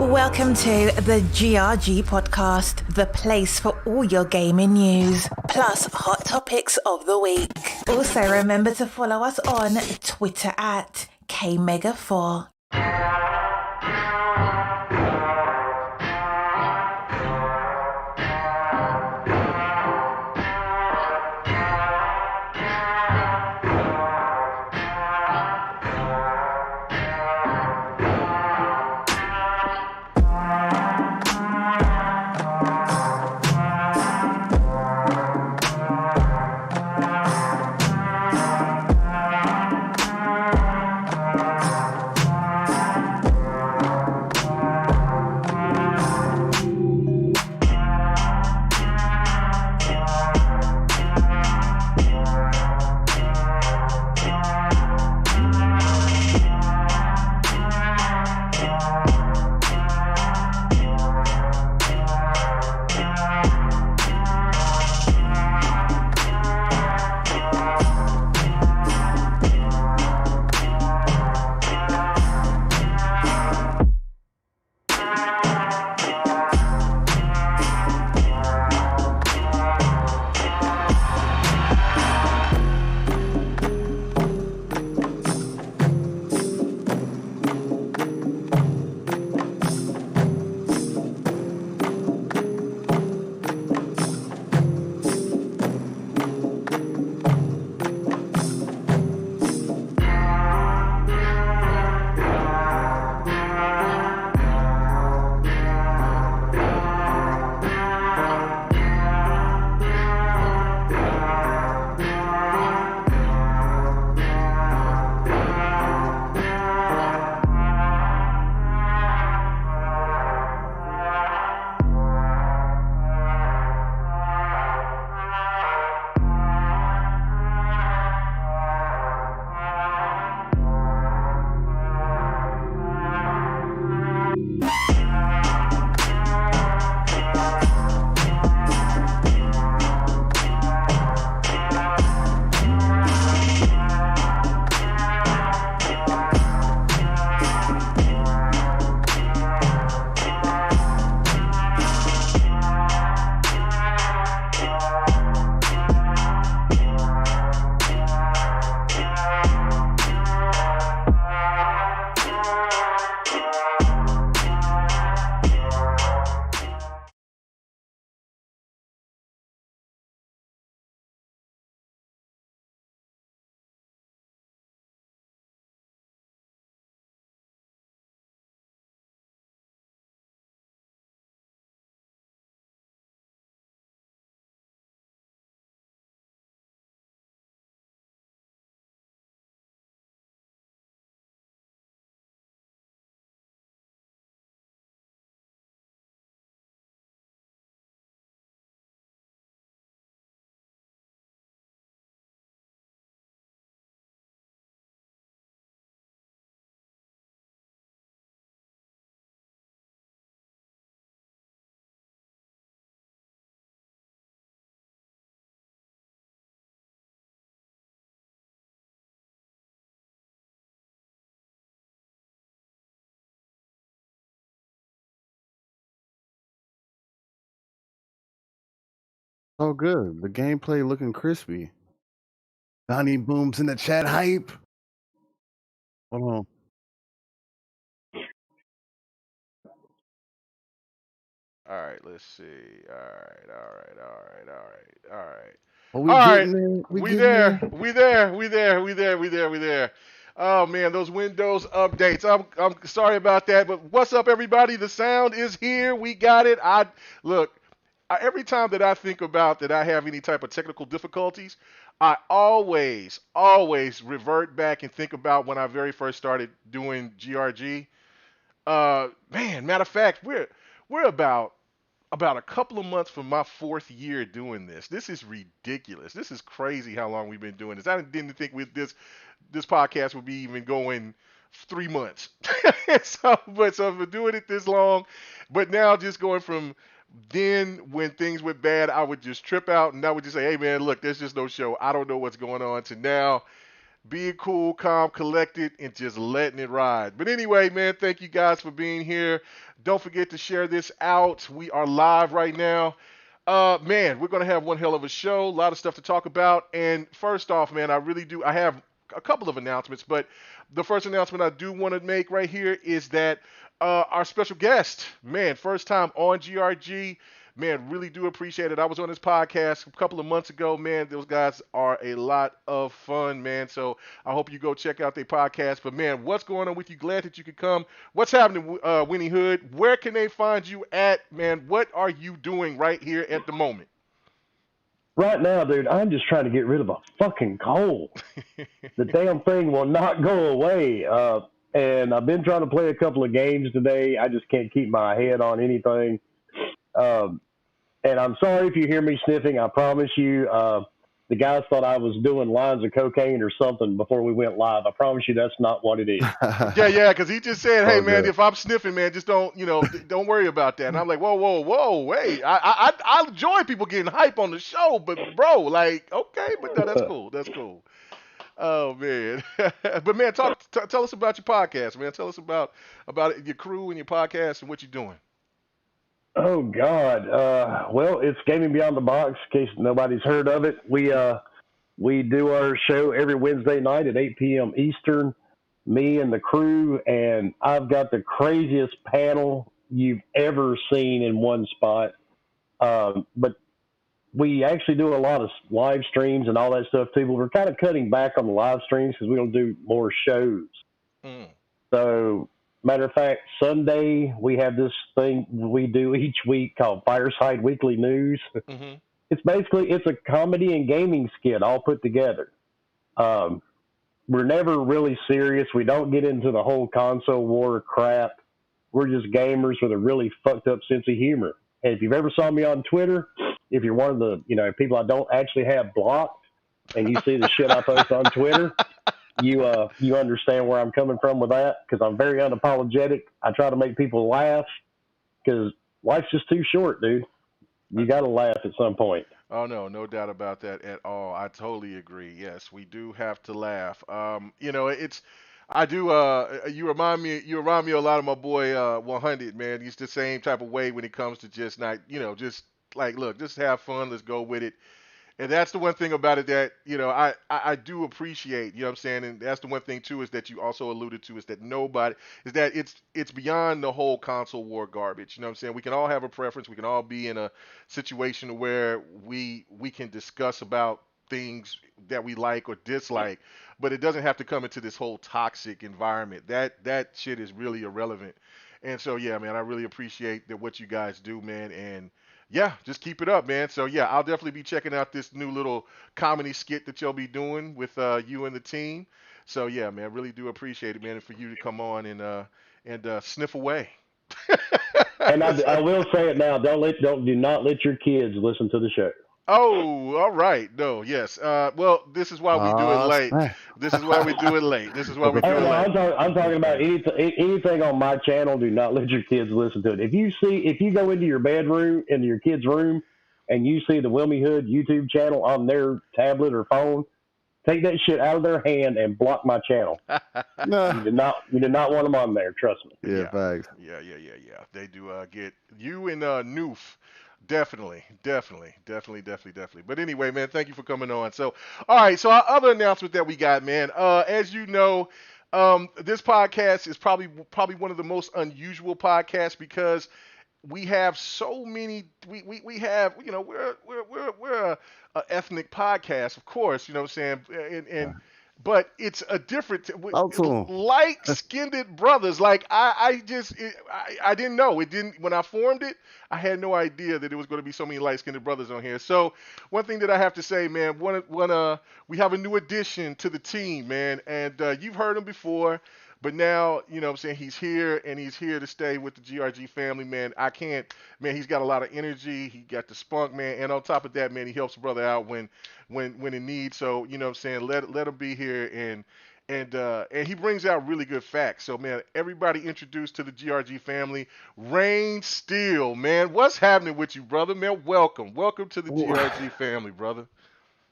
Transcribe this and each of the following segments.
Welcome to the GRG Podcast, the place for all your gaming news, plus hot topics of the week. Also, remember to follow us on Twitter at KMEGA4. Oh, good. The gameplay looking crispy. Donnie Booms in the chat hype. Hold on. All right, let's see. All right. Are we All right, getting there? We we getting there. there? We there. Oh man, those Windows updates. I'm sorry about that, but what's up, everybody? The sound is here. We got it. Look. Every time that I think about that I have any type of technical difficulties, I always revert back and think about when I very first started doing GRG. Man, matter of fact, we're about a couple of months from my fourth year doing this. This is ridiculous. This is crazy how long we've been doing this. I didn't think with this podcast would be even going 3 months. So for doing it this long, but now just going from then when things went bad, I would just trip out and I would just say, hey man, look, there's just no show. I don't know what's going on to now being cool, calm, collected, and just letting it ride. But anyway, man, thank you guys for being here. Don't forget to share this out. We are live right now. Man, we're gonna have one hell of a show. A lot of stuff to talk about. And first off, man, I have a couple of announcements, but the first announcement I do want to make right here is that our special guest, man, first time on GRG. Man, really do appreciate it. I was on this podcast a couple of months ago, man. Those guys are a lot of fun, man. So I hope you go check out their podcast. But man, what's going on with you? Glad that you could come. What's happening, Winnie Hood? Where can they find you at, man? What are you doing right here at the moment? Right now, dude, I'm just trying to get rid of a fucking cold. The damn thing will not go away. And I've been trying to play a couple of games today. I just can't keep my head on anything. And I'm sorry if you hear me sniffing. I promise you, the guys thought I was doing lines of cocaine or something before we went live. I promise you that's not what it is. Yeah, because he just said, "Hey, man, good. if I'm sniffing, man, just don't worry about that." And I'm like, "Whoa, wait! I enjoy people getting hype on the show, but bro, like, okay, but no, that's cool. Oh man, but man, tell us about your podcast, man. Tell us about your crew and your podcast and what you're doing. Oh, God. Well, it's Gaming Beyond the Box, in case nobody's heard of it. We do our show every Wednesday night at 8 p.m. Eastern, me and the crew, and I've got the craziest panel you've ever seen in one spot. But we actually do a lot of live streams and all that stuff, too, but we're kind of cutting back on the live streams because we don't do more shows. So, matter of fact, Sunday we have this thing we do each week called Fireside Weekly News. Mm-hmm. It's a comedy and gaming skit all put together. We're never really serious. We don't get into the whole console war crap. We're just gamers with a really fucked up sense of humor. And if you've ever saw me on Twitter, if you're one of the people I don't actually have blocked, and you see the shit I post on Twitter, you understand where I'm coming from with that, because I'm very unapologetic. I try to make people laugh because life's just too short, dude. You got to laugh at some point. Oh no doubt about that at all. I totally agree. Yes, we do have to laugh. I do. You remind me a lot of my boy 100, man. He's the same type of way when it comes to just not, just like, look, just have fun. Let's go with it. And that's the one thing about it that, I do appreciate, you know what I'm saying? And that's the one thing too is that you also alluded to is that it's beyond the whole console war garbage. You know what I'm saying? We can all have a preference. We can all be in a situation where we can discuss about things that we like or dislike, but it doesn't have to come into this whole toxic environment. That shit is really irrelevant. And so yeah, man, I really appreciate what you guys do, man. And yeah, just keep it up, man. So yeah, I'll definitely be checking out this new little comedy skit that you'll be doing with you and the team. So yeah, man, really do appreciate it, man, and for you to come on and sniff away. And I will say it now: do not let your kids listen to the show. Oh, all right. No, yes. Well, this is why we do it late. This is why we do it late. This is why we do it late. I'm talking about anything on my channel. Do not let your kids listen to it. If you go into your bedroom, into your kid's room, and you see the Wilmy Hood YouTube channel on their tablet or phone, take that shit out of their hand and block my channel. You do not want them on there. Trust me. Yeah, thanks. Yeah. They do get you and Noof. Definitely. But anyway, man, thank you for coming on. So, all right. So our other announcement that we got, man, as you know, this podcast is probably one of the most unusual podcasts because we have so many. We have, we're a ethnic podcast, of course. You know what I'm saying? But it's a different, light-skinned brothers. Like I didn't know. It didn't when I formed it. I had no idea that there was going to be so many light-skinned brothers on here. So one thing that I have to say, man, we have a new addition to the team, man, and you've heard him before. But now, you know what I'm saying, he's here, and he's here to stay with the GRG family, man. He's got a lot of energy. He got the spunk, man. And on top of that, man, he helps a brother out when in need. So, you know what I'm saying, let him be here. And he brings out really good facts. So, man, everybody introduced to the GRG family, Rain Steele, man. What's happening with you, brother? Man, welcome. Welcome to the GRG family, brother.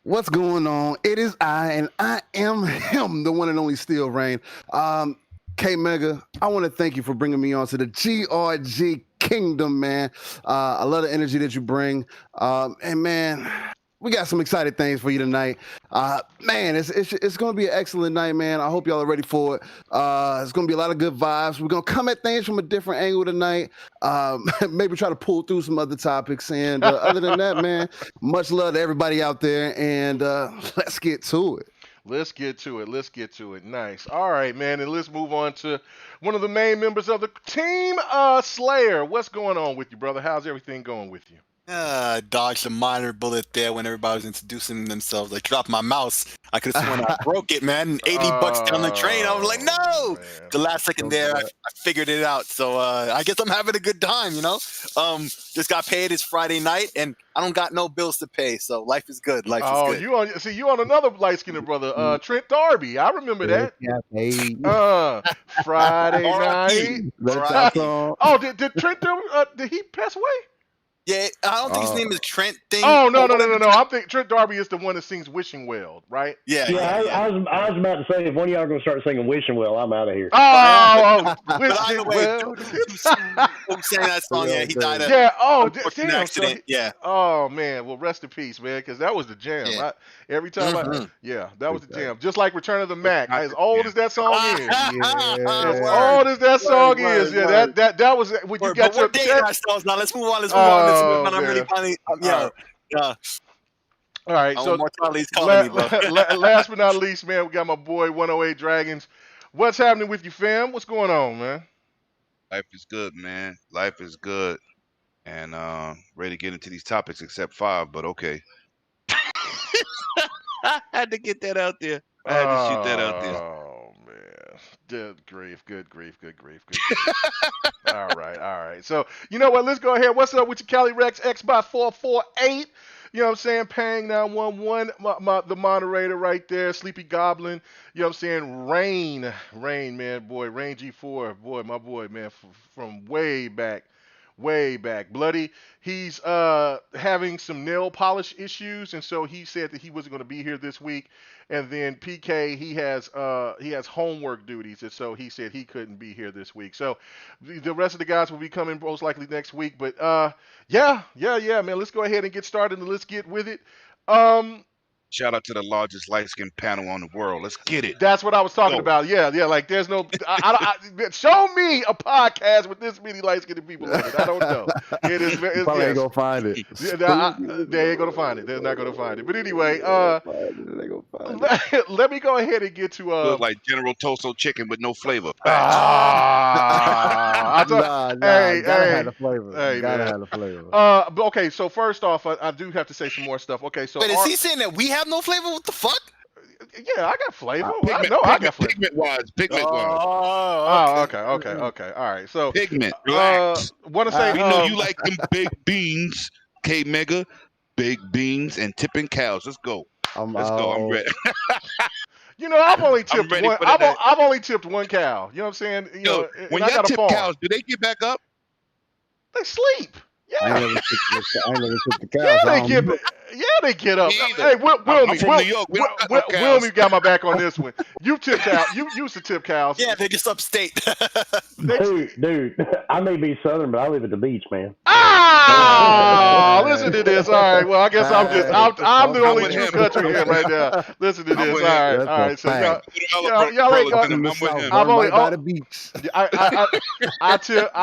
What's going on? It is I, and I am him, the one and only Steel Rain. KMEGA, I want to thank you for bringing me on to the GRG Kingdom, man. I love the energy that you bring. And man, we got some exciting things for you tonight. Man, it's going to be an excellent night, man. I hope y'all are ready for it. It's going to be a lot of good vibes. We're going to come at things from a different angle tonight. Maybe try to pull through some other topics. And other than that, man, much love to everybody out there. And let's get to it. Let's get to it. Let's get to it. Nice. All right, man. And let's move on to one of the main members of the team, Slayer. What's going on with you, brother? How's everything going with you? Dodged a minor bullet there when everybody was introducing themselves. I dropped my mouse. I could have sworn I broke it, man. $80 down the train. I was like, no. Man. The last second there, I figured it out. So I guess I'm having a good time, you know. Just got paid. It's Friday night, and I don't got no bills to pay. So life is good. Life is good. You on another light-skinned brother, Trent Darby. I remember that. Friday night. Oh, did Trent Darby? Did he pass away? Yeah, I don't think his name is Trent thing. Oh, no. I think Trent Darby is the one that sings Wishing Well, right? Yeah. I was about to say, if one of y'all are going to start singing Wishing Well, I'm out of here. Wishing Well. Who sang that song? Yeah, he died of an accident. Yeah. Oh, man. Well, rest in peace, man, because that was the jam. Yeah. Every time that was the jam. Just like Return of the Mac. As old as that song is. As old as that song is. Yeah, that was when you got your songs. Now let's move on. I'm really funny. All right, so calling me, last but not least, man, we got my boy 108 Dragons. What's happening with you, fam? What's going on, man? Life is good, man. Life is good. And ready to get into these topics except 5, but okay. I had to get that out there. I had to shoot that out there. Oh, man. Good grief. All right. So, you know what? Let's go ahead. What's up with your Cali Rex X by 448? You know what I'm saying? Pang 911, the moderator right there, Sleepy Goblin. You know what I'm saying? Rain, man, boy. Rain G4, boy, my boy, man, from way back. Bloody. He's having some nail polish issues, and so he said that he wasn't going to be here this week. And then PK, he has homework duties, and so he said he couldn't be here this week. So the rest of the guys will be coming most likely next week. But yeah, man. Let's go ahead and get started, and let's get with it. Shout out to the largest light-skinned panel on the world. Let's get it. That's what I was talking about. Yeah. Like, there's no. Show me a podcast with this many light-skinned people in it. I don't know. It is. Probably ain't gonna find it. They ain't gonna find it. They're not gonna find it. But anyway, let me go ahead and get to. Look like General Toso chicken with no flavor. Gotta have the flavor. Gotta have the flavor. But okay. So first off, I do have to say some more stuff. Okay. So wait, is he saying that we have no flavor? What the fuck? Yeah, I got flavor. I got flavor. Pigment-wise. Oh, okay. All right. So pigment. Relax. Want to say we know you like them baked beans, KMEGA, baked beans and tipping cows. Let's go. I'm ready. You know, I've only tipped one. I've only tipped one cow. You know what I'm saying? You know, when y'all tip cows, do they get back up? They sleep. Yeah. I ain't never took the cows. They get up. Hey, Wilmy, from New York. Wilmy got my back on this one. You tip cows. You used to tip cows. Yeah, they're just upstate. Dude, I may be Southern, but I live at the beach, man. Listen to this. All right. Well, I guess I'm the only true country here right now. Listen to this. All right. So y'all ain't going. I'm only by the beach. I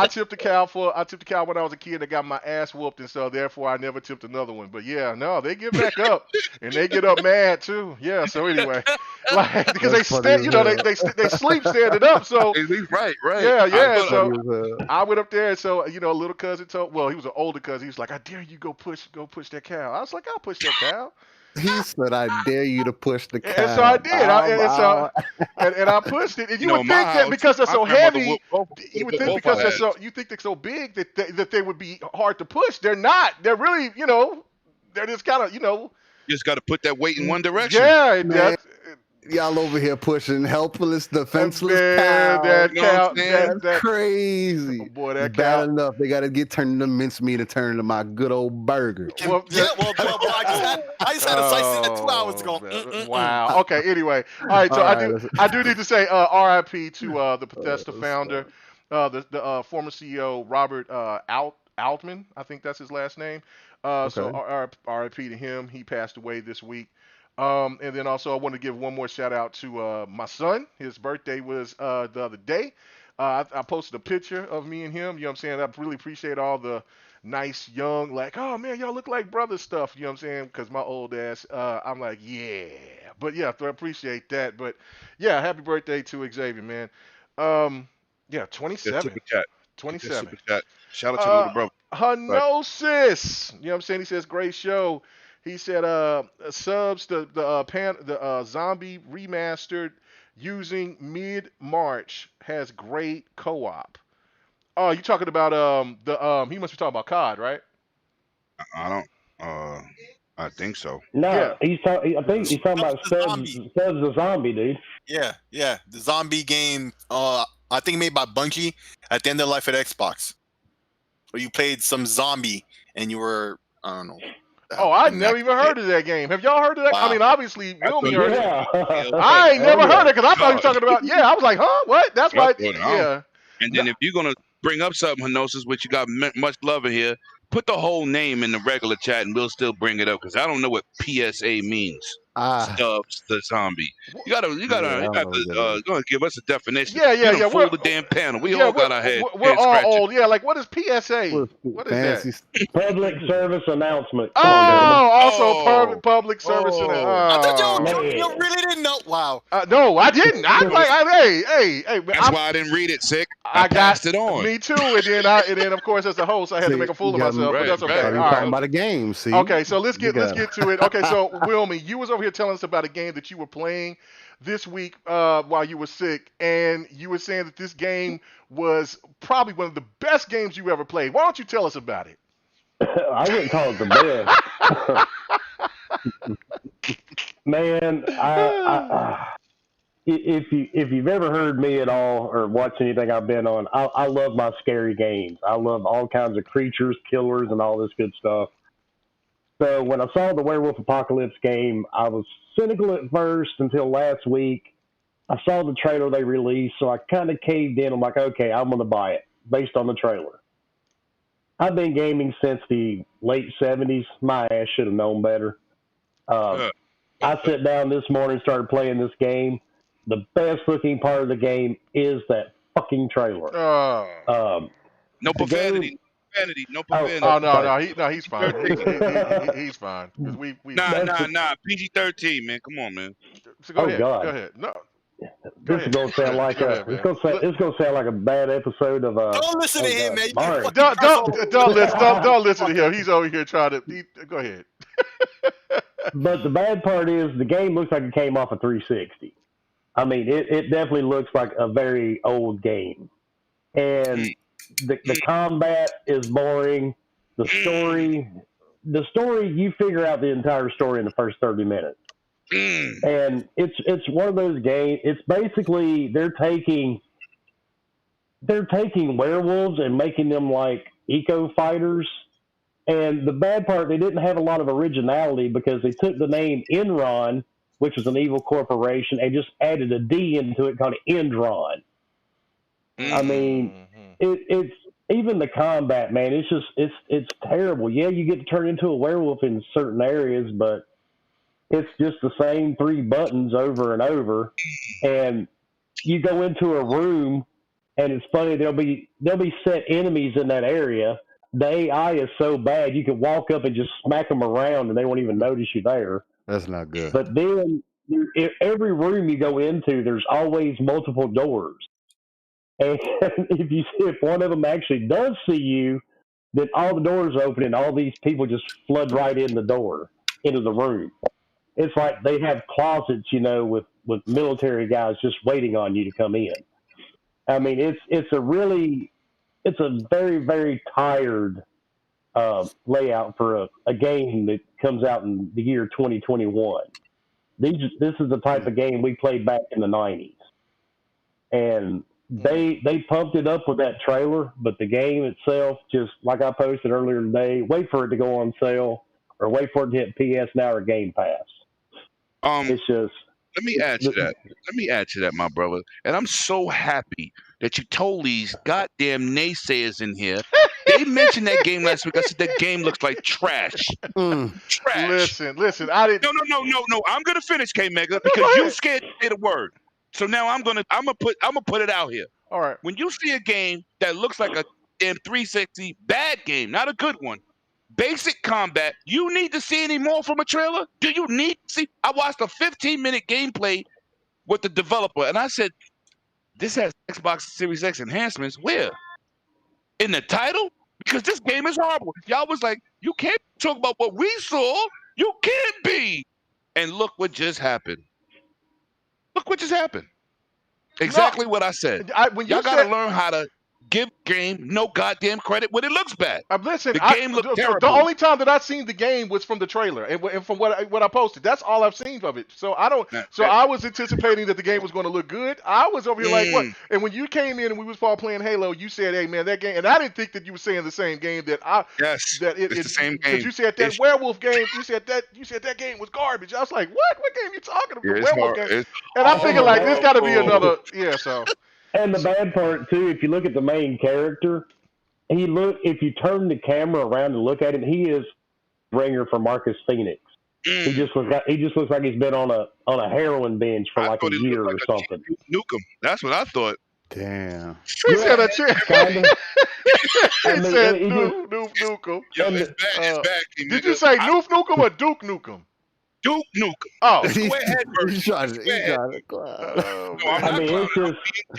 tipped the cow when I was a kid. That got my ass whooped, and so therefore I never tipped another one. But yeah, no, they get back up, and they get up mad too. Yeah. So anyway, like because they sleep standing up. So right. Yeah. So I went up there, and so a little cousin told. Well, he was an older cousin. He was like, "I dare you go push that cow." I was like, "I'll push that cow." He said, "I dare you to push the cow." And so I did. And I pushed it. And you would think that because they're so heavy, you would think because they're so big that they would be hard to push. They're not. They're really, they're just kind of, You just got to put that weight in one direction. Yeah. Y'all over here pushing helpless, defenseless Man, cows. that cow, That's crazy. Oh boy, that it's bad cow. enough. They got to get turned into mincemeat and turned into my good old burger. Well, I just had a slice in that 2 hours ago. Wow. Okay. Anyway, all right. So I do need to say R.I.P. to the Bethesda founder, the former CEO Robert Altman. I think that's his last name. So R.I.P. to him. He passed away this week. And then also I want to give one more shout out to my son. His birthday was the other day. I posted a picture of me and him. You know what I'm saying? I really appreciate all the nice young, like, oh man, y'all look like brothers stuff. You know what I'm saying? Because my old ass, I'm like, yeah. But yeah, I appreciate that. But yeah, happy birthday to Xavier, man. Yeah, 27. Super chat. 27. Super chat. Shout out to the little brother. Henosis. You know what I'm saying? He says, great show. He said, subs the zombie remastered using mid-March has great co-op. Oh, you talking about he must be talking about COD, right? I think so. No, Yeah. I think he's talking about Subs the Zombie, dude. Yeah, the zombie game. I think made by Bungie at the end of life at Xbox, where you played some zombie and you were, I don't know. Oh, I never even heard of that game. Have y'all heard of that? Wow. I mean, obviously, Wilmy heard it. Yeah. I ain't never heard it because I thought you were talking about. Yeah, I was like, huh? What? That's why. Yeah. And then if you're gonna bring up something, Henosis, which you got much love in here, put the whole name in the regular chat, and we'll still bring it up because I don't know what PSA means. Stubbs the zombie. You gotta gonna give us a definition. Yeah. We're the damn panel. We all got our head. We're all old. Yeah, like what is PSA? What is that? Public service announcement. Also public service announcement. I thought you really didn't know. Wow. No, I didn't. I was like, hey. That's why I didn't read it, sick. I passed it on. Me too. And then of course as the host, I had to make a fool of myself. But that's okay. All right. Talking about a game. See. Okay, so let's get to it. Okay, so Wilmy, you was over here telling us about a game that you were playing this week while you were sick, and you were saying that this game was probably one of the best games you ever played. Why don't you tell us about it? I wouldn't call it the best. Man, if you've ever heard me at all or watched anything I've been on, I love my scary games. I love all kinds of creatures, killers, and all this good stuff. So when I saw the Werewolf Apocalypse game, I was cynical at first until last week. I saw the trailer they released, so I kind of caved in. I'm like, okay, I'm going to buy it based on the trailer. I've been gaming since the late 70s. My ass should have known better. I sat down this morning and started playing this game. The best looking part of the game is that fucking trailer. No profanity. No profanity. No, he's fine. He's fine. Nah. PG-13, man. Come on, man. So go ahead. God. Go ahead. No. This is gonna sound like it's gonna sound like a bad episode of. Don't listen to him, man. Don't listen to him. He's over here trying to. Go ahead. But the bad part is the game looks like it came off a 360. I mean, it definitely looks like a very old game, and the combat is boring. The story, you figure out the entire story in the first 30 minutes. And it's one of those games. It's basically they're taking werewolves and making them like eco fighters. And the bad part, they didn't have a lot of originality because they took the name Enron, which is an evil corporation, and just added a D into it called Endron. I mean, it's even the combat, man. It's terrible. Yeah, you get to turn into a werewolf in certain areas, but it's just the same 3 buttons over and over. And you go into a room, and it's funny. There'll be set enemies in that area. The AI is so bad, you can walk up and just smack them around, and they won't even notice you there. That's not good. But then, every room you go into, there's always multiple doors. And if one of them actually does see you, then all the doors open and all these people just flood right in the door into the room. It's like they have closets, with military guys just waiting on you to come in. I mean, it's a very, very tired layout for a game that comes out in the year 2021. This is the type of game we played back in the 90s. And they pumped it up with that trailer, but the game itself, just like I posted earlier today, wait for it to go on sale or wait for it to hit PS Now or Game Pass. It's just... Let me add to that, my brother. And I'm so happy that you told these goddamn naysayers in here. They mentioned that game last week. I said that game looks like trash. Trash. Listen. I didn't. No. I'm gonna finish, KMEGA, because you scared to say the word. So now I'm gonna put it out here. All right. When you see a game that looks like a damn 360 bad game, not a good one, basic combat, you need to see any more from a trailer? Do you need to see? I watched a 15-minute gameplay with the developer, and I said, this has Xbox Series X enhancements. Where? In the title? Because this game is horrible. Y'all was like, you can't talk about what we saw. You can't be. And look what just happened. Exactly what I said. Y'all got to learn how to give game no goddamn credit when it looks bad. Listen, the game looked terrible. The only time that I seen the game was from the trailer and from what I posted. That's all I've seen of it. So I was anticipating that the game was going to look good. I was over here like, what? And when you came in and we was all playing Halo, you said, "Hey man, that game." And I didn't think that you were saying the same game that I. Yes. It's the same game. Because you said that werewolf game. You said that game was garbage. I was like, what? What game you talking about? Yeah, werewolf game. And I figured like there's got to be another. Yeah. So. And the bad part too, if you look at the main character, if you turn the camera around and look at him, he is ringer for Marcus Phoenix. He just looks like he's been on a heroin binge for like a year or something. Nukem. That's what I thought. Damn. He said a chick. He said Nukem. Yo, it's back. Did you say Noof Nukem or Duke Nukem? Duke Nukem. Oh, he got it.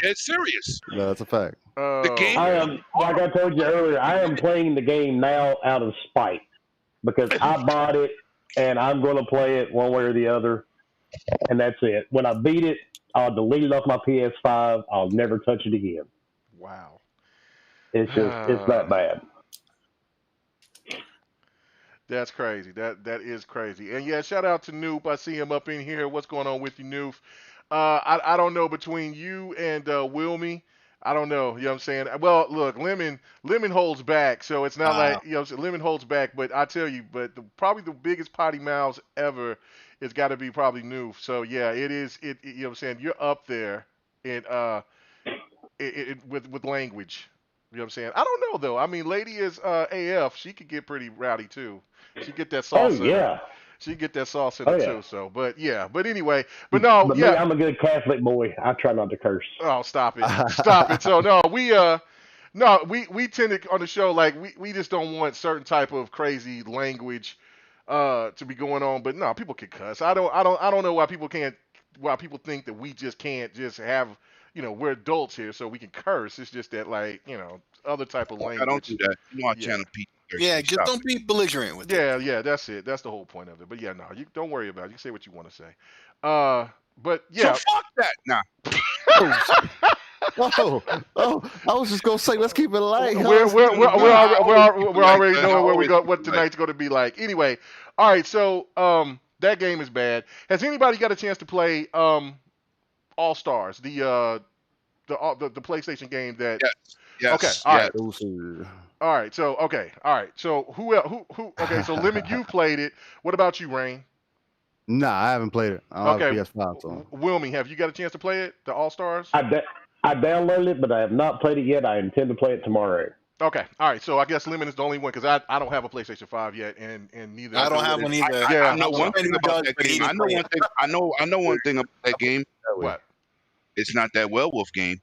It's serious. No, that's a fact. The game. Like I told you earlier, I am playing the game now out of spite because I bought it and I'm going to play it one way or the other, and that's it. When I beat it, I'll delete it off my PS5. I'll never touch it again. Wow. It's that bad. That's crazy. That is crazy. And yeah, shout out to Noop. I see him up in here. What's going on with you, Noof? I don't know, between you and Wilmy, I don't know. You know what I'm saying? Well, look, Lemon holds back, so it's not like, you know, Lemon holds back, but I tell you, probably the biggest potty mouths ever has got to be probably Noof. So yeah, it is. You know what I'm saying? You're up there in with language. You know what I'm saying? I don't know though. I mean, lady is AF. She could get pretty rowdy too. She get that sauce. Oh yeah. She get that sauce in it too. So, but anyway, no. But yeah, me, I'm a good Catholic boy. I try not to curse. Oh, stop it, stop it. So no, we tend to on the show like we just don't want certain type of crazy language to be going on. But no, people can cuss. I don't know why people think that we just can't just have. You know, we're adults here, so we can curse. It's just that, like, you know, other type of language. I don't do that. You want channel people. Yeah, just don't be belligerent with it. Yeah, that's it. That's the whole point of it. But yeah, no, you don't worry about it. You can say what you want to say. But yeah. So fuck that. Nah. I was just gonna say, let's keep it light. We're already knowing where we go, what tonight's going to be like. Anyway, all right. So that game is bad. Has anybody got a chance to play All Stars, the PlayStation game that? Yes. Okay. All right. All right. So okay. All right. So who? Okay. So Lemon, you played it. What about you, Rain? Nah, I haven't played it. I don't have PS5. So. Wilmy, have you got a chance to play it? The All Stars? I downloaded it, but I have not played it yet. I intend to play it tomorrow. Okay. All right. So I guess Lemon is the only one because I don't have a PlayStation 5 yet, and neither. I don't have one either. I know one thing about that game. I know one thing about that game. What? It's not that werewolf game.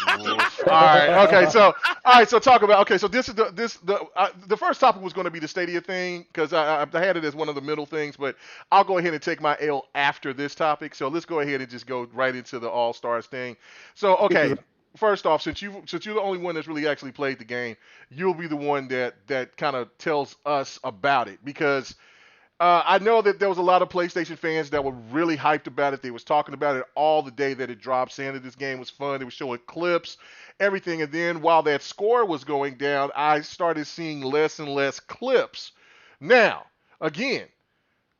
All right. Okay. So talk about. Okay. So this is the first topic was going to be the Stadia thing because I had it as one of the middle things, but I'll go ahead and take my L after this topic. So let's go ahead and just go right into the All Stars thing. So okay. First off, since you're the only one that's really actually played the game, you'll be the one that kind of tells us about it because. I know that there was a lot of PlayStation fans that were really hyped about it. They was talking about it all the day that it dropped, saying that this game was fun. They were showing clips, everything. And then while that score was going down, I started seeing less and less clips. Now, again,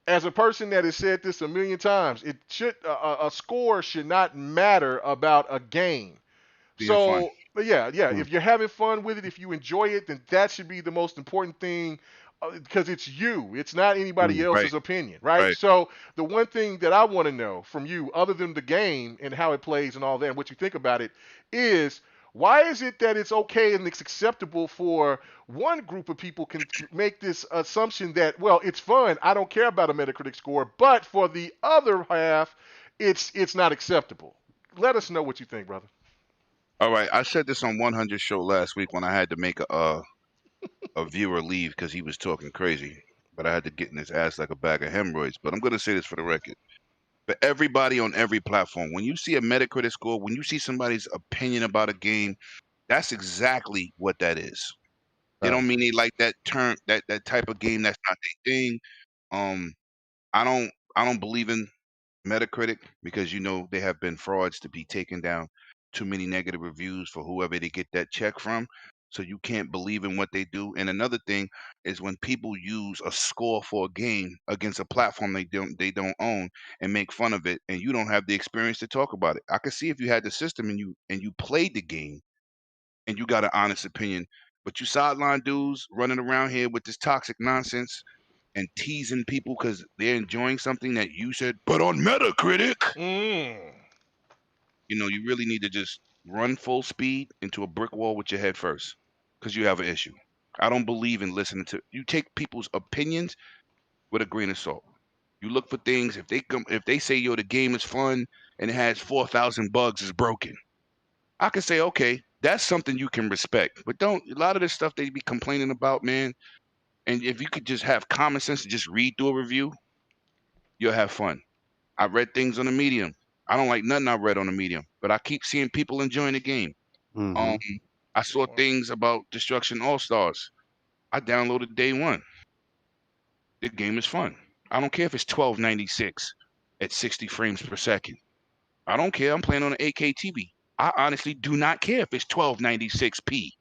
as a person that has said this a million times, it should a score should not matter about a game. Being fun. So yeah, if you're having fun with it, if you enjoy it, then that should be the most important thing, because it's you. It's not anybody else's opinion, right? So the one thing that I want to know from you, other than the game and how it plays and all that, and what you think about it, is why is it that it's okay and it's acceptable for one group of people can make this assumption that, well, it's fun, I don't care about a Metacritic score, but for the other half, it's not acceptable. Let us know what you think, brother. All right, I said this on 100 show last week when I had to make a viewer leave because he was talking crazy, but I had to get in his ass like a bag of hemorrhoids. But I'm going to say this for the record. For everybody on every platform, when you see a Metacritic score, when you see somebody's opinion about a game, that's exactly what that is. They don't mean they like that type of game. That's not their thing. I don't believe in Metacritic because they have been frauds to be taken down. Too many negative reviews for whoever they get that check from. So you can't believe in what they do. And another thing is when people use a score for a game against a platform they don't own and make fun of it, and you don't have the experience to talk about it. I could see if you had the system and you played the game and you got an honest opinion, but you sideline dudes running around here with this toxic nonsense and teasing people because they're enjoying something that you said, but on Metacritic, you really need to just run full speed into a brick wall with your head first, because you have an issue. I don't believe in listening to you. Take people's opinions with a grain of salt. You look for things. If they say the game is fun and it has 4,000 bugs, is broken, I can say, okay, that's something you can respect. But a lot of this stuff they be complaining about, man. And if you could just have common sense and just read through a review, you'll have fun. I read things on the Medium. I don't like nothing I read on the Medium, but I keep seeing people enjoying the game. I saw things about Destruction All-Stars. I downloaded day one. The game is fun. I don't care if it's 1296 at 60 frames per second. I don't care. I'm playing on an 8K TV. I honestly do not care if it's 1296p.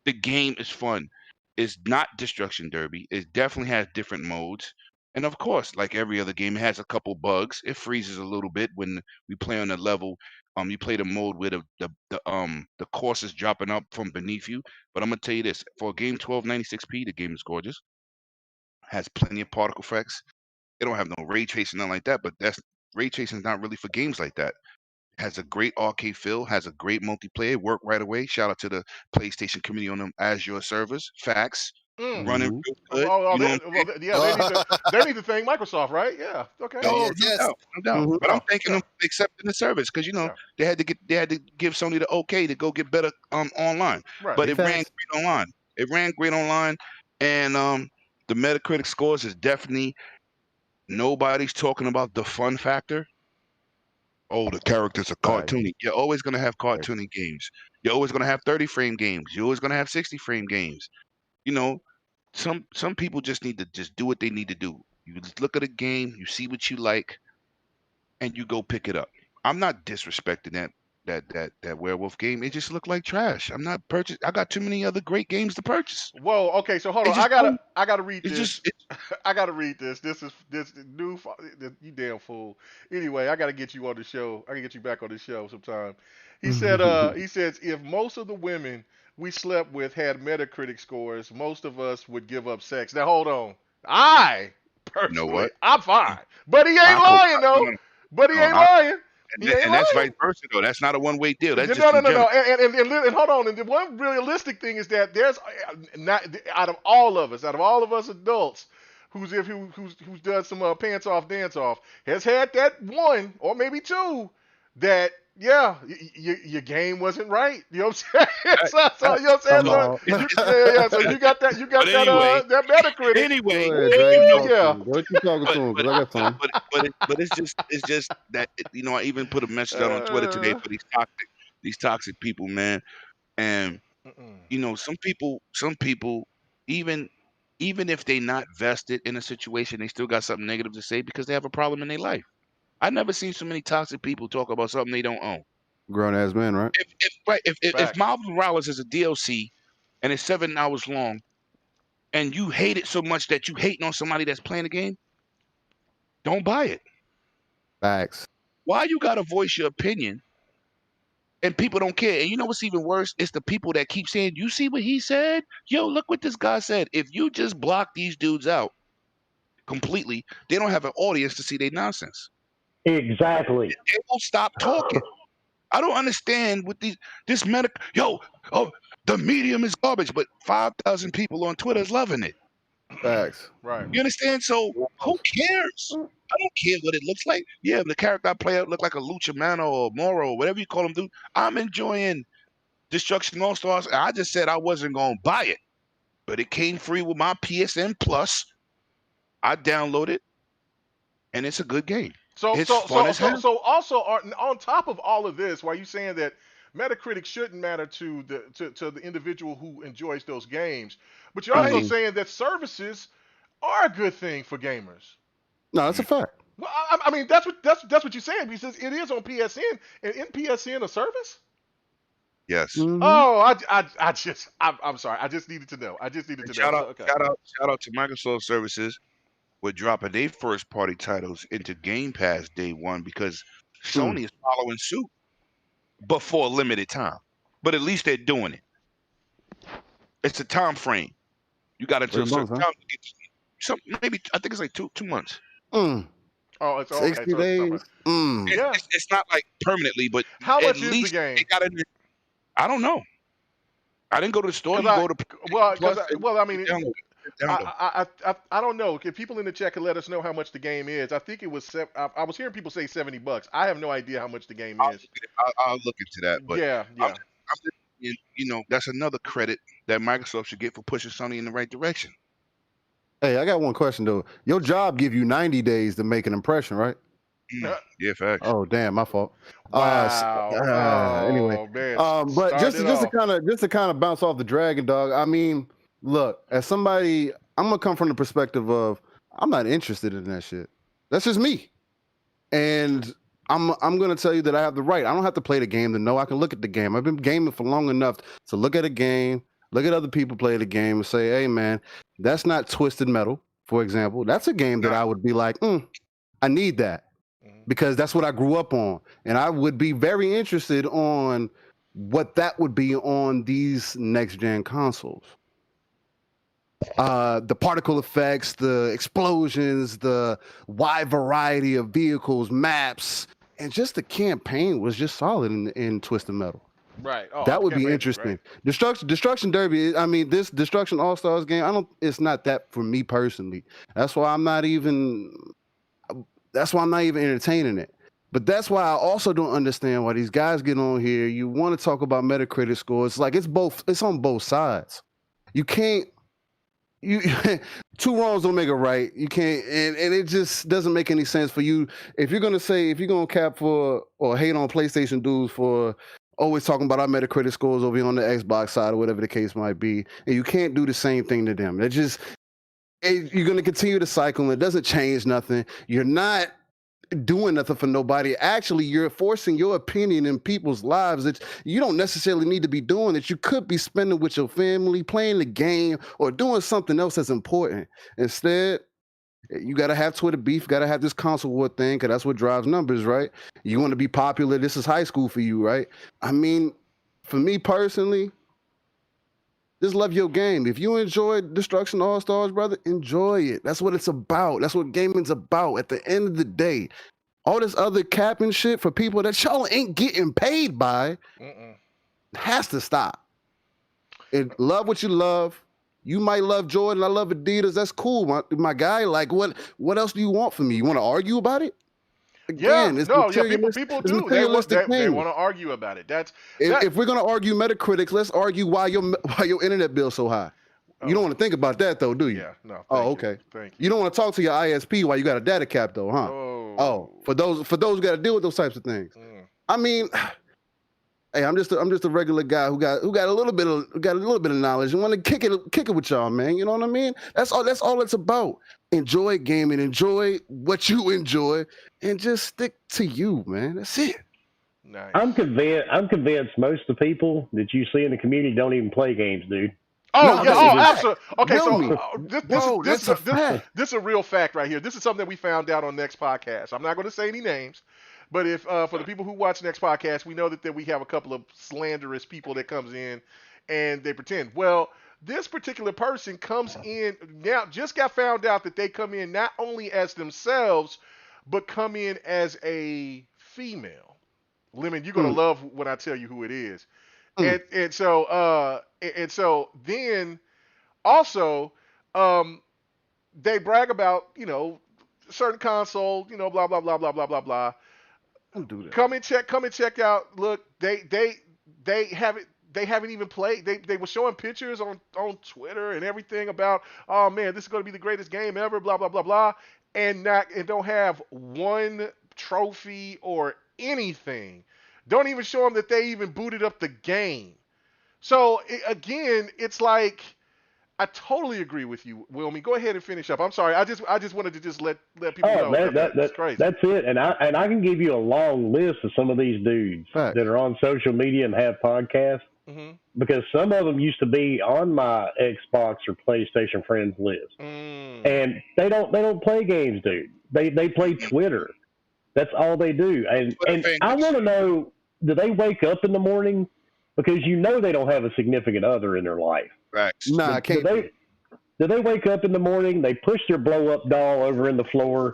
The game is fun. It's not Destruction Derby. It definitely has different modes. And of course, like every other game, it has a couple bugs. It freezes a little bit when we play on the level. You play the mode where the course is dropping up from beneath you. But I'm gonna tell you this: for a game 1296p, the game is gorgeous. Has plenty of particle effects. It don't have no ray tracing, nothing like that. But ray tracing is not really for games like that. Has a great arcade feel, has a great multiplayer, work right away. Shout out to the PlayStation community on them Azure servers. Facts. Running real good. They need to thank Microsoft, right? Yeah. Okay. Oh, yes. No doubt. But I'm thanking them for accepting the service because they had to give Sony the okay to go get better online. Right. But it ran great online. It ran great online, and the Metacritic scores is definitely nobody's talking about the fun factor. Oh, the characters are cartoony. You're always going to have cartoony games. You're always going to have 30 frame games. You're always going to have 60 frame games. Some people just need to just do what they need to do. You just look at a game, you see what you like, and you go pick it up. I'm not disrespecting that werewolf game. It just looked like trash. I'm not purchasing. I got too many other great games to purchase. Whoa, okay, so hold on. I gotta read this. I gotta read this. This new. You damn fool. Anyway, I gotta get you on the show. I can get you back on the show sometime. He said. He says if most of the women we slept with had Metacritic scores, most of us would give up sex. Now hold on. I personally, I'm fine, but he ain't lying though. But he ain't lying. And that's vice versa though. That's not a one-way deal. That's just no. And hold on. And the one realistic thing is that there's not out of all of us adults who's done some pants off dance off has had that one or maybe two that your game wasn't right. You know what I'm saying? So you know what I'm saying? So you got that that Metacritic. Anyway, What you talking to him? Because I got some. But it's just that I even put a message out on Twitter today for these toxic people, man. And some people even if they not vested in a situation, they still got something negative to say because they have a problem in their life. I've never seen so many toxic people talk about something they don't own. Grown ass man, right? If Miles Morales is a DLC and it's 7 hours long, and you hate it so much that you hating on somebody that's playing the game, don't buy it. Facts. Why you gotta voice your opinion and people don't care? And you know what's even worse? It's the people that keep saying, you see what he said? Yo, look what this guy said. If you just block these dudes out completely, they don't have an audience to see their nonsense. Exactly. They will stop talking. I don't understand with the medium is garbage, but 5,000 people on Twitter is loving it. Facts. Right. You understand? So who cares? I don't care what it looks like. Yeah, the character I play out look like a Lucha Mano or Moro or whatever you call them, dude. I'm enjoying Destruction All Stars. I just said I wasn't gonna buy it, but it came free with my PSN Plus. I downloaded, and it's a good game. So also on top of all of this, why are you saying that Metacritic shouldn't matter to the individual who enjoys those games, but you're also saying that services are a good thing for gamers. No, that's a fact. Well, I mean that's what you're saying, because it is on PSN, and in PSN a service. Yes. Mm-hmm. Oh, I'm sorry. I just needed to know. Shout out to Microsoft Services. We're dropping their first party titles into Game Pass day one because Sony is following suit, but for a limited time. But at least they're doing it. It's a time frame. You got until a certain time to get maybe I think it's like two months. Oh, it's 60 days. It's not like permanently, but how much at least is the game? They got I don't know. I didn't go to the store. I don't know. If people in the chat could let us know how much the game is. I think it was. I was hearing people say $70. I have no idea how much the game is. I'll look into that. But yeah. That's another credit that Microsoft should get for pushing Sony in the right direction. Hey, I got one question though. Your job give you 90 days to make an impression, right? Yeah, facts. Oh, damn, my fault. Wow. Anyway, man. but just to kind of bounce off the Dragon Dog. I mean, look, as somebody, I'm gonna come from the perspective of I'm not interested in that shit. That's just me, and I'm gonna tell you that I have the right. I don't have to play the game to know. I can look at the game. I've been gaming for long enough to look at a game, look at other people play the game, and say, hey, man, that's not Twisted Metal, for example. That's a game that I would be like, I need that. Because that's what I grew up on. And I would be very interested on what that would be on these next-gen consoles. The particle effects, the explosions, the wide variety of vehicles, maps, and just the campaign was just solid in Twisted Metal. Right. Oh, that would be interesting. Right. Destruction Derby, I mean, this Destruction All-Stars game, it's not that for me personally. That's why I'm not even entertaining it. But that's why I also don't understand why these guys get on here. You want to talk about Metacritic scores. Like it's on both sides. You can't, two wrongs don't make a right. You can't, and it just doesn't make any sense for you. If you're going to cap for or hate on PlayStation dudes for always talking about our Metacritic scores over on the Xbox side or whatever the case might be, and you can't do the same thing to them. You're going to continue the cycle, and it doesn't change nothing. You're not doing nothing for nobody. Actually, you're forcing your opinion in people's lives that you don't necessarily need to be doing, that you could be spending with your family, playing the game, or doing something else that's important. Instead, you got to have Twitter beef, got to have this console war thing, because that's what drives numbers, right? You want to be popular. This is high school for you, right? I mean, for me personally, just love your game. If you enjoy Destruction All-Stars, brother, enjoy it. That's what it's about. That's what gaming's about. At the end of the day, all this other capping shit for people that y'all ain't getting paid by has to stop. And love what you love. You might love Jordan. I love Adidas. That's cool, my guy. Like, what else do you want from me? You want to argue about it? Again, people do. They want to argue about it. If we're gonna argue Metacritic, let's argue why your internet bill's so high. You don't want to think about that though, do you? Yeah, no. Okay. Thank you. You don't want to talk to your ISP while you got a data cap though, huh? Oh, for those who got to deal with those types of things. I mean, hey, I'm just a regular guy who got a little bit of knowledge and want to kick it with y'all, man. You know what I mean? That's all it's about. Enjoy gaming, enjoy what you enjoy, and just stick to you, man. That's it. Nice. I'm convinced most of the people that you see in the community don't even play games, dude. Oh yeah, absolutely. Okay, this is a real fact right here. This is something that we found out on Next Podcast. I'm not going to say any names, but if for the people who watch Next Podcast, we know that we have a couple of slanderous people that comes in and they pretend. Well, this particular person comes in now, just got found out that they come in not only as themselves, but come in as a female. Lemon, you're gonna love when I tell you who it is. And so then also they brag about, certain console, blah blah blah blah blah blah blah. Don't do that. Come and check out. Look, they haven't even played. They were showing pictures on Twitter and everything about, oh man, this is gonna be the greatest game ever, blah blah blah blah, and don't have one trophy or anything. Don't even show them that they even booted up the game. So again, it's like, I totally agree with you, Wilmy. Go ahead and finish up. I'm sorry. I just wanted to just let people know. That's crazy. That's it. And I can give you a long list of some of these dudes that are on social media and have podcasts, because some of them used to be on my Xbox or PlayStation friends list, and they don't play games, dude. They play Twitter. That's all they do. And I want to know, do they wake up in the morning? Because they don't have a significant other in their life. Right. Nah, I can't. Do they wake up in the morning, they push their blow-up doll over in the floor,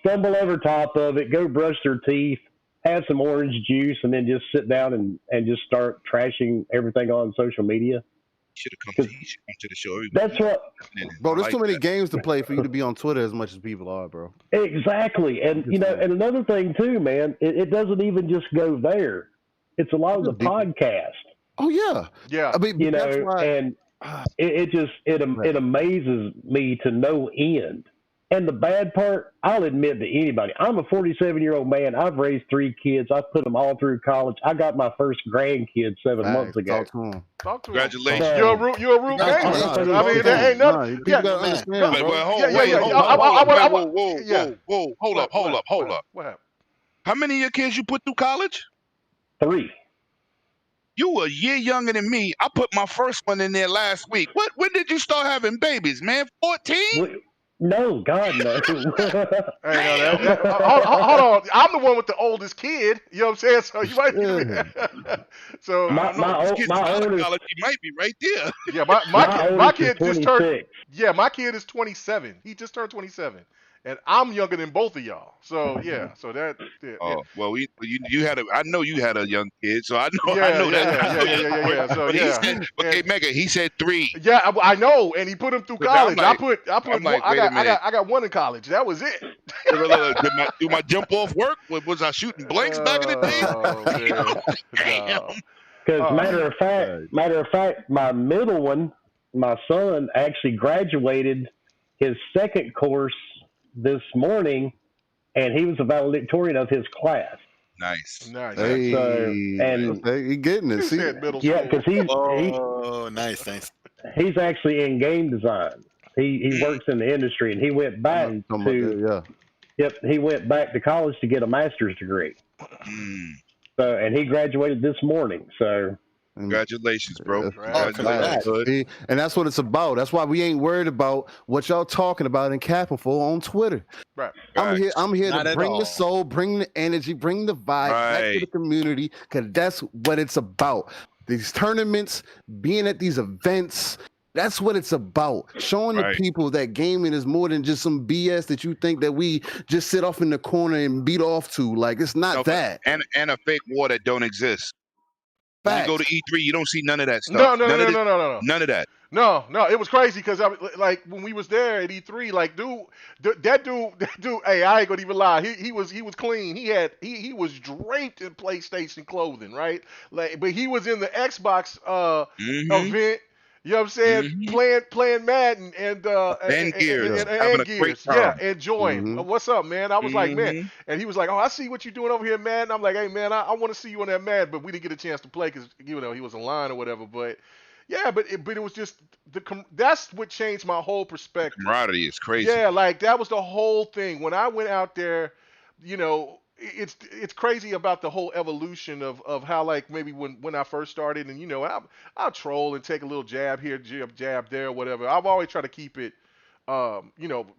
stumble over top of it, go brush their teeth, have some orange juice, and then just sit down and just start trashing everything on social media? Should have come to the show. That's what. Bro, there's too many games to play for you to be on Twitter as much as people are, bro. Exactly. And, and another thing, too, man, it doesn't even just go there. It's a lot of the podcast. Oh, yeah. Yeah. I mean, that's why... and it amazes me to no end. And the bad part, I'll admit to anybody, I'm a 47-year-old man. I've raised 3 kids. I put them all through college. I got my first grandkid 7 months ago. Talk to Congratulations. You're a root gamer. I mean, there ain't nothing. Whoa. Hold up. What happened? How many of your kids you put through college? 3. You were a year younger than me. I put my first one in there last week. When did you start having babies, man? 14? No, God, no. Hey, hold on. I'm the one with the oldest kid. You know what I'm saying? So you might be. So my oldest college, you might be right there. Yeah, my kid just turned. 26. Yeah, my kid is 27. He just turned 27. And I'm younger than both of y'all. So yeah, well, you had I know you had a young kid, so I know that. So okay, Mega, he said 3. Yeah, I know, and he put him through college. Like, I got one in college. That was it. Did my jump off work? Was I shooting blanks back in the day? Damn. Because matter of fact, my middle one, my son, actually graduated his second course this morning, and he was a valedictorian of his class. Nice. Hey, so, he getting it. See? Yeah, because nice. He's actually in game design. He works in the industry, and he went back he went back to college to get a master's degree. So, and he graduated this morning. So. Congratulations, bro. Congratulations. And that's what it's about. That's why we ain't worried about what y'all talking about and capping for on Twitter. Right. I'm here to bring the soul, bring the energy, bring the vibe back to the community, because that's what it's about. These tournaments, being at these events, that's what it's about. Showing the people that gaming is more than just some BS that you think that we just sit off in the corner and beat off to. Like, it's not that. And a fake war that don't exist. When you go to E3, you don't see none of that stuff. No. None of that. No, it was crazy because like when we was there at E3, like that dude. Hey, I ain't gonna even lie. He was clean. He was draped in PlayStation clothing, right? Like, but he was in the Xbox event. You know what I'm saying? Playing Madden and Gears. Yeah, enjoying. What's up, man? I was like, man, and he was like, oh, I see what you're doing over here, Madden. I'm like, hey, man, I want to see you on that Madden, but we didn't get a chance to play because he was in line or whatever. But yeah, but it was just that's what changed my whole perspective. Camaraderie is crazy. Yeah, like that was the whole thing when I went out there. it's crazy about the whole evolution of how, like, maybe when I first started, and I'll troll and take a little jab here, jab there, whatever. I've always tried to keep it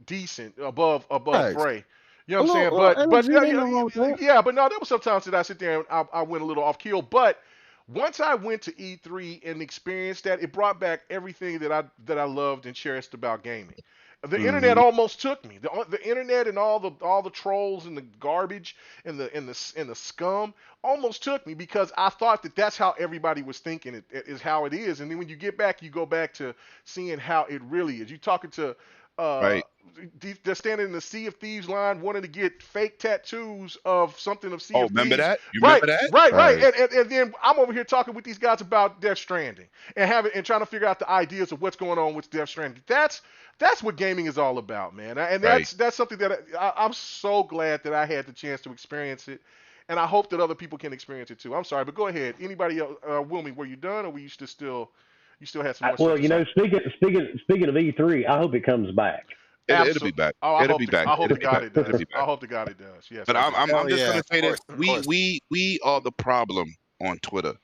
decent, above Right. fray. You know what I'm saying? But no, there was sometimes that I sit there and I went a little off keel. But once I went to E3 and experienced that, it brought back everything that I loved and cherished about gaming. The internet almost took me. The internet and all the trolls and the garbage and the scum almost took me, because I thought that that's how everybody was thinking it is how it is. And then when you go back to seeing how it really is. You talking to Right. they're standing in the Sea of Thieves line wanting to get fake tattoos of something of Sea of Thieves. Remember that? You right, remember that? Right. And then I'm over here talking with these guys about Death Stranding and trying to figure out the ideas of what's going on with Death Stranding. That's what gaming is all about, man. And that's something that I'm so glad that I had the chance to experience it. And I hope that other people can experience it too. I'm sorry, but go ahead. Anybody else? Wilmy, were you done, or were you still had some more? Well, speaking of E3, I hope it comes back. It'll be back. It'll be back. I hope to God it does. I hope to God it does. Yes. But I'm just gonna say this: we are the problem on Twitter,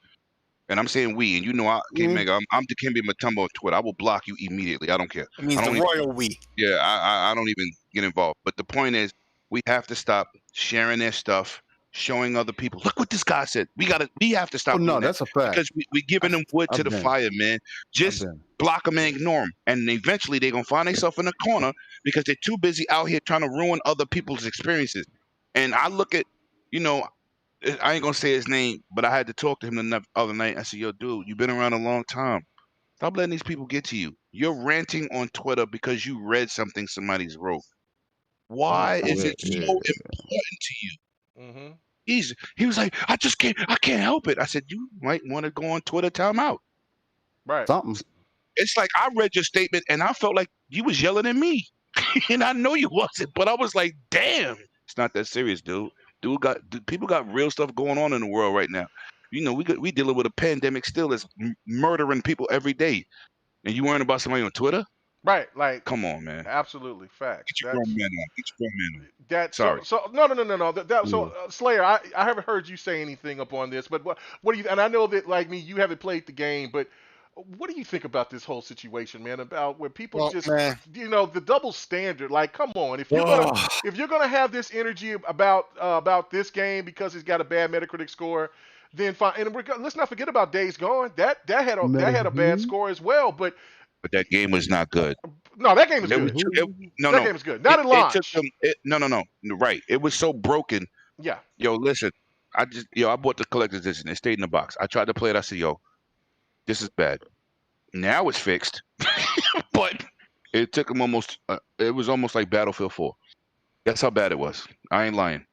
and I'm saying we. And KMEGA, I'm Dikembe Mutombo on Twitter. I will block you immediately. I don't care. It means the royal we. Yeah, I don't even get involved. But the point is, we have to stop sharing their stuff, showing other people. Look what this guy said. We have to stop. No, that's a fact. Because we're giving them wood to the fire, man. Just block them and ignore them, and eventually they're gonna find themselves in a corner because they're too busy out here trying to ruin other people's experiences. And I look at, I ain't gonna say his name, but I had to talk to him the other night. I said, "Yo, dude, you've been around a long time. Stop letting these people get to you. You're ranting on Twitter because you read something somebody's wrote. Why is it so important to you?" Mm-hmm. He was like, I can't help it. I said, you might want to go on Twitter timeout. Right. Something. It's like I read your statement and I felt like you was yelling at me. And I know you wasn't, but I was like, damn, it's not that serious, dude. People got real stuff going on in the world right now. We dealing with a pandemic still that's murdering people every day. And you worrying about somebody on Twitter? Right, like, come on, man. Absolutely, facts. Get your grown man on. Sorry. So Slayer, I haven't heard you say anything up on this, but what do you? And I know that, like me, you haven't played the game, but what do you think about this whole situation, man? About where people the double standard. Like, come on, if you're gonna have this energy about this game because it's got a bad Metacritic score, then fine. And let's not forget about Days Gone. That had a bad score as well, but that game was not good. No, that game is good. That game is good. Not at launch. No. Right. It was so broken. Yeah. Yo, listen. I bought the collector's edition. It stayed in the box. I tried to play it. I said, yo, this is bad. Now it's fixed. But it took them it was almost like Battlefield 4. That's how bad it was. I ain't lying.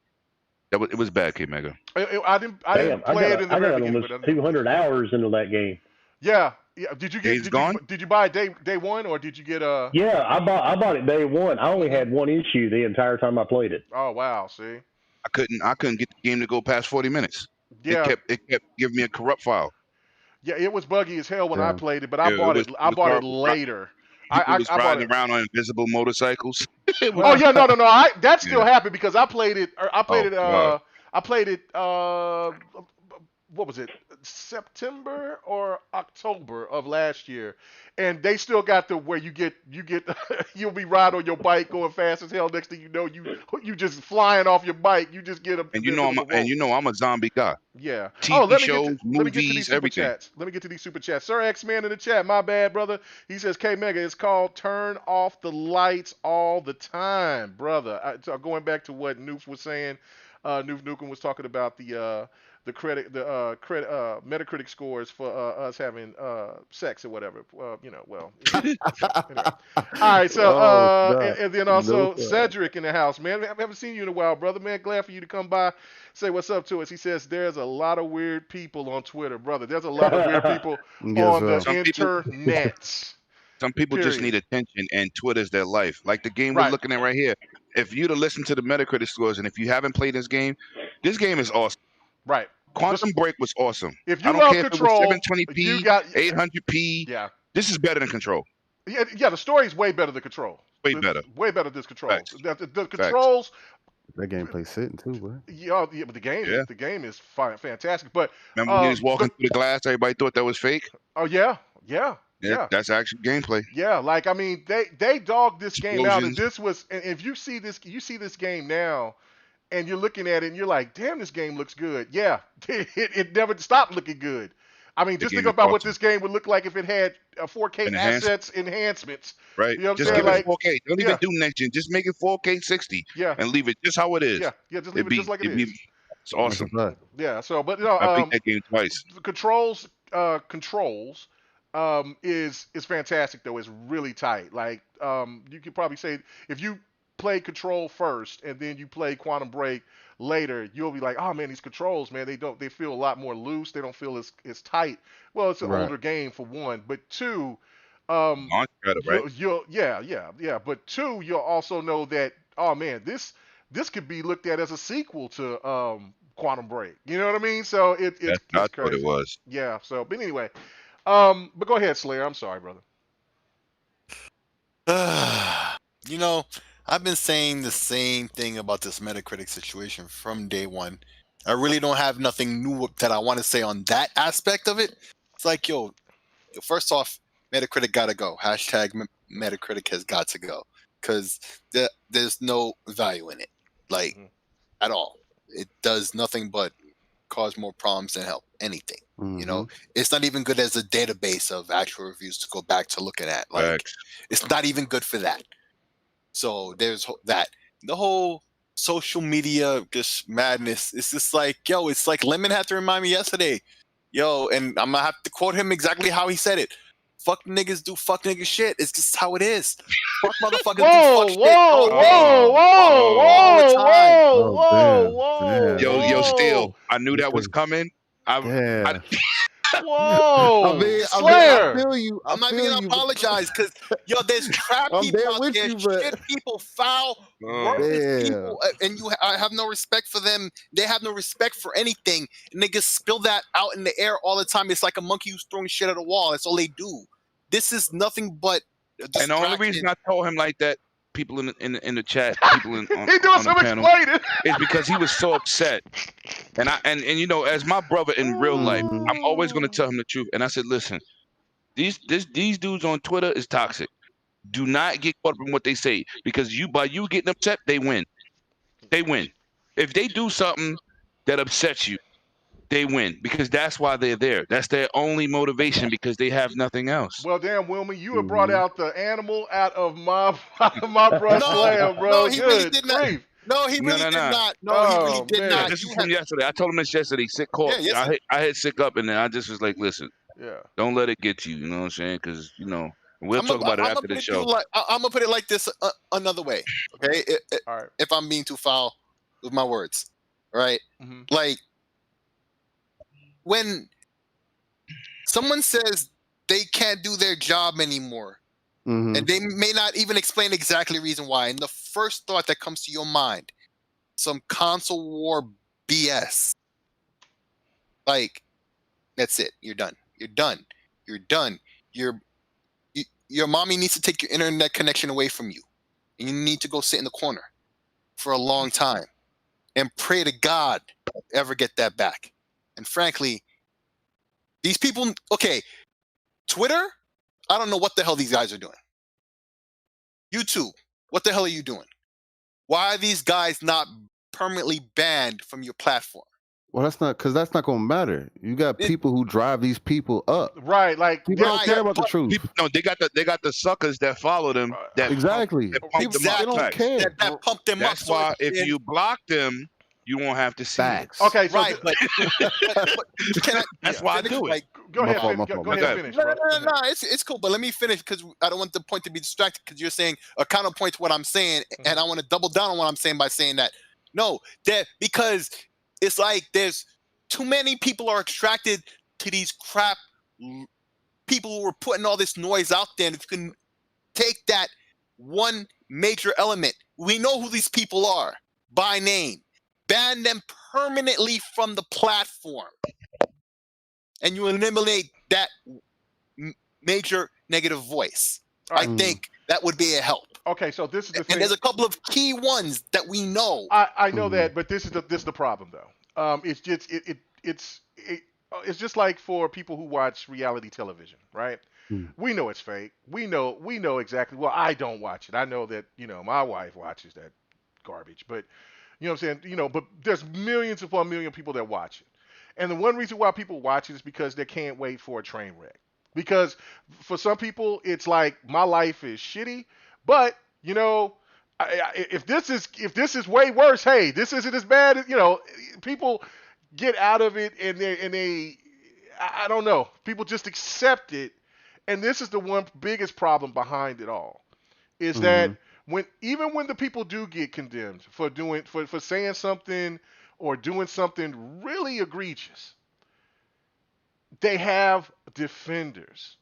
It was bad, KMEGA. I didn't play it in the very beginning. I got almost 200 hours into that game. Yeah. Yeah. Did you buy it day one, or did you get a? Yeah, I bought it day one. I only had one issue the entire time I played it. Oh wow! See, I couldn't get the game to go past 40 minutes. Yeah, it kept giving me a corrupt file. Yeah, it was buggy as hell when I played it, but I bought it later. I was riding around on invisible motorcycles. Oh yeah, no. That still happened because I played it. I played it. What was it? September or October of last year, and they still got where you get you'll be riding on your bike going fast as hell. Next thing you know, you just flying off your bike. You just get a I'm a zombie guy. Yeah. TV shows, movies, everything. Let me get to these super chats. Sir X-Man in the chat. My bad, brother. He says KMEGA is called turn off the lights all the time, brother. Going back to what Noof was saying, Noof Nukem was talking about the Metacritic scores for us having sex or whatever. Anyway. All right, so and then also Cedric in the house, man. I haven't seen you in a while, brother, man. Glad for you to come by, say what's up to us. He says there's a lot of weird people on Twitter, brother. There's a lot of weird people on the internet. Some people just need attention, and Twitter's their life. Like the game we're looking at right here. If you'd have listened to the Metacritic scores, and if you haven't played this game is awesome. Right. Quantum Break was awesome. If you love Control, if it was 720p, 800p. Yeah. This is better than Control. Yeah, the story is way better than Control. Way better than Control. Facts. The Controls, That gameplay sitting too, bro. Yeah, but the game is fantastic. But remember when he was walking through the glass, everybody thought that was fake. Oh yeah. That's actually gameplay. Yeah, like I mean, they dogged this game out, and Explosions. and if you see this game now, and you're looking at it, and you're like, damn, this game looks good. Yeah, it never stopped looking good. I mean, just think about what this game would look like if it had 4K enhancements. Right. You know what just I'm saying? Give it 4K. Don't even do next gen. Just make it 4K 60. Yeah. And leave it just how it is. Yeah. Just leave it just like it is. It's awesome. Yeah. So, but I beat that game twice. The controls is fantastic though. It's really tight. Like you could probably say if you play Control first and then you play Quantum Break later, you'll be like, oh man, these controls, man, they feel a lot more loose. They don't feel as tight. Well, it's an older game for one, but two, right? But two, you'll also know that, oh man, this could be looked at as a sequel to Quantum Break. You know what I mean? So it's that's crazy. what it was. Yeah. So, but anyway, but go ahead, Slayer. I'm sorry, brother. You know, I've been saying the same thing about this Metacritic situation from day one. I really don't have nothing new that I want to say on that aspect of it. It's like, yo, first off, Metacritic gotta go. Hashtag Metacritic has got to go. Because there's no value in it. Like, at all. It does nothing but cause more problems than help. Anything. You know? It's not even good as a database of actual reviews to go back to looking at. Like, it's not even good for that. So there's that. The whole social media just madness. It's just like, yo, it's like Lemon had to remind me yesterday. Yo, and I'm gonna have to quote him exactly how he said it. Fuck niggas do fuck nigga shit. It's just how it is. Fuck motherfuckers do fuck shit. Whoa. Yo, Steel, I knew that was coming. Whoa! I feel you. I'm not even gonna apologize because there's crap people out there, shit people, foul, worthless people, and I have no respect for them. They have no respect for anything, and they just spill that out in the air all the time. It's like a monkey who's throwing shit at a wall. That's all they do. This is nothing but. And the only reason I told him like that, people in the chat, people on he doing some explaining, is because he was so upset. And you know, as my brother in real life, I'm always going to tell him the truth. And I said, listen, these dudes on Twitter is toxic. Do not get caught up in what they say, because by you getting upset, they win. They win. If they do something that upsets you, they win, because that's why they're there. That's their only motivation, because they have nothing else. Well, damn, Wilmy, you have brought out the animal out of my brother Slam, bro. No, he really did not. No, he really did not. No, he really did not. This was from yesterday. I told him this yesterday. Sick call. Yeah, I hit Sick up, and then I just was like, listen, don't let it get to you. You know what I'm saying? Because, you know, we'll talk about it after the show. I'm going to put it like this another way, okay? All right. If I'm being too foul with my words, right? Like, when someone says they can't do their job anymore, and they may not even explain exactly the reason why, and the first thought that comes to your mind, some console war BS. Like, that's it. You're done. You're done. You're done. Your mommy needs to take your internet connection away from you, and you need to go sit in the corner for a long time and pray to God ever get that back. And frankly, these people, okay, Twitter, I don't know what the hell these guys are doing. YouTube, what the hell are you doing? Why are these guys not permanently banned from your platform? Well, that's not going to matter. You got people who drive these people up. Right, like people don't care about the truth. They got the suckers that follow them. That exactly. Pump them up. They don't care. That pump them That's up. That's why if you block them, you won't have to see facts. Okay, so right, but that's why I do it. Like, go ahead, finish. No, it's cool, but let me finish, because I don't want the point to be distracted, because you're saying a counterpoint to what I'm saying, and I want to double down on what I'm saying by saying that. No, because it's like there's too many people are attracted to these crap people who are putting all this noise out there, and if you can take that one major element, we know who these people are by name. Ban them permanently from the platform, and you eliminate that major negative voice. I think that would be a help. Okay, so this is the thing. And there's a couple of key ones that we know. I know that, but this is the problem though. It's just it's just like for people who watch reality television, right? We know it's fake. We know exactly. Well, I don't watch it. I know that my wife watches that garbage, but you know what I'm saying. But there's millions upon million people that watch it, and the one reason why people watch it is because they can't wait for a train wreck. Because for some people, it's like my life is shitty, but if this is way worse, hey, this isn't as bad as people get out of it and they I don't know, people just accept it, and this is the one biggest problem behind it all is that even when the people do get condemned for saying something or doing something really egregious, they have defenders.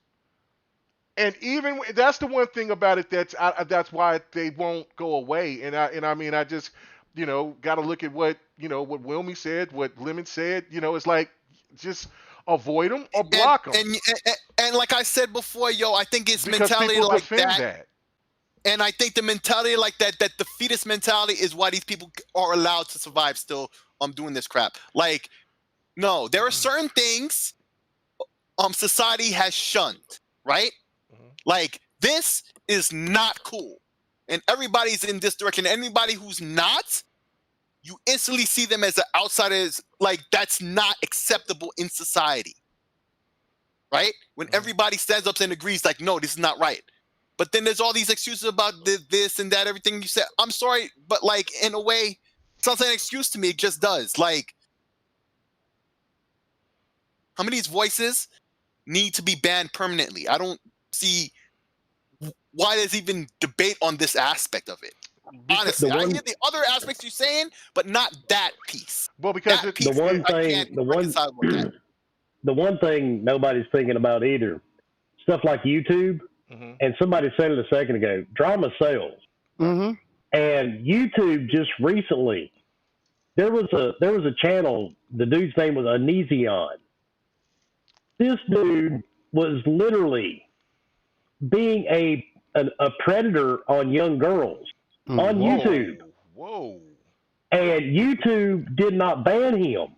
And even that's the one thing about it that's why they won't go away. And I mean I just got to look at what what Wilmy said, what Lemon said. It's like just avoid them or block them. And like I said before, I think it's because mentality people like defend that. And I think the mentality like that the fetus mentality is why these people are allowed to survive still doing this crap. Like, no, there are certain things society has shunned, right? Like, this is not cool. And everybody's in this direction. Anybody who's not, you instantly see them as an outsider. Like, that's not acceptable in society. Right? When everybody stands up and agrees, like, no, this is not right. But then there's all these excuses about this and that, everything you said. I'm sorry, but, like, in a way, it's not an excuse to me. It just does. Like, how many of these voices need to be banned permanently? I don't see why there's even debate on this aspect of it. Honestly, I hear the other aspects you're saying, but not that piece. Well, because the one thing nobody's thinking about either, stuff like YouTube, and somebody said it a second ago, drama sells. And YouTube just recently, there was a channel, the dude's name was Onision. This dude was literally being a predator on young girls on YouTube. Whoa. And YouTube did not ban him.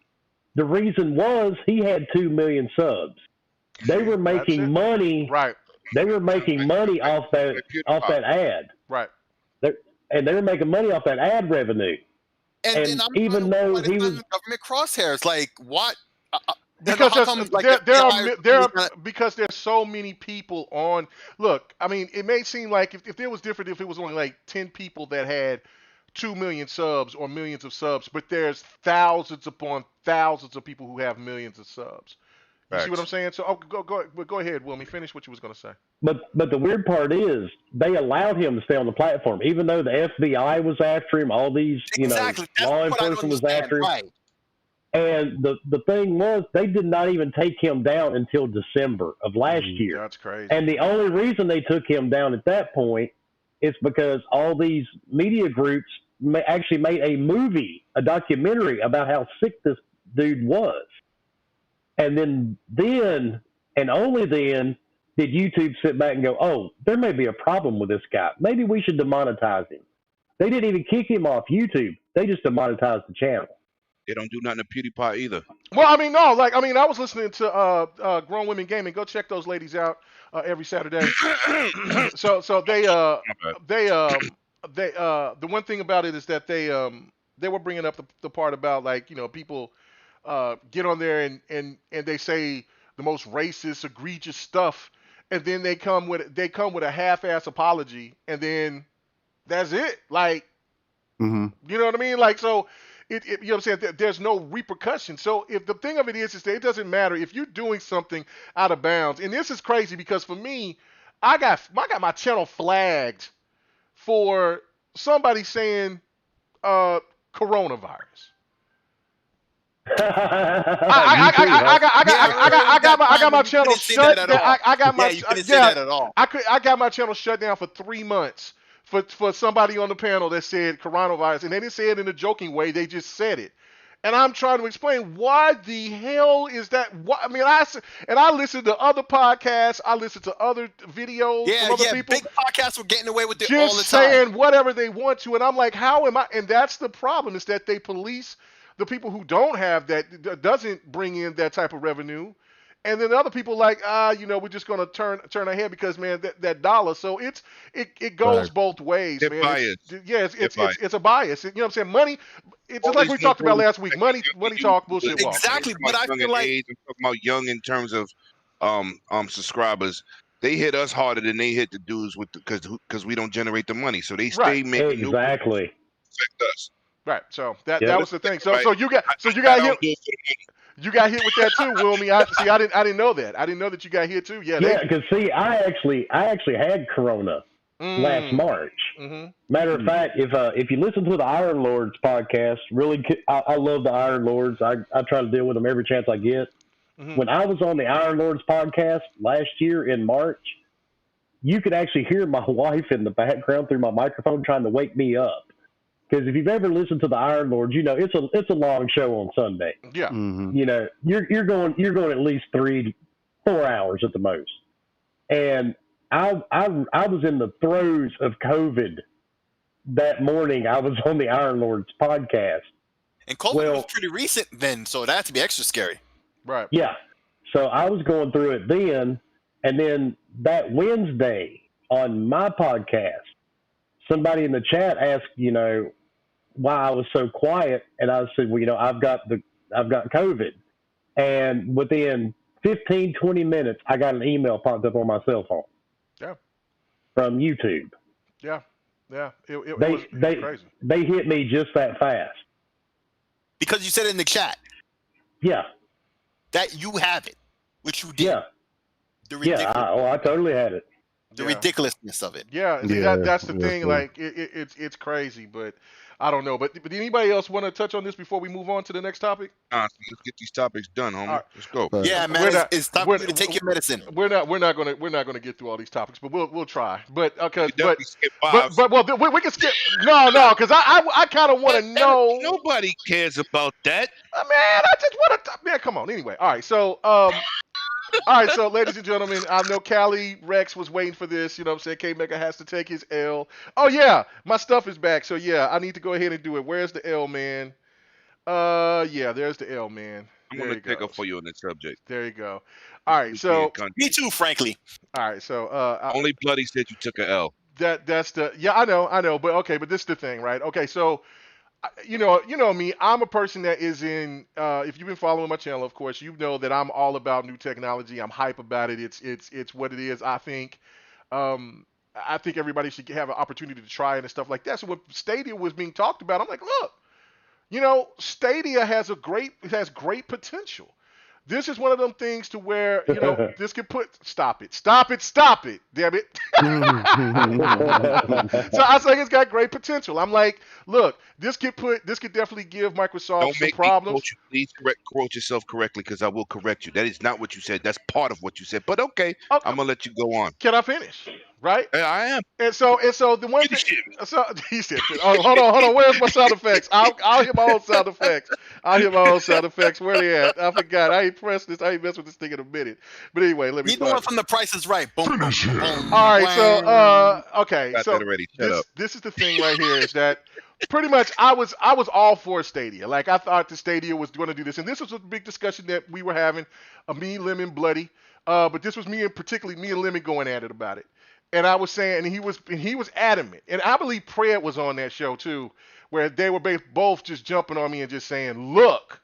The reason was he had 2 million subs. They were making money. Right. They were making money off that ad. Right. And they were making money off that ad revenue. And even though he was government crosshairs, like what? Because because there's so many people on. Look, I mean, it may seem like if it was different, if it was only like 10 people that had 2 million subs or millions of subs, but there's thousands upon thousands of people who have millions of subs. You see what I'm saying? So go ahead, Wilmy. Finish what you was going to say. But the weird part is they allowed him to stay on the platform, even though the FBI was after him. All these law enforcement was after him. Right. And the thing was, they did not even take him down until December of last year. That's crazy. And the only reason they took him down at that point is because all these media groups actually made a documentary about how sick this dude was. And then and only then did YouTube sit back and go, oh, there may be a problem with this guy. Maybe we should demonetize him. They didn't even kick him off YouTube. They just demonetized the channel. They don't do nothing to PewDiePie either. Well, I mean, no, I was listening to Grown Women Gaming. Go check those ladies out every Saturday. so they the one thing about it is that they were bringing up the part about people get on there and they say the most racist, egregious stuff, and then they come with a half-ass apology, and then that's it. Like, you know what I mean? Like, so. You know what I'm saying? There's no repercussion. So if the thing of it is that it doesn't matter if you're doing something out of bounds. And this is crazy because for me, I got my channel flagged for somebody saying coronavirus. I got my channel shut down. I got my channel shut down for 3 months. For somebody on the panel that said coronavirus, and they didn't say it in a joking way, they just said it. And I'm trying to explain why the hell is that? I mean, I listen to other podcasts, I listen to other videos from other people. Big podcasts were getting away with it just all the time. saying whatever they want to, and I'm like, how am I? And that's the problem, is that they police the people who don't have that doesn't bring in that type of revenue. And then the other people like, we're just gonna turn our head because, man, that dollar. So it goes both ways, They're man. biased. It's a bias. You know what I'm saying? Money. It's just like we talked about last week. Money talk, bullshit walk. Exactly, but I feel like I'm talking about young in terms of subscribers. They hit us harder than they hit the dudes because we don't generate the money. So they stay making new exactly affect us. Right. So that was the thing. So you got hit. You got hit with that too, Wilmy. I didn't know that. I didn't know that you got hit too. Yeah. Because see, I actually had Corona last March. Mm-hmm. Matter of fact, if you listen to the Iron Lords podcast, really, I love the Iron Lords. I try to deal with them every chance I get. Mm-hmm. When I was on the Iron Lords podcast last year in March, you could actually hear my wife in the background through my microphone trying to wake me up. Because if you've ever listened to the Iron Lords, you know it's a long show on Sunday. Yeah. Mm-hmm. You know, you're going at least 3 to 4 hours at the most. And I was in the throes of COVID that morning. I was on the Iron Lords podcast. And COVID was pretty recent then, so that had to be extra scary. Right. Yeah. So I was going through it then, and then that Wednesday on my podcast, somebody in the chat asked, why I was so quiet, and I said, well, I've got COVID, and within 15, 20 minutes, I got an email popped up on my cell phone. Yeah. From YouTube. Yeah. Yeah. It was crazy. They hit me just that fast. Because you said it in the chat. Yeah. That you have it, which you did. Yeah. I totally had it. The ridiculousness of it. Yeah, that's the thing. Cool. Like it's crazy, but I don't know. But anybody else want to touch on this before we move on to the next topic? Let's get these topics done, homie. Right. Let's go. Yeah, man, it's time for you to take your medicine. We're not gonna get through all these topics, but we'll try. But okay, skip vibes. but we can skip. No, because I kind of want to know. Nobody cares about that. Man, I just want to. Man, come on. Anyway, all right. So all right, so ladies and gentlemen, I know Callie Rex was waiting for this. You know what I'm saying? KMEGA has to take his L. Oh, yeah, my stuff is back. So, yeah, I need to go ahead and do it. Where's the L, man? Yeah, there's the L, man. I'm going to pick up for you on that subject. There you go. All right, so. Me too, frankly. All right, so. Only Bloody said you took an L. That's the. Yeah, I know. But, okay, but this is the thing, right? Okay, so. You know me. I'm a person that is in. If you've been following my channel, of course, you know that I'm all about new technology. I'm hype about it. It's what it is. I think everybody should have an opportunity to try it and stuff like that. So when Stadia was being talked about, I'm like, look, Stadia has great potential. This is one of them things to where, this could stop it, damn it. So I think it's got great potential. I'm like, look, this could definitely give Microsoft some problems. Please quote yourself correctly, because I will correct you. That is not what you said. That's part of what you said. But okay. I'm gonna let you go on. Can I finish? Right? I am. And so the one thing. So he said, "Oh, hold on. Where's my sound effects? I'll hear my own sound effects. Where they at? I forgot. I ain't pressed this. I ain't messed with this thing in a minute. But anyway, let me. You know from The Price is Right. Boom, boom, boom. All right. So okay. Got So that already. Shut up. this is the thing right here, is that pretty much I was all for Stadia. Like, I thought the Stadia was going to do this, and this was a big discussion that we were having. Me, Lemon, Bloody. But this was me and Lemon going at it about it. And I was saying, and he was adamant, and I believe Pred was on that show too, where they were both just jumping on me and just saying, look,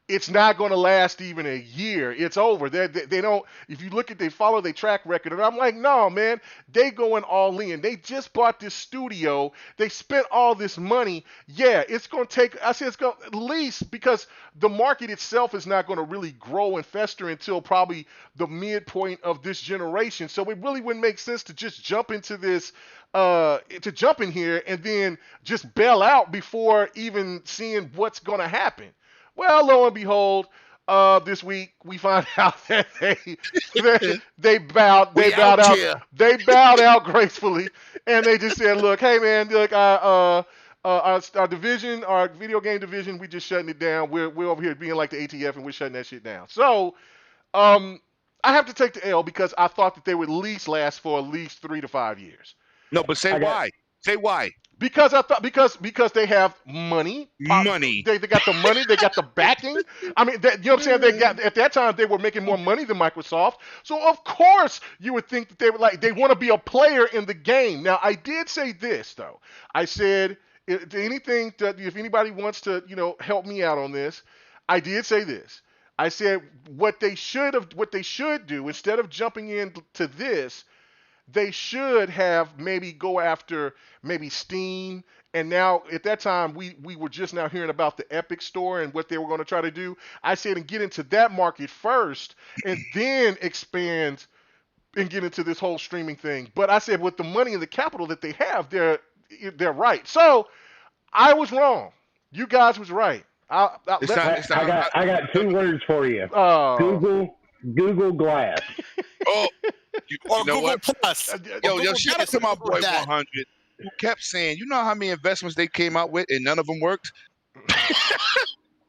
it's not going to last even a year. It's over. They don't. If you look at, they follow their track record, and I'm like, no, man, they going all in. They just bought this studio. They spent all this money. Yeah, it's going to take. I said it's going at least, because the market itself is not going to really grow and fester until probably the midpoint of this generation. So it really wouldn't make sense to just jump into this. To jump in here and then just bail out before even seeing what's going to happen. Well, lo and behold, this week we find out that they bowed out gracefully, and they just said, "Look, hey man, look, our division, our video game division, we just shutting it down. We're over here being like the ATF, and we're shutting that shit down. So, I have to take the L because I thought that they would at least last for at least 3 to 5 years. No, but say why. Say why. Because I thought because they have money. Money. They got the money. They got the backing. I mean, you know what I'm saying? They got at that time they were making more money than Microsoft. So of course you would think that they want to be a player in the game. Now I did say this though. I said if anybody wants to help me out on this, I did say this. I said what they should do instead of jumping into this. They should have maybe go after maybe Steam. And now at that time we were just now hearing about the Epic Store and what they were going to try to do. I said and get into that market first and then expand and get into this whole streaming thing. But I said with the money and the capital that they have, they're right. So I was wrong. You guys was right. I got 2 words for you. Google Glass. Oh. You know Google what? Plus. Yo, shout out to my boy 100 who kept saying, you know how many investments they came out with and none of them worked?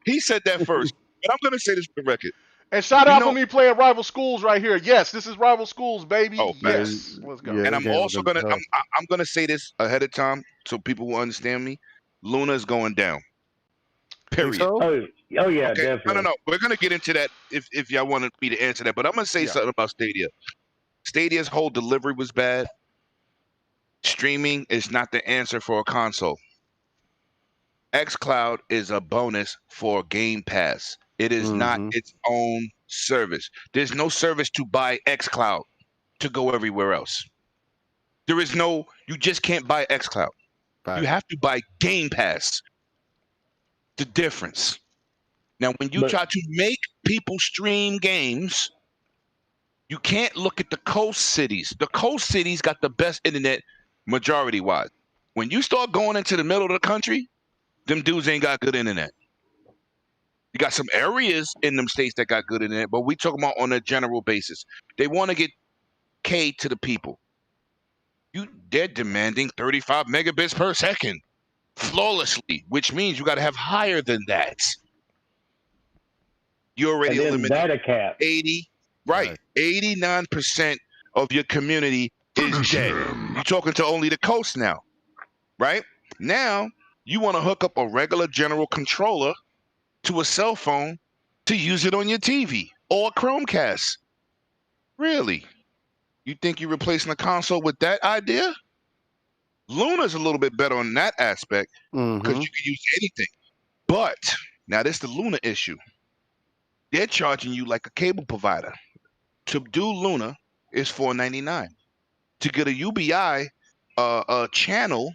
He said that first. But I'm going to say this for the record. And shout out for me playing Rival Schools right here. Yes, this is Rival Schools, baby. Oh, yes. Let's go. Yeah, and I'm also going to I'm going to say this ahead of time so people will understand me. Luna is going down. Period. So? Oh yeah, Okay? definitely. No. We're going to get into that if y'all want me to answer that. But I'm going to say something about Stadia. Stadia's whole delivery was bad. Streaming is not the answer for a console. xCloud is a bonus for Game Pass. It is not its own service. There's no service to buy xCloud to go everywhere else. You just can't buy xCloud. Right. You have to buy Game Pass. The difference. Now, when you try to make people stream games, you can't look at the coast cities. The coast cities got the best internet majority-wise. When you start going into the middle of the country, them dudes ain't got good internet. You got some areas in them states that got good internet, but we talking about on a general basis. They want to get K to the people. They're demanding 35 megabits per second flawlessly, which means you got to have higher than that. You already eliminated data cap. 80. Right. 89% of your community is dead. You're talking to only the coast now. Right? Now, you want to hook up a regular general controller to a cell phone to use it on your TV or a Chromecast. Really? You think you're replacing a console with that idea? Luna's a little bit better on that aspect because you can use anything. But now this is the Luna issue. They're charging you like a cable provider. To do Luna is $4.99. To get a UBI channel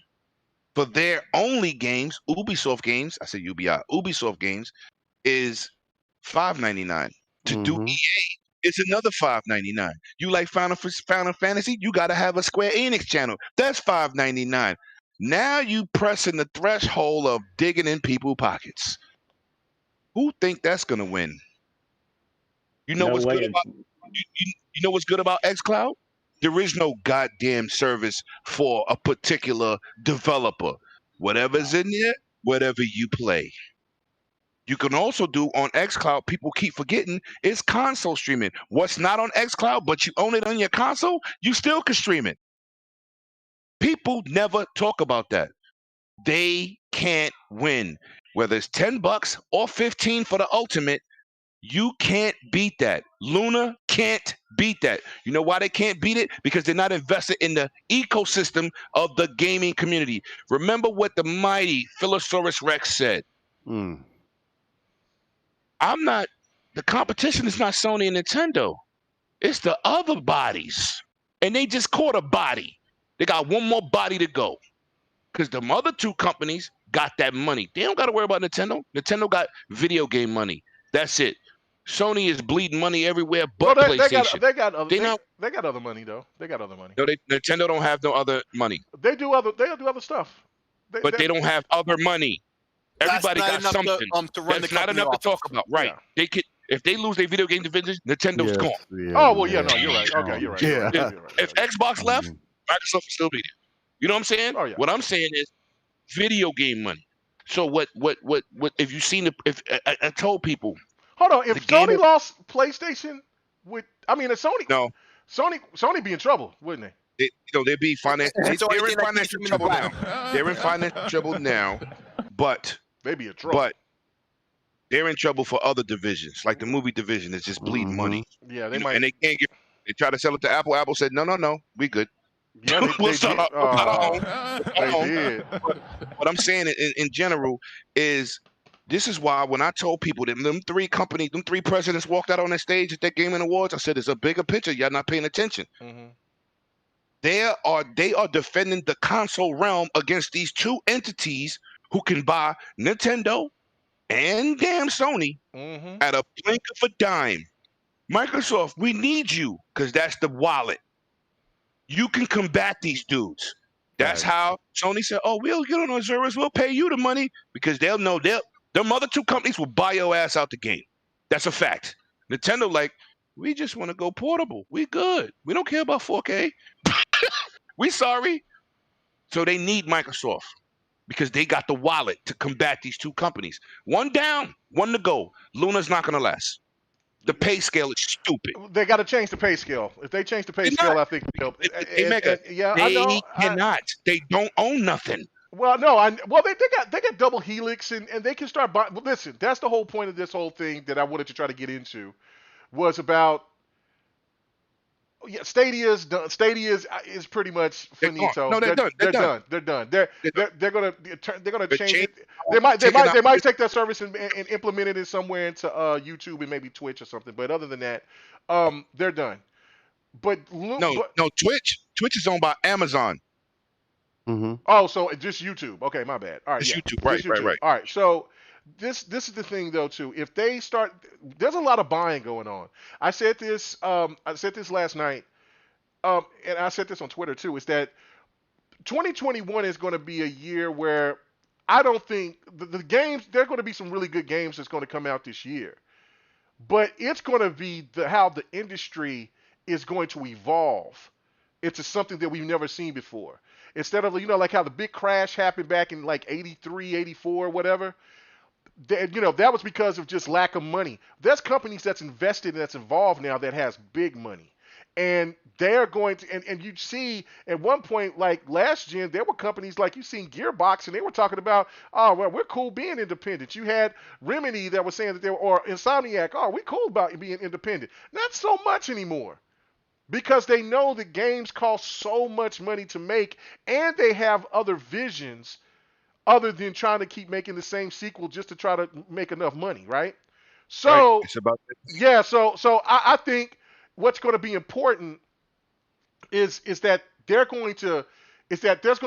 for their only games, Ubisoft games, I say UBI, Ubisoft games is $5.99. To do EA, it's another $5.99. You like Final Fantasy, you got to have a Square Enix channel. That's $5.99. Now you pressing the threshold of digging in people's pockets. Who think that's going to win? You know what's good about you know what's good about xCloud? There is no goddamn service for a particular developer. Whatever's in there, whatever you play. You can also do on xCloud, people keep forgetting, it's console streaming. What's not on xCloud, but you own it on your console, you still can stream it. People never talk about that. They can't win. Whether it's $10 or $15 for the ultimate, you can't beat that. Luna can't beat that. You know why they can't beat it? Because they're not invested in the ecosystem of the gaming community. Remember what the mighty Philosaurus Rex said. The competition is not Sony and Nintendo. It's the other bodies. And they just caught a body. They got one more body to go. Because the other two companies got that money. They don't got to worry about Nintendo. Nintendo got video game money. That's it. Sony is bleeding money everywhere but PlayStation. They got other money though. They got other money. No, Nintendo don't have no other money. They do other stuff. But they don't have other money. Everybody got something. That's not enough to talk about. Right. Yeah. They could, if they lose their video game division, Nintendo's gone. Yeah, no, you're right. Okay, you're right. Yeah. If Xbox left, Microsoft will still be there. You know what I'm saying? Oh, yeah. What I'm saying is video game money. So what if you seen I told people, hold on, if the game Sony of- lost PlayStation, if no, Sony be in trouble, wouldn't they? they'd be That's the they're only in thing that keeps financial them in the trouble black. now. They're in financial trouble now, but They be in trouble. but they're in trouble for other divisions, like the movie division is just bleeding money. Yeah, they You know, might. and they can't get. They try to sell it to Apple. Apple said, no, we good. Yeah, they We'll did. start our- They did. What I'm saying in general is, this is why when I told people that them three presidents walked out on that stage at that Gaming Awards, I said, there's a bigger picture. Y'all not paying attention. Mm-hmm. They are defending the console realm against these two entities who can buy Nintendo and damn Sony Mm-hmm. at a blink of a dime. Microsoft, we need you because that's the wallet. You can combat these dudes. That's Right. how Sony said, oh, we'll get on our servers, we'll pay you the money, because they'll know them other two companies will buy your ass out the game. That's a fact. Nintendo, like, we just want to go portable. We good. We don't care about 4K. We sorry. So they need Microsoft because they got the wallet to combat these two companies. One down, one to go. Luna's not going to last. The pay scale is stupid. They got to change the pay scale. If they change the pay They're scale, not. I think they'll. KMEGA, Yeah, I know. they cannot. They don't own nothing. Well, no, they got double helix and they can start buying. Listen, that's the whole point of this whole thing that I wanted to try to get into, was about. Yeah, Stadia is pretty much finito. No, they're done. They're done. They're done. They're gonna change it. They They might take that service and implement it in somewhere into YouTube and maybe Twitch or something. But other than that, they're done. But Twitch is owned by Amazon. Mm-hmm. Oh, so just YouTube. Okay, my bad. All right, It's yeah. YouTube. Just Right. All right, so this is the thing though too. If they start, there's a lot of buying going on. I said this last night, and I said this on Twitter too. Is that 2021 is going to be a year where I don't think the games. There are going to be some really good games that's going to come out this year, but it's going to be how the industry is going to evolve into something that we've never seen before. Instead of, like how the big crash happened back in like 83, 84, whatever, that was because of just lack of money. There's companies that's invested and that's involved now that has big money. And they're going to, and you see at one point, like last gen, there were companies like you seen Gearbox, and they were talking about, oh, well, we're cool being independent. You had Remedy that was saying that or Insomniac, oh, we're cool about being independent. Not so much anymore. Because they know the games cost so much money to make, and they have other visions other than trying to keep making the same sequel just to try to make enough money, right? So, Right. It's about yeah, so I think what's going to be important is that there's going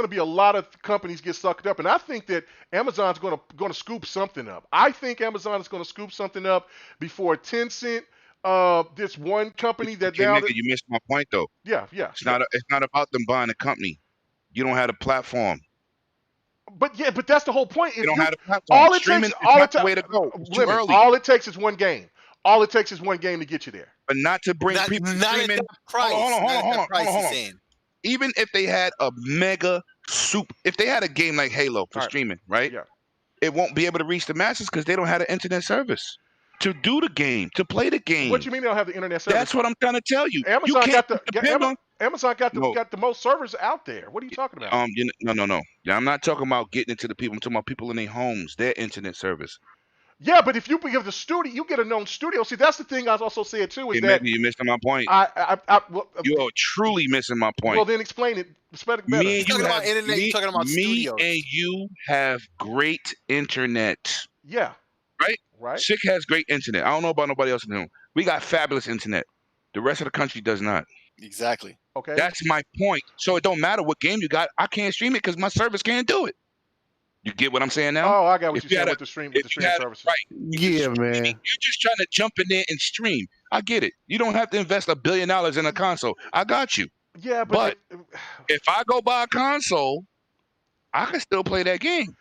to be a lot of companies get sucked up, and I think that Amazon's going to scoop something up. I think Amazon is going to scoop something up before Tencent. This one company that now you missed my point though. Yeah. It's not about them buying a company. You don't have a platform. But that's the whole point. You don't have a platform. Streaming is not the way to go. It's too early. All it takes is one game. All it takes is one game to get you there. But not to bring people streaming. Hold on. Even if they had a mega if they had a game like Halo for streaming, right? Yeah. It won't be able to reach the masses because they don't have an internet service to do the game, to play the game. What do you mean they don't have the internet service? That's what I'm trying to tell you. Amazon you got the most servers out there. What are you talking about? No. Yeah, I'm not talking about getting it to the people. I'm talking about people in their homes, their internet service. Yeah, but if you give the studio, you get a known studio. See, that's the thing I also said too. Is that maybe you're missing my point. You are truly missing my point. Well, then explain it. Better. Me and you talking about internet. You're talking about studios. Me and you have great internet. Yeah. Right. Sick has great internet. I don't know about nobody else in the room. We got fabulous internet. The rest of the country does not. Exactly. Okay. That's my point. So it don't matter what game you got. I can't stream it because my service can't do it. You get what I'm saying now? Oh, I got what you're saying with the stream services. Right. Yeah, man. You're just trying to jump in there and stream. I get it. You don't have to invest $1 billion in a console. I got you. Yeah, but if I go buy a console, I can still play that game.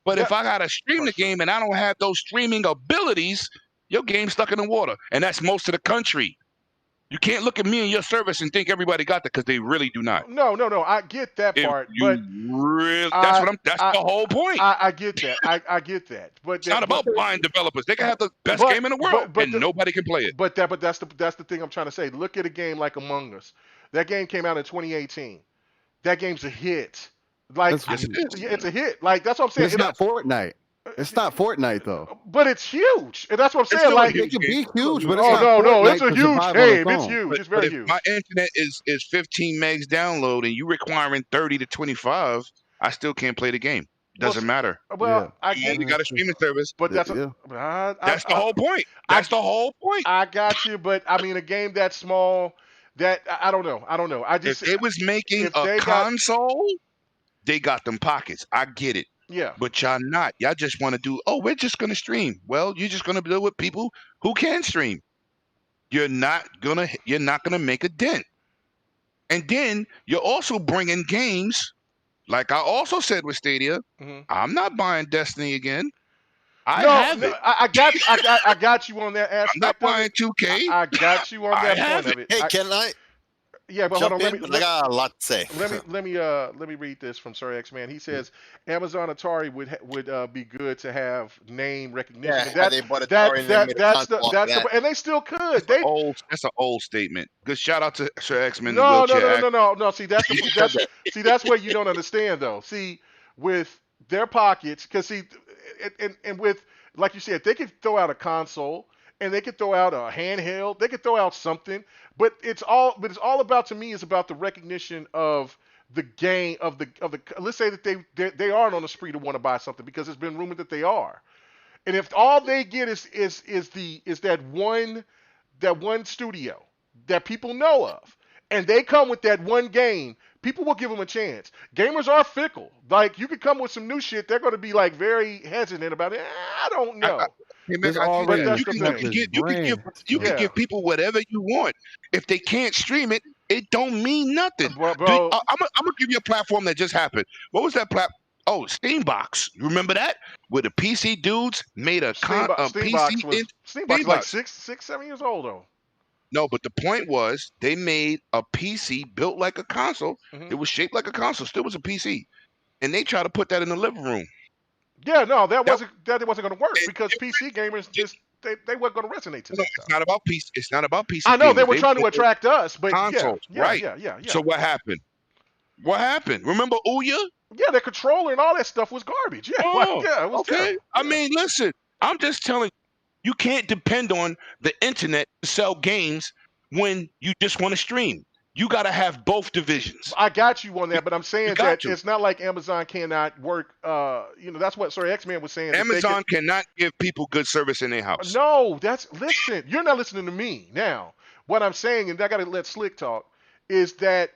But if I gotta stream the game and I don't have those streaming abilities, your game's stuck in the water. And that's most of the country. You can't look at me and your service and think everybody got that because they really do not. No. I get that part, but That's the whole point. I get that. I get that. But It's not about buying developers. They can have the best game in the world, and nobody can play it. But that's the thing I'm trying to say. Look at a game like Among Us. That game came out in 2018. That game's a hit. Like it's a hit. Like that's what I'm saying. It's not Fortnite. It's not Fortnite though. But it's huge, and that's what I'm saying. Like it can be huge, but it's a huge game. It's huge. It's very huge. My internet is 15 megs download, and you requiring 30 to 25. I still can't play the game. Doesn't matter. Well, you got a streaming service, but that's that's the whole point. That's the whole point. I got you, but I mean, a game that small, that I don't know. I just if it was making a console, they got them pockets. I get it. Yeah. But y'all not. Y'all just want to do, we're just going to stream. Well, you're just going to deal with people who can stream. You're not going to make a dent. And then you're also bringing games, like I also said with Stadia, I'm not buying Destiny again. I got you on that aspect. I'm not buying 2K. I got you on that point of it. Hey, can I? Yeah, but hold on. I got a lot to say. Let me read this from Sir X Man. He says Amazon Atari would be good to have name recognition. Yeah, they bought Atari and they made a console off that. And they still could. That's an old statement. Good shout out to Sir X Man. No. See, that's where you don't understand though. See, with their pockets, because and with, like you said, they could throw out a console. And they could throw out a handheld. They could throw out something, but it's all about, to me, is about the recognition of the game of the. Let's say that they aren't on the spree to want to buy something, because it's been rumored that they are. And if all they get is that one studio that people know of, and they come with that one game, people will give them a chance. Gamers are fickle. Like, you could come with some new shit, they're going to be like very hesitant about it. I don't know. You can give people whatever you want. If they can't stream it, it don't mean nothing. Bro, I'm gonna give you a platform that just happened. What was that platform? Oh, Steambox. You remember that? Where the PC dudes made a PC. Steambox like 6-7 years old though. No, but the point was they made a PC built like a console. It was shaped like a console. Still was a PC, and they tried to put that in the living room. Yeah, no, that wasn't going to work, because PC gamers just they weren't going to resonate to that. It's not about PC. It's not about PC. I know gamers. they were trying to attract us, but consoles, right? Yeah. So what happened? Remember Ouya? Yeah, the controller and all that stuff was garbage. Yeah, it was okay. terrible. I mean, listen, I'm just telling you, can't depend on the internet to sell games when you just want to stream. You got to have both divisions. I got you on that, but I'm saying that it's not like Amazon cannot work. That's what Sir X-Man was saying. Amazon cannot give people good service in their house. No, listen. You're not listening to me now. What I'm saying, and I got to let Slick talk, is that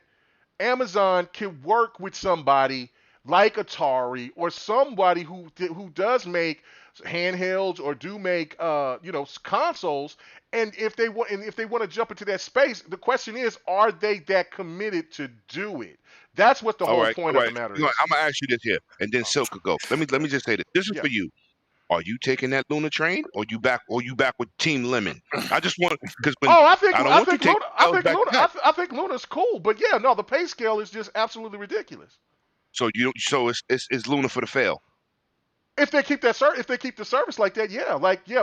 Amazon can work with somebody like Atari or somebody who does make handhelds or do make consoles. And if they want to jump into that space, the question is, are they that committed to do it? That's what the whole point of the matter is. I'm gonna ask you this here, and then Silk could go. Let me just say this. This is for you. Are you taking that Luna train, or you back with Team Lemon? I just want, because I think Luna's cool, but the pay scale is just absolutely ridiculous. So it's Luna for the fail. If they keep the service like that,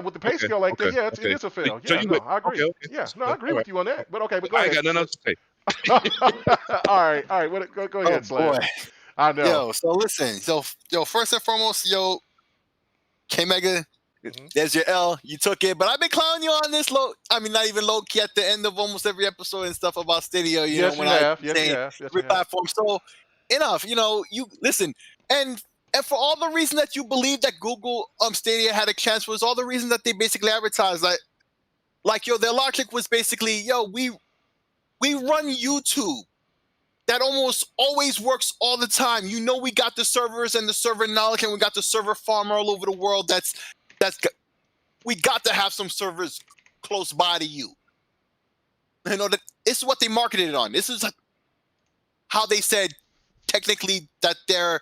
with the pay scale like that, it is a fail. I agree. Okay. I agree with you on that. But go ahead. I ain't got nothing else to say. All right. Go ahead, Slash. Boy. I know. Yo, so listen. So first and foremost, KMEGA, there's your L. You took it, but I've been clowning you on this not even low key, at the end of almost every episode and stuff about Stadia. Yes, you have. Platform. So enough. You listen and. And for all the reason that you believe that Google Stadia had a chance, was all the reason that they basically advertised their logic was basically, we run YouTube. That almost always works all the time. We got the servers and the server knowledge, and we got the server farm all over the world. We got to have some servers close by to you. That this is what they marketed it on. This is how they said technically that their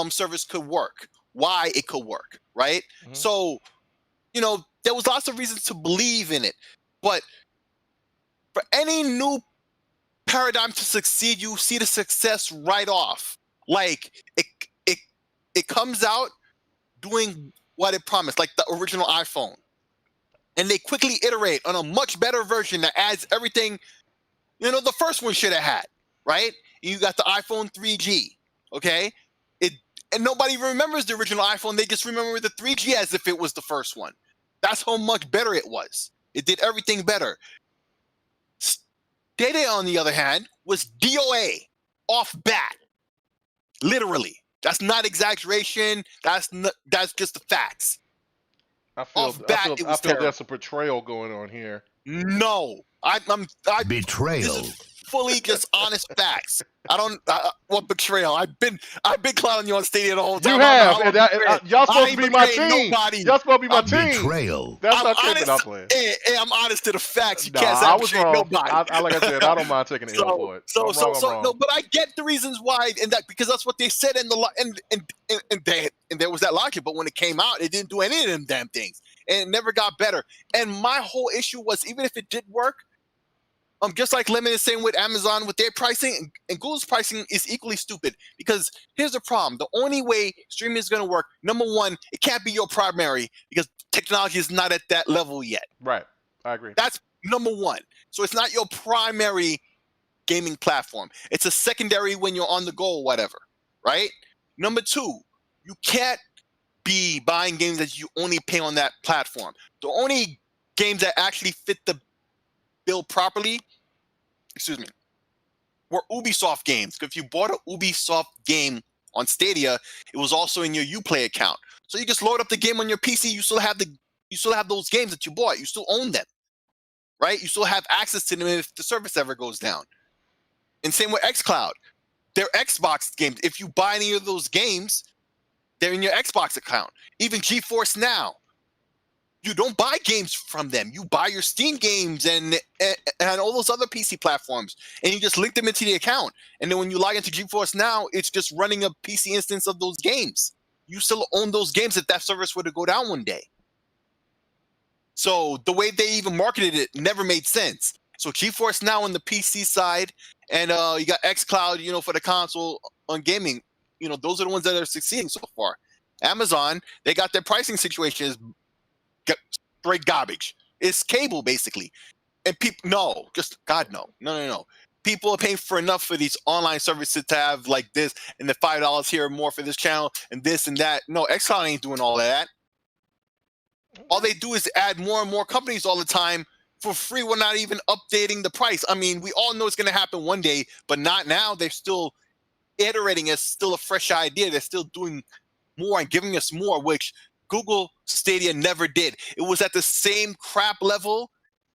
servers could work, why it could work, right? So, there was lots of reasons to believe in it. But For any new paradigm to succeed, you see the success right off. Like it comes out doing what it promised, like the original iPhone. And they quickly iterate on a much better version that adds everything, the first one should have had, right? You got the iPhone 3G, okay? And nobody remembers the original iPhone. They just remember the 3G as if it was the first one. That's how much better it was. It did everything better. Stadia, on the other hand, was DOA off bat. Literally. That's not exaggeration. That's just the facts. I feel there's a portrayal going on here. No. Betrayal. This is fully just honest facts. What betrayal? I've been clowning you on Stadia the whole time. You have. Y'all supposed to be my team. Y'all supposed to be my team. Betrayal. That's not tripping. I'm playing. Hey, I'm honest to the facts. You nah, can't say I was wrong. nobody. Like I said, I don't mind taking the L for it. No, but I get the reasons why, and that because that's what they said in the and there was that logic. But when it came out, it didn't do any of them damn things, and it never got better. And my whole issue was, even if it did work, just like Lemon is saying with Amazon with their pricing, and Google's pricing is equally stupid, because here's the problem. The only way streaming is going to work, number one, it can't be your primary because technology is not at that level yet. Right. I agree. That's number one. So it's not your primary gaming platform. It's a secondary when you're on the go or whatever, right? Number two, you can't be buying games that you only pay on that platform. The only games that actually fit the bill properly, were Ubisoft games. If you bought an Ubisoft game on Stadia, it was also in your Uplay account. So you just load up the game on your PC. You still have those games that you bought. You still own them, right? You still have access to them if the service ever goes down. And same with xCloud. They're Xbox games. If you buy any of those games, they're in your Xbox account. Even GeForce Now. You don't buy games from them. You buy your Steam games and all those other PC platforms, and you just link them into the account. And then when you log into GeForce Now, it's just running a PC instance of those games. You still own those games if that service were to go down one day. So the way they even marketed it never made sense. So GeForce Now on the PC side, and you got xCloud, for the console on gaming. Those are the ones that are succeeding so far. Amazon, they got their pricing situation is straight garbage. It's cable basically, and people no. People are paying for enough for these online services to have like this and the $5 here or more for this channel and this and that. No, xCloud ain't doing all of that. All they do is add more and more companies all the time for free. We're not even updating the price. I mean, we all know it's going to happen one day, but not now. They're still iterating. It's still a fresh idea. They're still doing more and giving us more, which Google Stadia never did. It was at the same crap level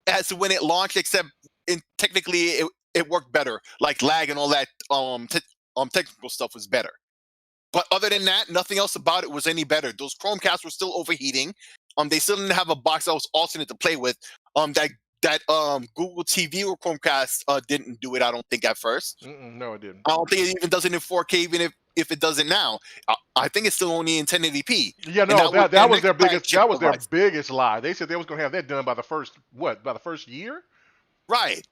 as when it launched, except technically it worked better. Like lag and all that technical stuff was better. But other than that, nothing else about it was any better. Those Chromecasts were still overheating. They still didn't have a box that was alternate to play with. That Google TV or Chromecast didn't do it, I don't think, at first. No, it didn't. I don't think it even does it in 4K, even if it does it now. I think it's still only in 1080p. Yeah, no, that was their biggest. That was their biggest lie. They said they was going to have that done by the first year. Right.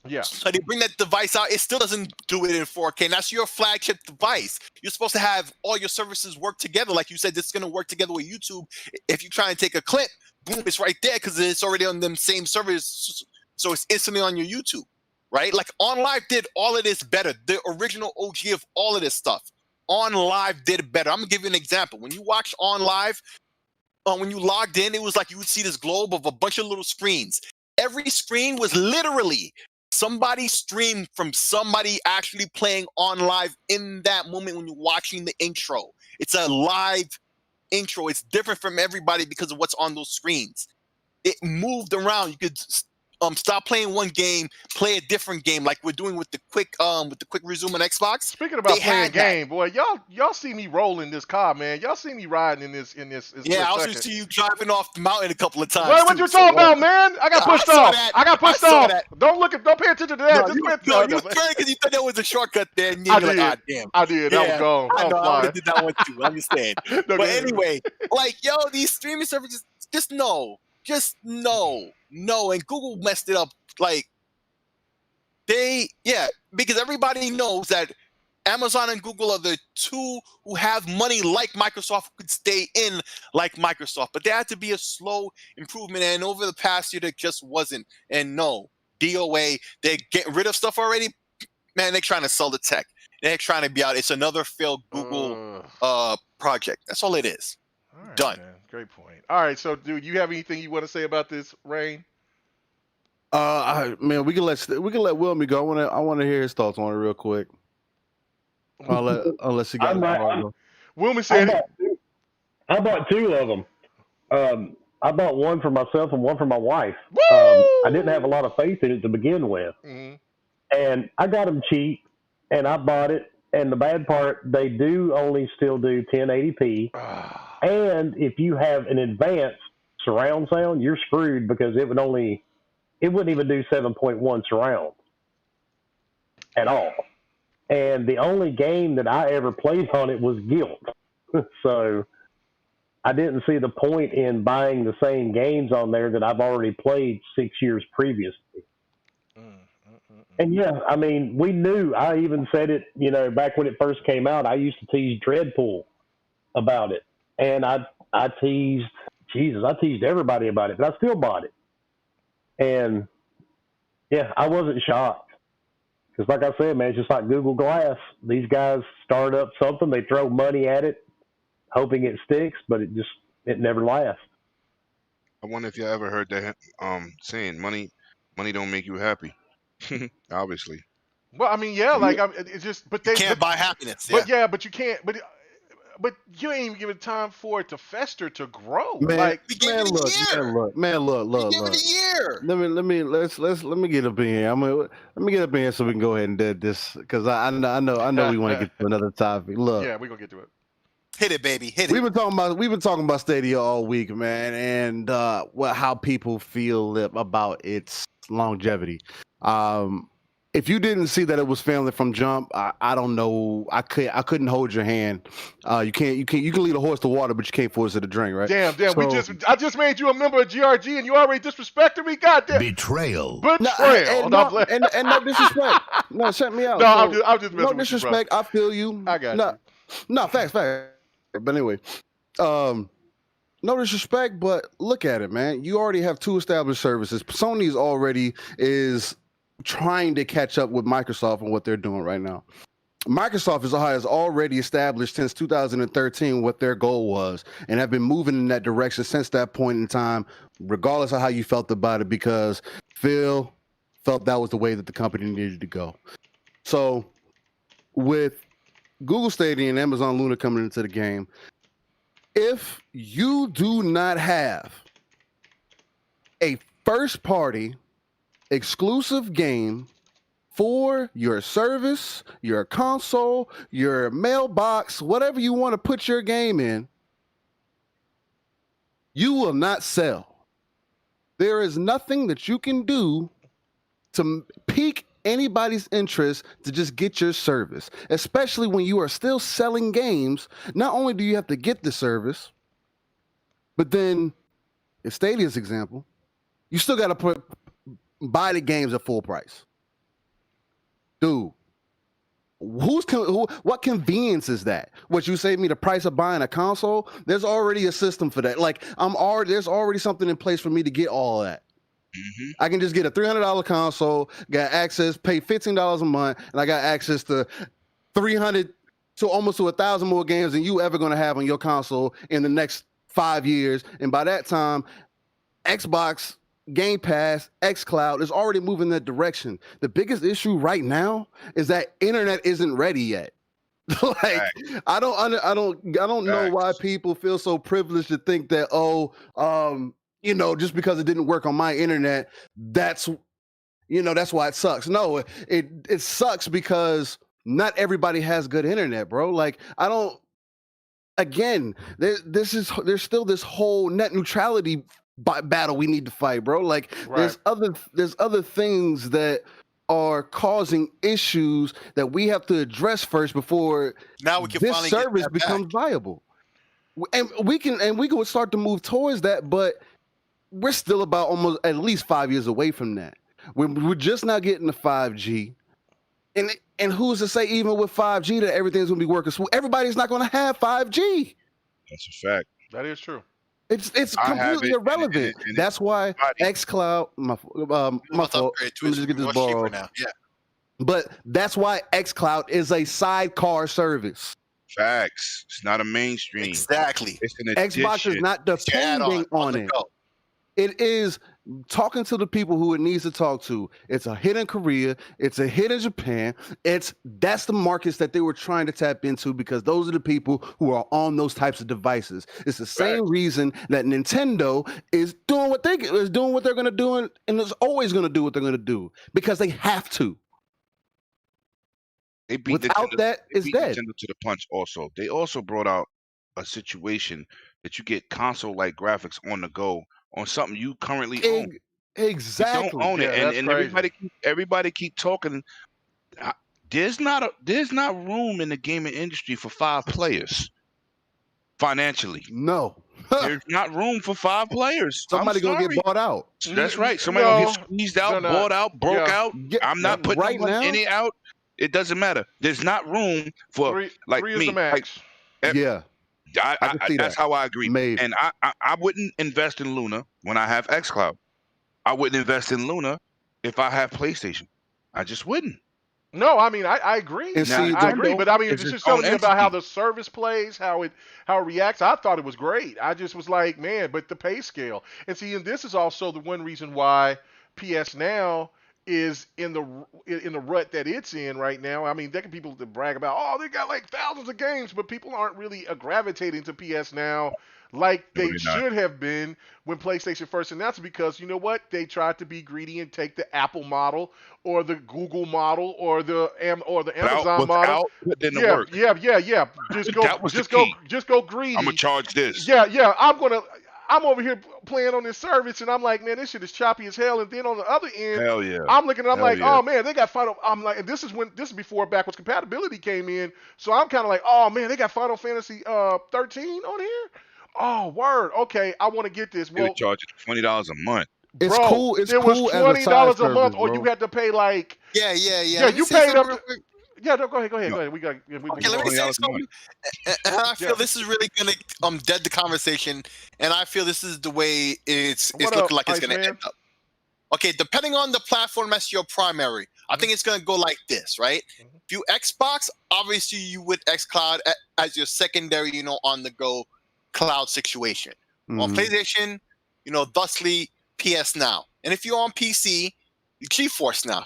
Yeah. So they bring that device out. It still doesn't do it in 4K. And that's your flagship device. You're supposed to have all your services work together. Like you said, this is going to work together with YouTube. If you try and take a clip, boom, it's right there because it's already on them same servers. So it's instantly on your YouTube, right? Like OnLive did all of this better. The original OG of all of this stuff. OnLive did it better. I'm going to give you an example. When you watch OnLive, when you logged in, it was like you would see this globe of a bunch of little screens. Every screen was literally somebody streamed from somebody actually playing OnLive in that moment when you're watching the intro. It's a live intro. It's different from everybody because of what's on those screens. It moved around. You could stop playing one game, play a different game, like we're doing with the quick resume on Xbox. Speaking about playing game, boy, y'all see me rolling this car, man. Y'all see me riding in this. Yeah, I also see you driving off the mountain a couple of times. What you talking about, man? I got pushed off. Don't pay attention to that. You were because you thought there was a shortcut there. And you were like, ah, damn. I did. Yeah, I was gone. I did that one too. I understand. But anyway, like, these streaming services, just no. And Google messed it up like Because everybody knows that Amazon and Google are the two who have money like Microsoft, who could stay in like Microsoft. But there had to be a slow improvement, and over the past year, there just wasn't. And no, DOA, they're getting rid of stuff already. Man, they're trying to sell the tech. They're trying to be out. It's another failed Google project. That's all it is. All right, Done. Man. Great point. All right, so dude, you have anything you want to say about this, Rain? Man, we can let Wilmy go. I want to hear his thoughts on it real quick. Unless he got it. Wilmy said I bought 2 of them. I bought one for myself and one for my wife. I didn't have a lot of faith in it to begin with. Mm-hmm. And I got them cheap, and I bought it. And the bad part, they do only still do 1080p. And if you have an advanced surround sound, you're screwed because it wouldn't even do 7.1 surround at all. And the only game that I ever played on it was Guilt. So I didn't see the point in buying the same games on there that I've already played 6 years previously. And yeah, I mean, we knew, I even said it, back when it first came out, I used to tease Dreadpool about it. And I teased everybody about it, but I still bought it. And yeah, I wasn't shocked. Because like I said, man, it's just like Google Glass. These guys start up something, they throw money at it, hoping it sticks, but it never lasts. I wonder if you ever heard that saying, money don't make you happy. Obviously. Well, I mean, it's just, but they can't buy happiness. But you can't. But you ain't even giving time for it to fester, to grow. Man, we give it a year. look. We give it a year. Let me get up in here. Let me get up in here so we can go ahead and do this, because I know we want to get to another topic. Look, yeah, we're gonna get to it. Hit it, baby. Hit it. We've been talking about Stadia all week, man, and how people feel about its longevity. If you didn't see that it was family from jump, I don't know. I couldn't hold your hand. You can lead a horse to water, but you can't force it to drink, right? Damn. I just made you a member of GRG, and you already disrespected me. Goddamn. Betrayal. No disrespect. No, shut me out. No, I'm just messing no with disrespect. You, I feel you. I got you. No, facts. But anyway, no disrespect, but look at it, man. You already have 2 established services. Sony's already is trying to catch up with Microsoft on what they're doing right now. Microsoft has already established since 2013 what their goal was, and have been moving in that direction since that point in time, regardless of how you felt about it, because Phil felt that was the way that the company needed to go. So with Google Stadia and Amazon Luna coming into the game, if you do not have a first-party exclusive game for your service, your console, your mailbox, whatever you want to put your game in, you will not sell. There is nothing that you can do to pique anybody's interest to just get your service, especially when you are still selling games. Not only do you have to get the service, but then, in Stadia's example, you still got to buy the games at full price. Dude, what convenience is that? What, you save me the price of buying a console? There's already a system for that. Like, there's already something in place for me to get all of that. Mm-hmm. I can just get a $300 console, got access, pay $15 a month, and I got access to 300 to almost to 1,000 more games than you ever going to have on your console in the next 5 years. And by that time, Xbox, Game Pass, xCloud is already moving that direction. The biggest issue right now is that internet isn't ready yet. Like, I don't know why people feel so privileged to think that, just because it didn't work on my internet, that's why it sucks. No, it sucks because not everybody has good internet, bro. Like, there's still this whole net neutrality battle we need to fight, bro. Like, right. there's other things that are causing issues that we have to address first before this service becomes viable. And we can start to move towards that, but we're still about almost at least 5 years away from that. We're just not getting the 5G. And who's to say even with 5G that everything's going to be working smooth? Everybody's not going to have 5G. That's a fact. That is true. It's completely irrelevant. That's why xCloud. My fault. Let me just get this ball now. Yeah. But that's why xCloud is a sidecar service. Facts. It's not a mainstream. Exactly. It's an addition. Xbox is not depending on it. It is talking to the people who it needs to talk to. It's a hit in Korea. It's a hit in Japan. That's the markets that they were trying to tap into because those are the people who are on those types of devices. It's the same reason that Nintendo is doing what they're going to do and is always going to do what they're going to do because they have to. They beat Without Nintendo, that, it's dead. Nintendo to the punch. Also, they also brought out a situation that you get console-like graphics on the go on something you currently own. Exactly. You don't own it, and everybody keep talking. There's not room in the gaming industry for 5 players financially. No. There's not room for 5 players. Somebody gonna get bought out. That's right. Somebody gonna get squeezed out, bought out, broke out. I'm not putting any out. It doesn't matter. There's not room for three me. Is the max. That's how I agree. And I wouldn't invest in Luna when I have xCloud. I wouldn't invest in Luna if I have PlayStation. I just wouldn't. No, I mean I agree. I agree, but I mean it's just something about how the service plays, how it reacts. I thought it was great. I just was like, man, but the pay scale. And see, and this is also the one reason why PS Now is in the rut that it's in right now. I mean, there can people to brag about, oh, they got like thousands of games, but people aren't really gravitating to PS Now like they should have been when PlayStation first announced it, because you know what? They tried to be greedy and take the Apple model or the Google model or the Amazon model. Yeah. Just go greedy. I'm gonna charge this. Yeah. I'm over here playing on this service, and I'm like, man, this shit is choppy as hell. And then on the other end, hell yeah. I'm looking, and I'm like, oh man, they got Final. I'm like, and this is before backwards compatibility came in, so I'm kind of like, oh man, they got Final Fantasy 13 on here. Oh word, okay, I want to get this. Well, they would charge you $20 a month. It's cool. It's cool. It was $20 a month, or you had to pay like. Yeah. You paid up. Yeah, no, go ahead. Okay, let me say something. And I feel this is really gonna dead the conversation, and I feel this is the way it's looking like it's gonna end up. Okay, depending on the platform as your primary, I think it's gonna go like this, right? If you Xbox, obviously you would xCloud as your secondary, on the go cloud situation. On PlayStation, thusly PS Now, and if you're on PC, GeForce Now.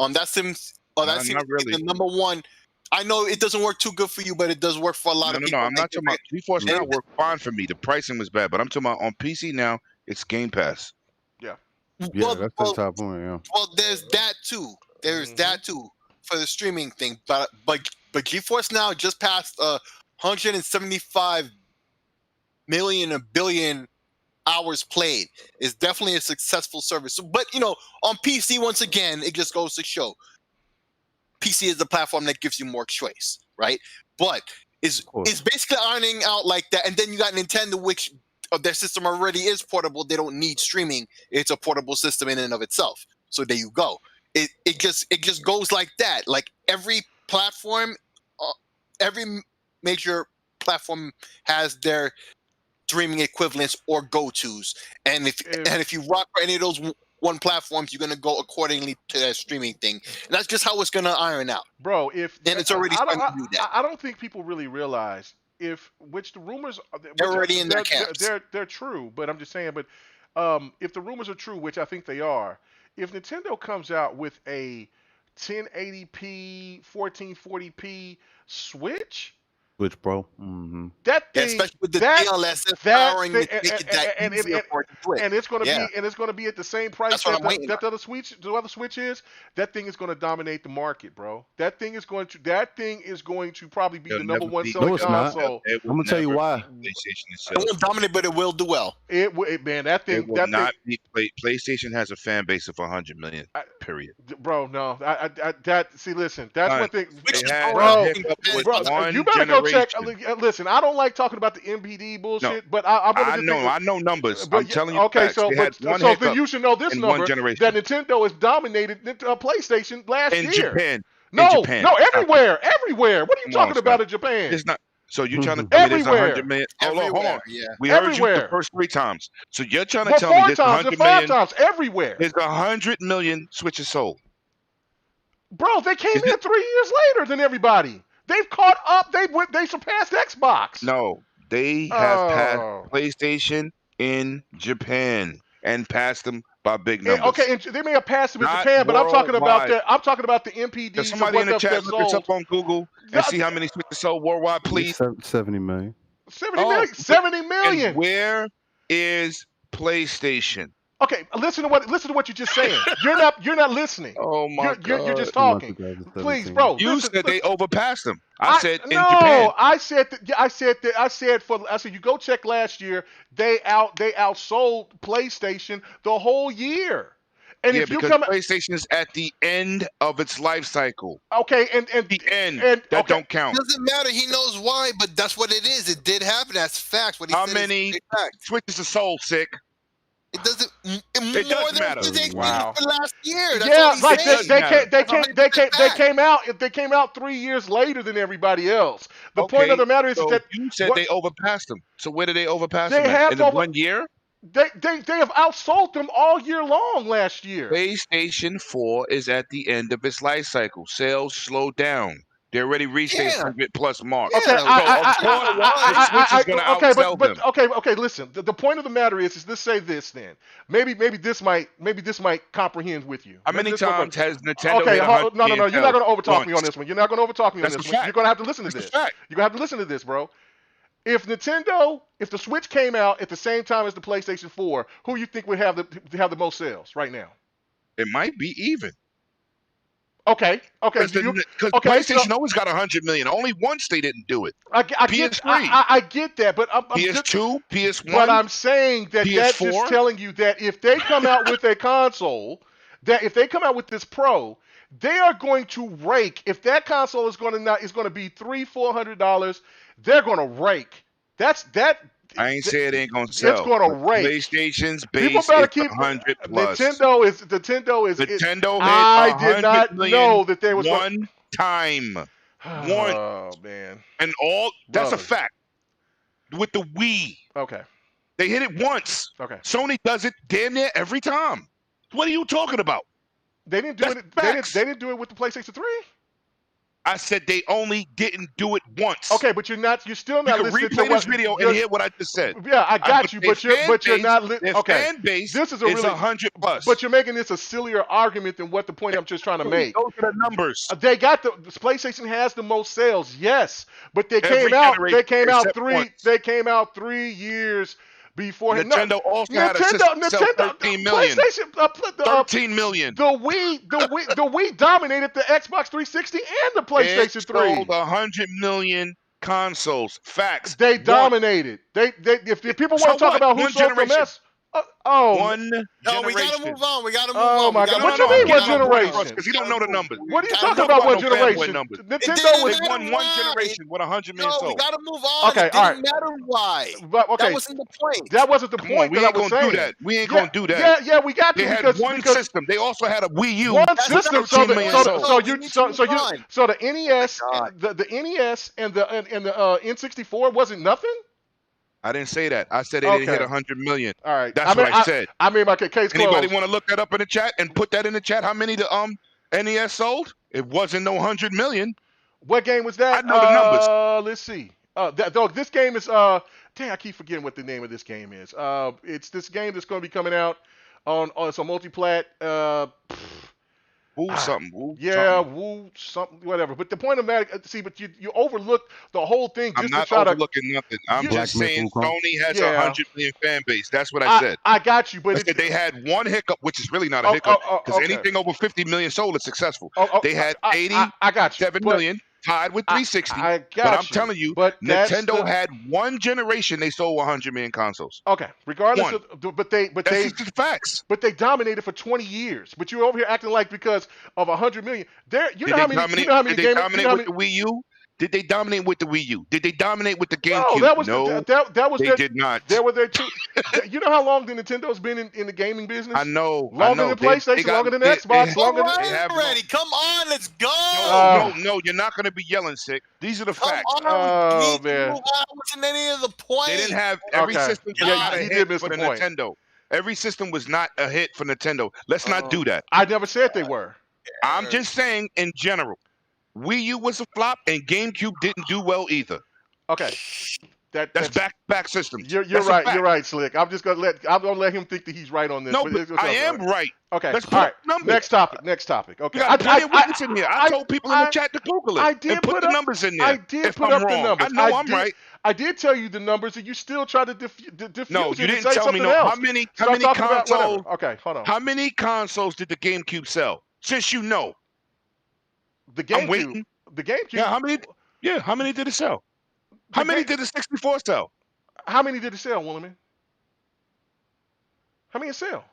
That seems. Oh, that seems really the number one. I know it doesn't work too good for you, but it does work for a lot of people. No, I'm not talking about GeForce Now. Worked fine for me. The pricing was bad, but I'm talking about on PC now. It's Game Pass. Yeah. That's the top point. Yeah. Well, there's that too. There's that too for the streaming thing. But GeForce Now just passed 175 million, a billion hours played. It's definitely a successful service. But on PC, once again, it just goes to show. PC is the platform that gives you more choice, right? But it's basically ironing out like that. And then you got Nintendo, which their system already is portable. They don't need streaming. It's a portable system in and of itself. So there you go. It just goes like that. Like every platform, every major platform has their streaming equivalents or go-tos. And if you rock for any of those one platforms, you're gonna go accordingly to that streaming thing, and that's just how it's gonna iron out, bro. Then it's already starting to do that. I don't think people really realize which the rumors they're already in their camps. They're true, but I'm just saying. But if the rumors are true, which I think they are, if Nintendo comes out with a 1080p, 1440p Switch. Bro. That thing, especially with the DLSS powering, and it's going to be at the same price that the other Switch is. That thing is going to dominate the market, bro. That thing is going to probably be the number one selling console. I'm gonna tell you why. It won't dominate, but it will do well. That thing will not be. PlayStation has a fan base of 100 million. period. Bro, no. Listen, that's one thing. They had Bro, a hiccup with one you better go check. generation. Listen, I don't like talking about the MPD bullshit, but I know numbers. But I'm telling you okay, facts. so They had one then hiccup you should know this in number one generation. that Nintendo has dominated PlayStation last in year. Japan. No, in Japan. no, everywhere. What are you talking about in Japan? It's not. So you're trying to tell me there's Everywhere. 100 million? Hold on. Yeah. We heard you Everywhere. the first 3 times. So you're trying to tell me there's 100 5 million? times, everywhere. There's 100 million Switches sold. Bro, they came in 3 years later than everybody. They've caught up. They surpassed Xbox. No, they have passed PlayStation in Japan and passed them by big numbers. Okay, and they may have passed them in Not Japan, but I'm talking about worldwide. I'm talking about the MPDs. Can somebody in the chat look this sold. up on Google and see how many Switches sold worldwide, please? 70 million. 70 million. 70 million. And where is PlayStation? Okay, listen to what you're just saying. You're not listening. Oh my God! You're just talking. Please, bro. You said they overpassed them. I said in no, Japan. I said you go check last year. They outsold PlayStation the whole year. And if you because come, PlayStation is at the end of its life cycle. Okay, and the end that okay. Don't count. It doesn't matter. He knows why, but that's what it is. It did happen. That's facts. What he How said many Switches are sold, sick? It doesn't. It doesn't matter. Wow. Last year. That's yeah, all he's like saying. they came out 3 years later than everybody else. The Okay, point of the matter is so that you said they overpassed them. So where did they overpass They them? have In 1 year? They have outsold them all year long last year. PlayStation 4 is at the end of its life cycle. Sales slowed down. They already reached a 100+ mark. Okay, okay, listen. The point of the matter is let's say this then. Maybe this might comprehend with you. How many times has Nintendo? Okay, no. You're not going to overtalk once. me on this one. You're not going to overtalk me on That's this a one. fact. You're going to have to listen to That's this. a fact. You're going to have to listen to this, bro. If the Switch came out at the same time as the PlayStation 4, who you think would have the most sales right now? It might be even. Okay. Because PlayStation always got 100 million. Only once they didn't do it. I get that, but PS2, PS1. But I'm saying that's just telling you that if they come out with a console, that if they come out with this Pro, they are going to rake. If that console is going to be $300-$400, they're going to rake. I ain't say it ain't gonna sell. It's gonna rake. PlayStation's base People better keep 100+. Nintendo Hit I did not know that there was one time. Oh man. And that's a fact. With the Wii. Okay. They hit it once. Okay. Sony does it damn near every time. What are you talking about? They didn't do it. They didn't do it with the PlayStation 3. I said they only didn't do it once. Okay, but you're still not listening to replay this video and hear what I just said. Yeah, I got you, but you're not listening. Okay, fan base this is 100+. But you're making this a sillier argument than what the point I'm just trying to make. Those are the numbers. They got the PlayStation has the most sales, yes, but they came out 3 years before Nintendo also had a system sell 13 million. PlayStation, 13 million. The Wii dominated the Xbox 360 and the PlayStation 3. It sold 100 million consoles. Facts. They dominated. If people want to talk about who sold the mess. One generation. No, we gotta move on. Oh my God! What you mean, what generation? Because you don't know the numbers. What are you talking about? What generation? Nintendo was one generation with 100 million sold. We gotta move on. Okay, it didn't matter why. But, okay, that wasn't the point. That wasn't the point that I was saying. Do that. We ain't gonna do that. Yeah, we got to. They had one system. They also had a Wii U. One system. So the NES, Oh the NES and the N64 wasn't nothing. I didn't say that. I said they didn't hit 100 million. All right. That's what I said. I made my case closed. Anybody want to look that up in the chat and put that in the chat? How many the NES sold? It wasn't no 100 million. What game was that? I know the numbers. Let's see. This game is I keep forgetting what the name of this game is. It's this game that's going to be coming out on it's a multi-plat. Woo something. Whatever. But the point of that, but you overlooked the whole thing just I'm not to try overlooking nothing. I'm just saying Sony has 100 million fan base. That's what I said. I got you, but they had one hiccup, which is really not a hiccup, because anything over 50 million sold is successful. They had 87 million tied with 360. I got but I'm you, telling you, but Nintendo had one generation they sold 100 million consoles. Okay, regardless One. of, but they That's just the facts. But they dominated for 20 years. But you're over here acting like because of 100 million. You know how many Did they dominate with the Wii U? Did they dominate with the Wii U? Did they dominate with the GameCube? No, that was they did not. There were their two. You know how long the Nintendo's been in the gaming business? I know. Longer than PlayStation, longer than Xbox, longer than. Already, come on, let's go. No, you're not going to be yelling, sick. These are the facts. Oh man, that wasn't any of the point. They didn't have every system. Yeah, he did miss for the the point. Nintendo. Every system was not a hit for Nintendo. Let's not do that. I never said they were. I'm just saying in general. Wii U was a flop, and GameCube didn't do well either. Okay, that's back systems. You're right. You're right, Slick. I'm gonna let him think that he's right on this. No, but I am right. Okay, let's all right. numbers. Next topic. Okay, I got in here. I told people in the chat to Google it. I did and put the numbers in there. I did put up the numbers. I know I'm right. I did tell you the numbers, and you still try to diffuse. No, you didn't say tell me something no. else. How many consoles? Okay, hold on. How many consoles did the GameCube sell? Since you know, the GameCube. I'm waiting. The GameCube. Yeah, how many? Yeah, how many did it sell? How many did the 64 sell? How many did it sell, Woolman? How many it sell?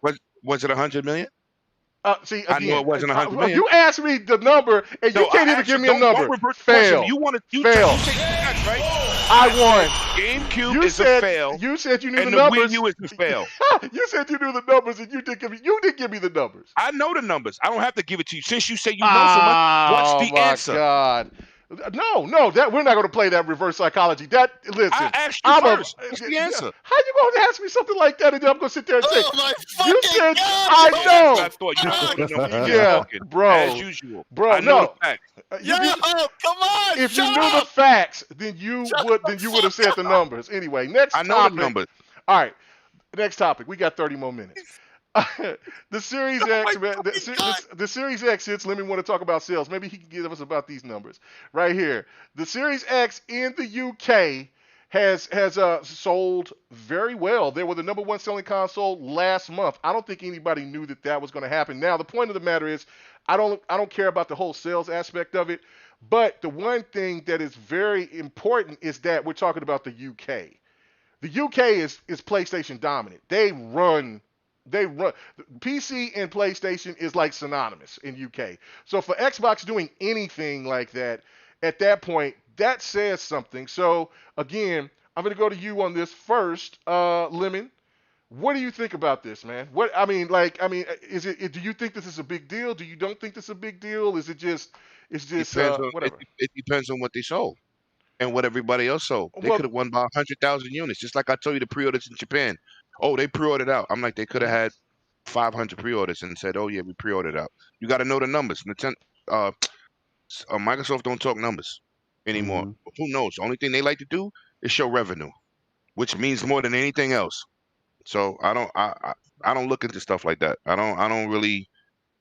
Was it 100 million? See, again, I know it wasn't 100 million. You asked me the number, and you can't even give me a number. Fail. You wanted fail. Right? I won. GameCube is a fail. You said you knew and the numbers. And the Wii U is a fail. You said you knew the numbers, and you didn't give me the numbers. I know the numbers. I don't have to give it to you. Since you say you know so much, what's the answer? Oh, my God. No, that we're not going to play that reverse psychology. Listen, I asked you first. What's the answer? How you going to ask me something like that, and then I'm going to sit there and say, my you said, God, I know. I thought you know the numbers. Yeah, bro. As usual. Bro, I know the facts. Come on. If you knew the facts, then you would have said the numbers. Anyway, next topic. I know the numbers. All right, next topic. We got 30 more minutes. The Series X, man, the Series X hits. Let me want to talk about sales. Maybe he can give us about these numbers right here. The Series X in the UK has sold very well. They were the number one selling console last month. I don't think anybody knew that was going to happen. Now, the point of the matter is, I don't care about the whole sales aspect of it, but the one thing that is very important is that we're talking about the UK. The UK is PlayStation dominant. They run PC and PlayStation is like synonymous in UK. So for Xbox doing anything like that, at that point, that says something. So again, I'm going to go to you on this first, Lemon. What do you think about this, man? Is it? Do you think this is a big deal? Do you don't think this is a big deal? Is it just? Whatever. It depends on what they sold and what everybody else sold. They could have won by 100,000 units, just like I told you the pre-orders in Japan. Oh, they pre-ordered out. I'm like, they could have had 500 pre-orders and said, oh, yeah, we pre-ordered out. You got to know the numbers. Microsoft don't talk numbers anymore. Mm-hmm. Who knows? The only thing they like to do is show revenue, which means more than anything else. So I don't look into stuff like that. I don't really,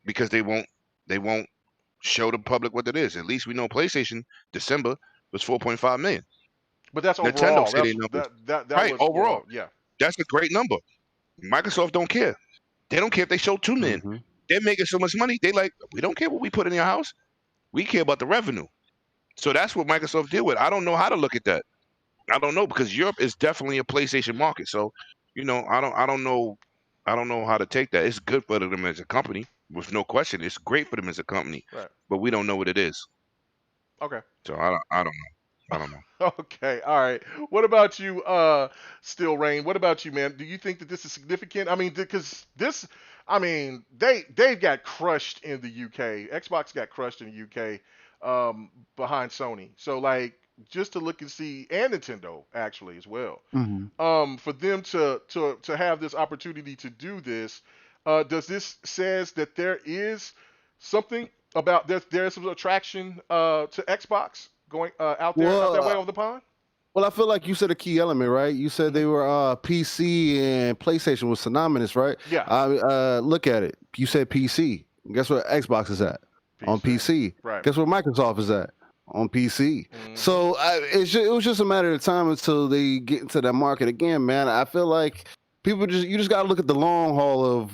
because they won't show the public what it is. At least we know PlayStation December was 4.5 million. But that's overall. Nintendo said that right, was overall. Yeah. That's a great number. Microsoft don't care. They don't care if they show 2 million. Mm-hmm. They're making so much money. They like, we don't care what we put in your house. We care about the revenue. So that's what Microsoft did with. I don't know how to look at that. I don't know, because Europe is definitely a PlayStation market. So, I don't know how to take that. It's good for them as a company, with no question. It's great for them as a company. Right. But we don't know what it is. Okay. So I don't know. I don't know. Okay, all right. What about you, Still Rain? What about you, man? Do you think that this is significant? I mean, because they've got crushed in the UK. Xbox got crushed in the UK behind Sony. So, like, just to look and see, and Nintendo actually as well. Mm-hmm. For them to have this opportunity to do this, does this says that there is something about there's some attraction to Xbox going out there out that way over the pond? Well, I feel like you said a key element, right? You said they were PC and PlayStation was synonymous, right? Yeah. Look at it. You said PC. Guess where Xbox is at? PC. On PC. Right. Guess where Microsoft is at? On PC. Mm-hmm. So it was just a matter of time until they get into that market again, man. I feel like you just got to look at the long haul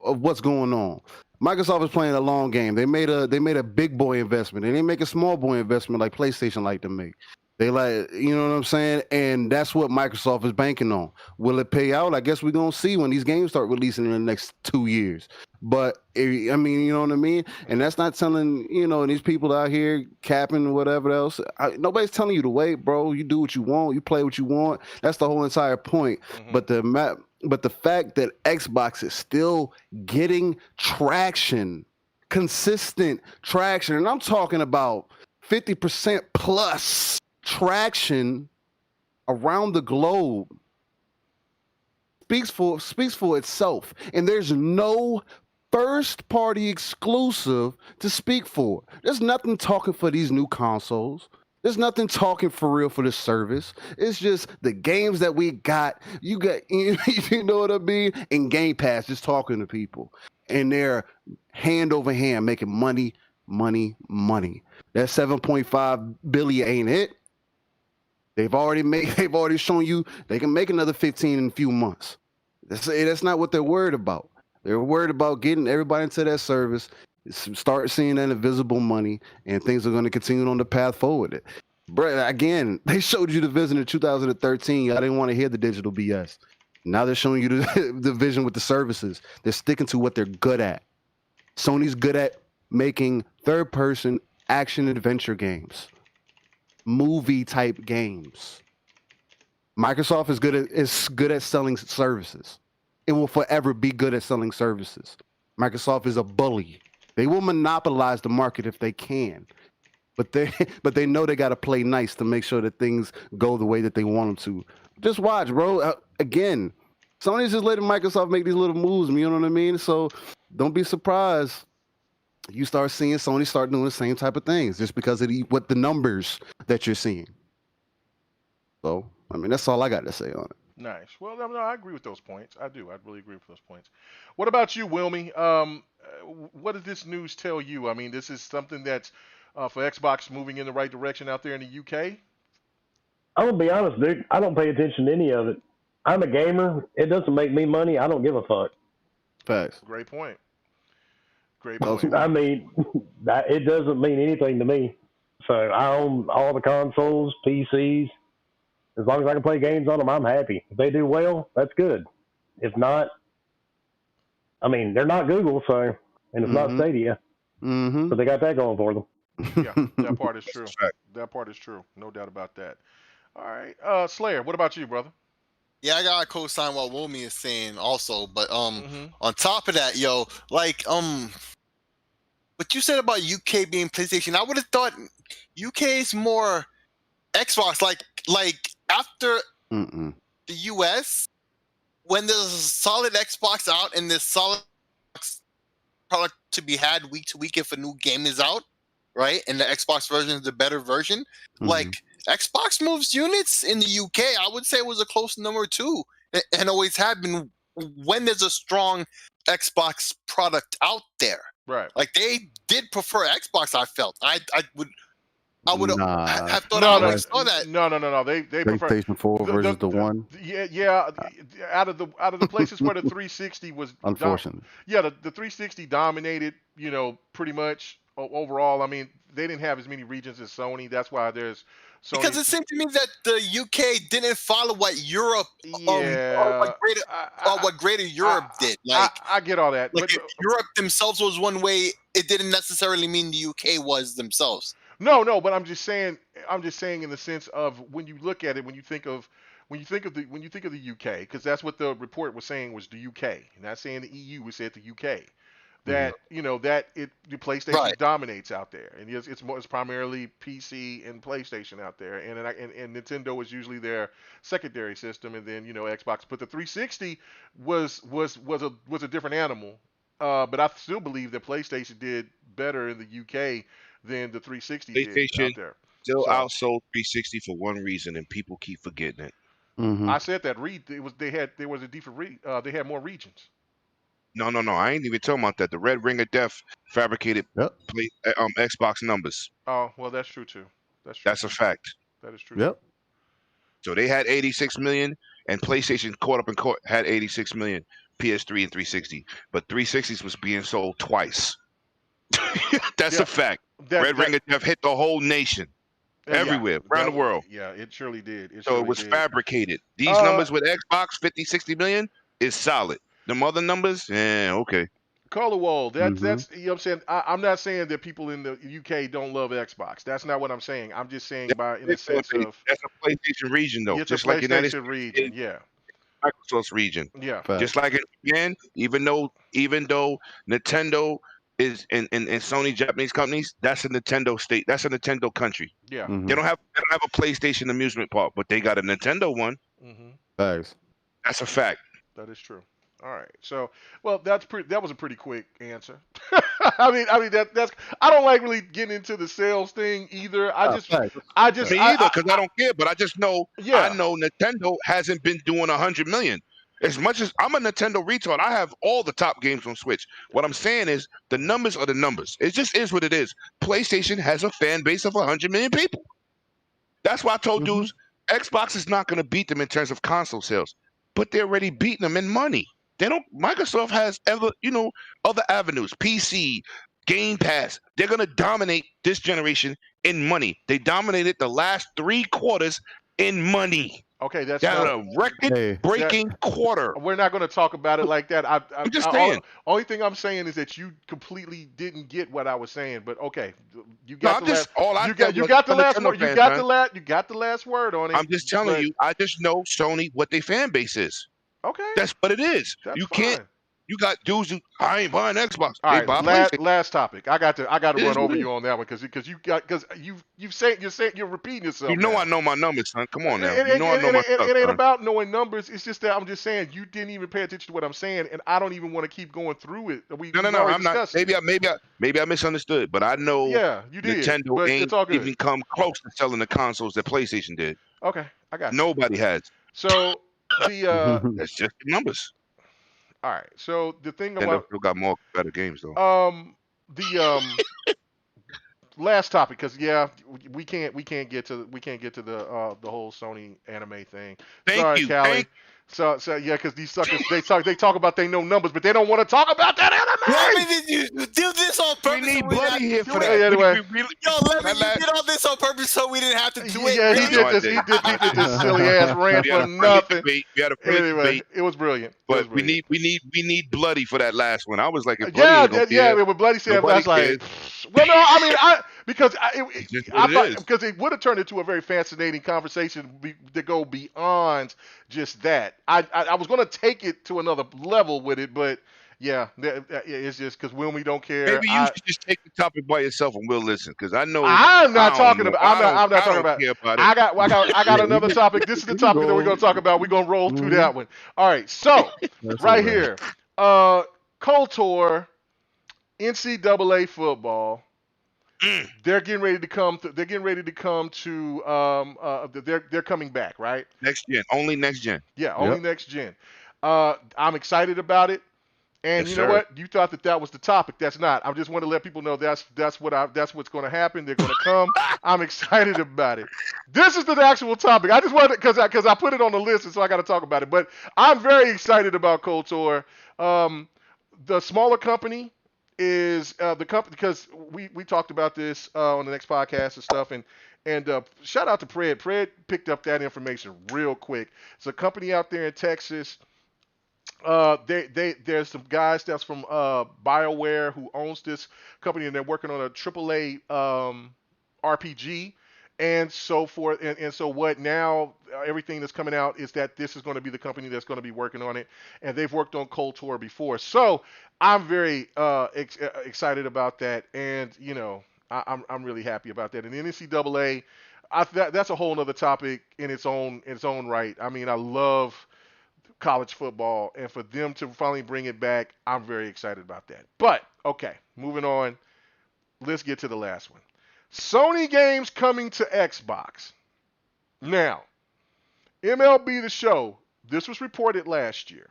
of what's going on. Microsoft is playing a long game. They made a big boy investment. They didn't make a small boy investment like PlayStation like to make. They like, you know what I'm saying? And that's what Microsoft is banking on. Will it pay out? I guess we're going to see when these games start releasing in the next 2 years. But, I mean, you know what I mean? And that's not telling, these people out here capping or whatever else. Nobody's telling you to wait, bro. You do what you want. You play what you want. That's the whole entire point. But the fact that Xbox is still getting traction, consistent traction, and I'm talking about 50% plus traction around the globe, speaks for itself. And there's no first party exclusive to speak for. There's nothing talking for these new consoles. There's nothing talking for real for this service. It's just the games that we got. You know what I mean? And Game Pass just talking to people. And they're hand over hand making money. That 7.5 billion ain't it. They've already shown you they can make another 15 in a few months. That's not what they're worried about. They're worried about getting everybody into that service, start seeing that invisible money, and things are going to continue on the path forward. But again, they showed you the vision in 2013. Y'all didn't want to hear the digital BS. Now they're showing you the vision with the services. They're sticking to what they're good at. Sony's good at making third-person action adventure games, movie type games. Microsoft is good at selling services. It will forever be good at selling services. Microsoft is a bully. They will monopolize the market if they can, but they know they got to play nice to make sure that things go the way that they want them to. Just watch, bro. Again, Sony's just letting Microsoft make these little moves. You know what I mean? So don't be surprised. You start seeing Sony start doing the same type of things just because of what the numbers that you're seeing. So, I mean, that's all I got to say on it. Nice. Well, no, I agree with those points. I do. I really agree with those points. What about you, Wilmy? What does this news tell you? I mean, this is something that's for Xbox moving in the right direction out there in the UK? I'm going to be honest, dude. I don't pay attention to any of it. I'm a gamer. It doesn't make me money. I don't give a fuck. Facts. Great point. Great point. I mean, it doesn't mean anything to me. So I own all the consoles, PCs. As long as I can play games on them, I'm happy. If they do well, that's good. If not, I mean, they're not Google, so, and it's not Stadia. So they got that going for them. Yeah, that part is true. That part is true. No doubt about that. All right. Slayer, what about you, brother? Yeah, I gotta co-sign what Wilmy is saying also, but on top of that, yo, like what you said about UK being PlayStation, I would have thought UK is more Xbox, like after the US, when there's a solid Xbox out and there's solid product to be had week to week if a new game is out, right? And the Xbox version is the better version. Like Xbox moves units in the UK, I would say it was a close number 2 and always have been when there's a strong Xbox product out there. Right. Like they did prefer Xbox, I felt. I would have thought I always saw that. No. They prefer PlayStation 4 versus the one. Yeah. Out of the places where the 360 was unfortunately. The 360 dominated, pretty much overall. I mean, they didn't have as many regions as Sony. That's why there's Sony. Because it seemed to me that the UK didn't follow what Europe, what Greater Europe did. Like I get all that. Like but, if Europe themselves was one way, it didn't necessarily mean the UK was themselves. No, but I'm just saying in the sense of when you look at it, when you think of the UK, because that's what the report was saying was the UK, not saying the EU, we said the UK. That the PlayStation dominates out there, and it's primarily PC and PlayStation out there, and Nintendo is usually their secondary system, and then Xbox. But the 360 was a different animal. But I still believe that PlayStation did better in the UK than the 360 did out there. Still outsold 360 for one reason, and people keep forgetting it. I said that they had more regions. No. I ain't even talking about that. The Red Ring of Death fabricated Xbox numbers. Oh, well, that's true too. That's a fact. That is true. Yep. So they had 86 million, and PlayStation caught up and had 86 million. PS3 and 360, but 360s was being sold twice. That's a fact. Red Ring of Death hit the whole nation, everywhere, around the world. Yeah, it surely did. So it was fabricated. These numbers with Xbox, 50, 60 million, is solid. Them other numbers, okay. Color Wall, that's you know what I'm saying. I'm not saying that people in the UK don't love Xbox. That's not what I'm saying. I'm just saying in the sense of that's a PlayStation region though, it's just a like United PlayStation States, region. Yeah, Microsoft's region. Yeah, just like in Japan, even though Nintendo is and Sony, Japanese companies, that's a Nintendo state. That's a Nintendo country. Yeah, they don't have a PlayStation amusement park, but they got a Nintendo one. Thanks. That's a fact. That is true. All right. So, well, that was a pretty quick answer. I mean that's I don't like really getting into the sales thing either. I just me either, because I don't care, but I just know I know Nintendo hasn't been doing 100 million. As much as I'm a Nintendo retard, I have all the top games on Switch. What I'm saying is the numbers are the numbers. It just is what it is. PlayStation has a fan base of 100 million people. That's why I told dudes Xbox is not going to beat them in terms of console sales, but they're already beating them in money. Microsoft has other avenues, PC, Game Pass. They're going to dominate this generation in money. They dominated the last 3 quarters in money. Okay, that's a record-breaking quarter. We're not going to talk about it like that. I'm just saying. Only thing I'm saying is that you completely didn't get what I was saying. But okay, you got the last word on it. I'm just telling you. I just know Sony what their fan base is. Okay, that's what it is. That's fine. You got dudes who I ain't buying Xbox. All right, last topic. I got to run over you on that one because you're repeating yourself. You know I know my numbers, son. Come on now. I know my stuff. It ain't about knowing numbers. It's just that I'm just saying you didn't even pay attention to what I'm saying, and I don't even want to keep going through it. No. I'm not. Maybe I misunderstood, but I know. Yeah, you did. Nintendo ain't even come close to selling the consoles that PlayStation did. Okay, I got you. Nobody has. So that's just the numbers. All right. So the thing about still got more better games though. The last topic, because we can't get to the whole Sony anime thing. Thank you, Callie. So yeah, because these suckers they talk about they know numbers, but they don't want to talk about that anime. Lemon, you do this on purpose. We need Bloody here for that. Anyway, Lemon, you did all this on purpose so we didn't have to do it. Yeah, he did this silly ass rant for nothing. We had a anyway, it was brilliant. But we need Bloody for that last one. I was like, if when Bloody said, I was like, well, no, I mean, because it would have turned into a very fascinating conversation to go beyond just that. I was going to take it to another level with it, but yeah, it's just because when we don't care. Maybe you should just take the topic by yourself and we'll listen, because I know I'm not talking about. I'm not talking about. Care about it. I got another topic. This is the topic that we're going to talk about. We're going to roll through that one. All right, so right here, KOTOR, NCAA football. They're getting ready to come. They're coming back, right? Next gen, only next gen. Yeah, only next gen. I'm excited about it. And yes, you know what? You thought that was the topic. That's not. I just want to let people know that's what's going to happen. They're going to come. I'm excited about it. This is the actual topic. I just wanted because I put it on the list, and so I got to talk about it. But I'm very excited about KOTOR. The smaller company is the company, because we talked about this on the next podcast and stuff, and shout out to Pred. Pred picked up that information real quick. It's a company out there in Texas. There's some guys that's from BioWare who owns this company, and they're working on a AAA RPG and so forth. And so what now? Everything that's coming out is that this is going to be the company that's going to be working on it, and they've worked on KOTOR before. So I'm very excited about that, and I'm really happy about that. And the NCAA, that's a whole other topic in its own right. I mean, I love college football, and for them to finally bring it back, I'm very excited about that. But okay, moving on, let's get to the last one. Sony games coming to Xbox. Now, MLB The Show, this was reported last year.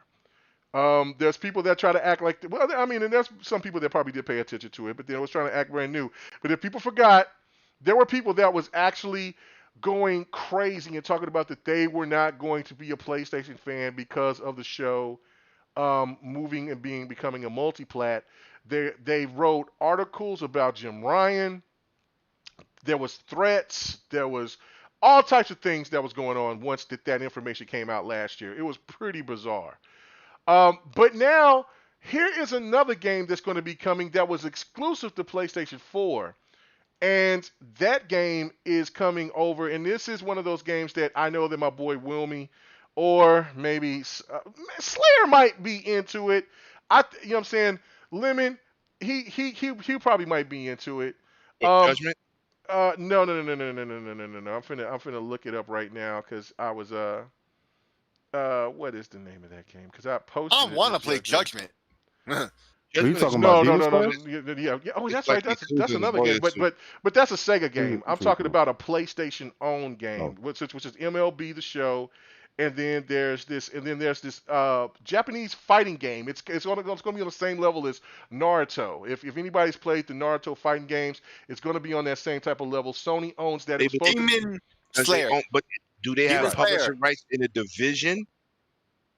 There's people that try to act like, and there's some people that probably did pay attention to it, but they was trying to act brand new. But if people forgot, there were people that was actually going crazy and talking about that they were not going to be a PlayStation fan because of the show. moving and becoming a multi-plat. They wrote articles about Jim Ryan. There was threats. There was all types of things that was going on once that information came out last year. It was pretty bizarre. But now here is another game that's going to be coming that was exclusive to PlayStation 4. And that game is coming over, and this is one of those games that I know that my boy Wilmy or maybe Slayer might be into it. You know what I'm saying? Lemon, he probably might be into it. Judgment? No. I'm finna look it up right now because I was what is the name of that game? Because I posted. I want to play Judgment. Are you talking No. about Demon Slayer? Yeah. Oh, that's It's right. like That's another game. But that's a Sega game. I'm talking about a PlayStation owned game, which is MLB The Show, and then there's this Japanese fighting game. It's gonna be on the same level as Naruto. If anybody's played the Naruto fighting games, it's gonna be on that same type of level. Sony owns that. Demon Slayer. But do they have Demon Slayer. publishing rights in a division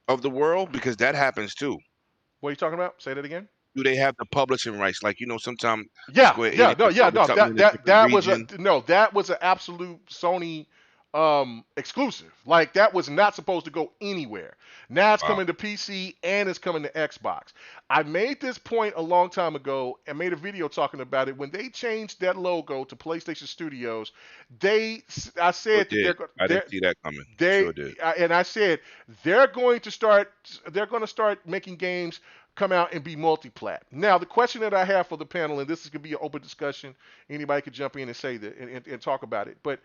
of the world? Because that happens too. What are you talking about? Say that again. Do they have the publishing rights? Like, sometimes Yeah. Square No. Enix publish something in a That different was region. that was an absolute Sony exclusive. Like that was not supposed to go anywhere. Now it's coming to PC and it's coming to Xbox. I made this point a long time ago and made a video talking about it. When they changed that logo to PlayStation Studios, I said I didn't see that coming. Sure did. And I said they're going to start making games come out and be multi-plat. Now, the question that I have for the panel, and this is going to be an open discussion, anybody could jump in and say that and talk about it, but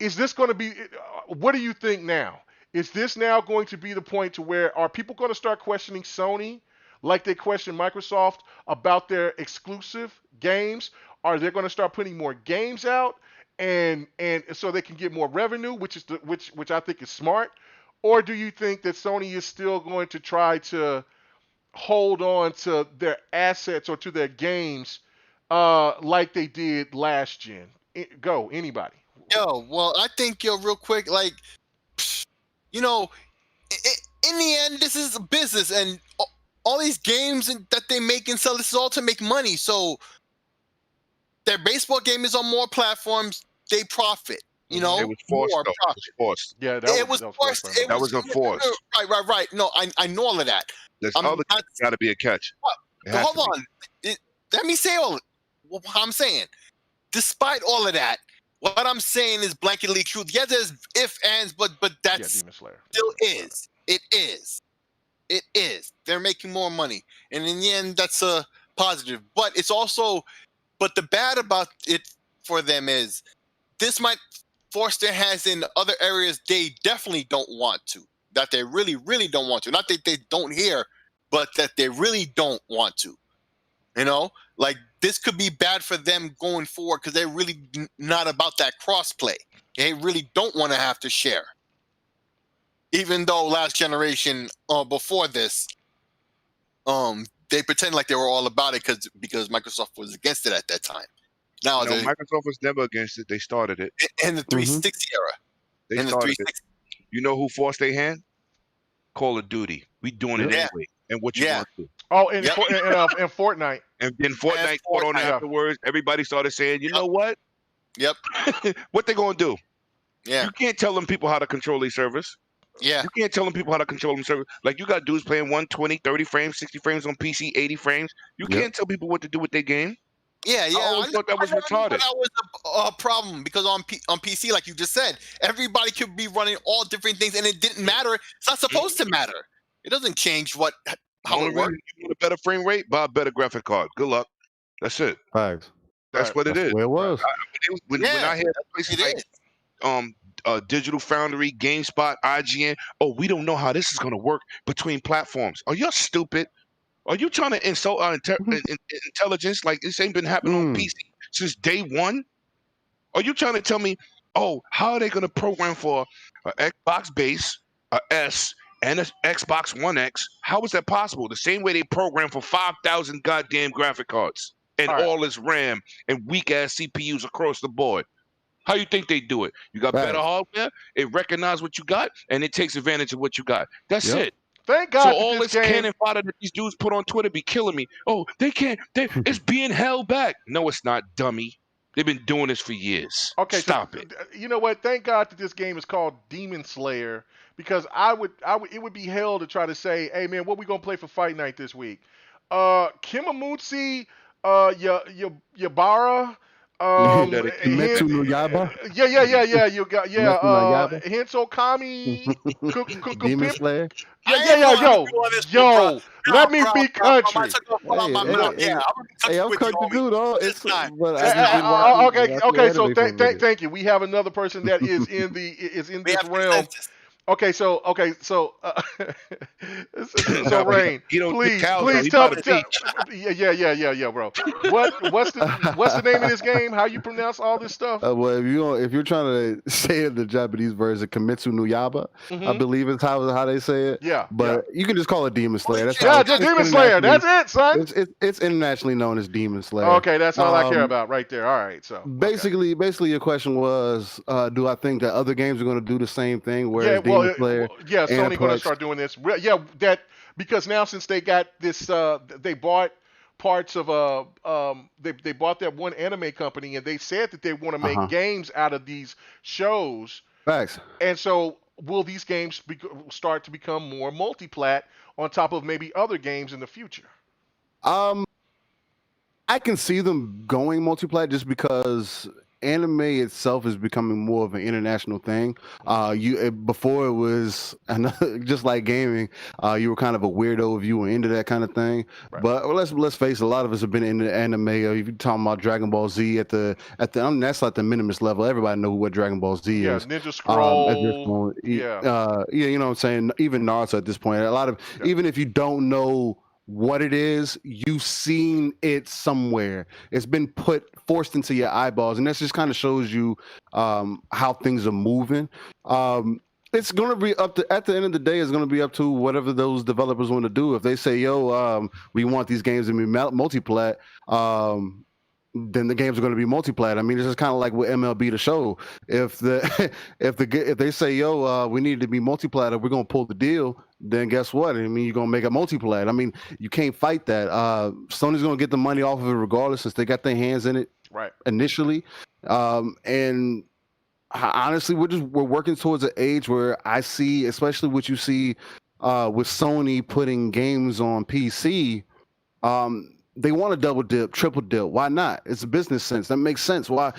is this going to be, what do you think now? Is this now going to be the point to where are people going to start questioning Sony like they question Microsoft about their exclusive games? Are they going to start putting more games out and so they can get more revenue, which I think is smart? Or do you think that Sony is still going to try to hold on to their assets or to their games like they did last gen? Go, anybody. Well, I think, real quick, like, in the end, this is a business, and all these games that they make and sell, this is all to make money. So their baseball game is on more platforms, they profit. It was forced. It was forced. Yeah, it was forced. That was enforced. Right. No, I know all of that. There's got to be a catch. Hold on. Let me say what I'm saying. Despite all of that, what I'm saying is blanketly true. Yeah, there's if, ands, but that's Demon Slayer. Still is. It is. They're making more money. And in the end, that's a positive. But it's also, the bad about it for them is this might force their hands in other areas they definitely don't want to. That they really, really don't want to. Not that they don't hear, but that they really don't want to. Like this could be bad for them going forward because they're really not about that cross-play. They really don't want to have to share. Even though last generation, before this, they pretend like they were all about it because Microsoft was against it at that time. Now Microsoft was never against it. They started it in the 360 era. They started it. You know who forced their hand? Call of Duty. We doing it anyway. And what you want to? Oh, and Fortnite. And then Fortnite caught on afterwards. Everybody started saying, you know what? Yep. What they gonna do? Yeah. You can't tell them people how to control their servers. Yeah. You can't tell them people how to control them servers. Like you got dudes playing 120, 30 frames, 60 frames on PC, 80 frames. You can't tell people what to do with their game. Yeah. I always thought that was retarded. That was a problem because on PC, like you just said, everybody could be running all different things, and it didn't matter. It's not supposed to matter. It doesn't change how it works. You want a better frame rate? Buy a better graphic card. Good luck. That's it. Thanks. That's what it is. Where it was. When I hear places like Digital Foundry, GameSpot, IGN, we don't know how this is going to work between platforms. Are you stupid? Are you trying to insult our intelligence? Like this ain't been happening on PC since day one? Are you trying to tell me, how are they going to program for an Xbox base, a S, and an Xbox One X? How is that possible? The same way they program for 5,000 goddamn graphic cards and all this RAM and weak-ass CPUs across the board. How you think they do it? You got better hardware, it recognizes what you got, and it takes advantage of what you got. That's it. Thank God So that all this this game. cannon fodder that these dudes put on Twitter be killing me. Oh, they can't. It's being held back. No, it's not, dummy. They've been doing this for years. Okay, Stop it. You know what? Thank God that this game is called Demon Slayer, because it would be hell to try to say, hey man, what we gonna play for Fight Night this week? Kimamutsi, Yabara, Kimetsu no Yaiba? yeah. You got Kimetsu no Yaiba? Henso Kami, Demon Slayer? Yo, let me be country. Hey, I'm country too, though. But I just been watching. Okay. So thank you. We have another person that is in this realm. Okay, so Rain, please tell me. Yeah, bro. What's the name of this game? How you pronounce all this stuff? Well, if you're trying to say it in the Japanese version, Kimetsu no Yaiba, I believe is how they say it. Yeah. But you can just call it Demon Slayer. Just Demon Slayer. That's it, son. It's internationally known as Demon Slayer. Okay, that's all I care about right there. All right, so basically, your question was, do I think that other games are going to do the same thing? Whereas Demon Slayer, Sony going to start doing this. Yeah, because now since they got this, they bought parts of they bought that one anime company, and they said that they want to make games out of these shows. Facts. And so, will these games start to become more multi-plat on top of maybe other games in the future? I can see them going multi-plat just because anime itself is becoming more of an international thing. Before it was just like gaming. You were kind of a weirdo if you were into that kind of thing. Right. But let's face it, a lot of us have been into anime. If you're talking about Dragon Ball Z at the that's like the minimalist level. Everybody know what Dragon Ball Z is. Ninja Scroll. At this point, you know what I'm saying. Even Naruto at this point. A lot of even if you don't know what it is, you've seen it somewhere. It's been forced into your eyeballs, and that just kind of shows you how things are moving. It's going to be up to, at the end of the day, it's going to be up to whatever those developers want to do. If they say, we want these games to be multi-plat, then the games are going to be multi-plat. I mean, it's just kind of like with MLB The Show. If they say, we need to be multi-plat, if we're going to pull the deal, then guess what? I mean, you're going to make a multi-plat. I mean, you can't fight that. Sony's going to get the money off of it regardless, since they got their hands in it initially. And honestly, we're working towards an age where I see, especially what you see with Sony putting games on PC, they want to double dip, triple dip. Why not? It's a business sense. That makes sense. Why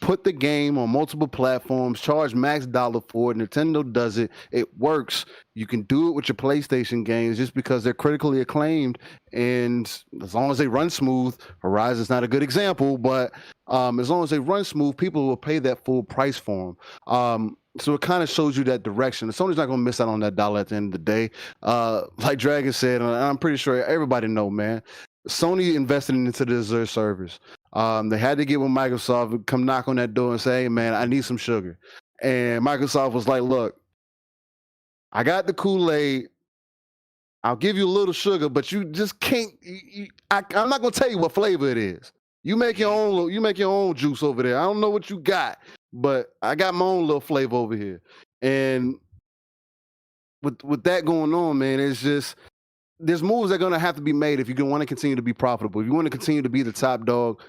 put the game on multiple platforms, charge max dollar for it? Nintendo does it. It works. You can do it with your PlayStation games just because they're critically acclaimed. And as long as they run smooth, Horizon's not a good example, but as long as they run smooth, people will pay that full price for them. So it kind of shows you that direction. Sony's not going to miss out on that dollar at the end of the day. Like Dragon said, and I'm pretty sure everybody know, man, Sony invested into their servers. They had to get with Microsoft, come knock on that door and say, hey, man, I need some sugar. And Microsoft was like, look, I got the Kool-Aid. I'll give you a little sugar, but you just can't. I'm not going to tell you what flavor it is. You make your own juice over there. I don't know what you got, but I got my own little flavor over here. And with that going on, man, it's just, there's moves that are going to have to be made if you want to continue to be profitable. If you want to continue to be the top dog,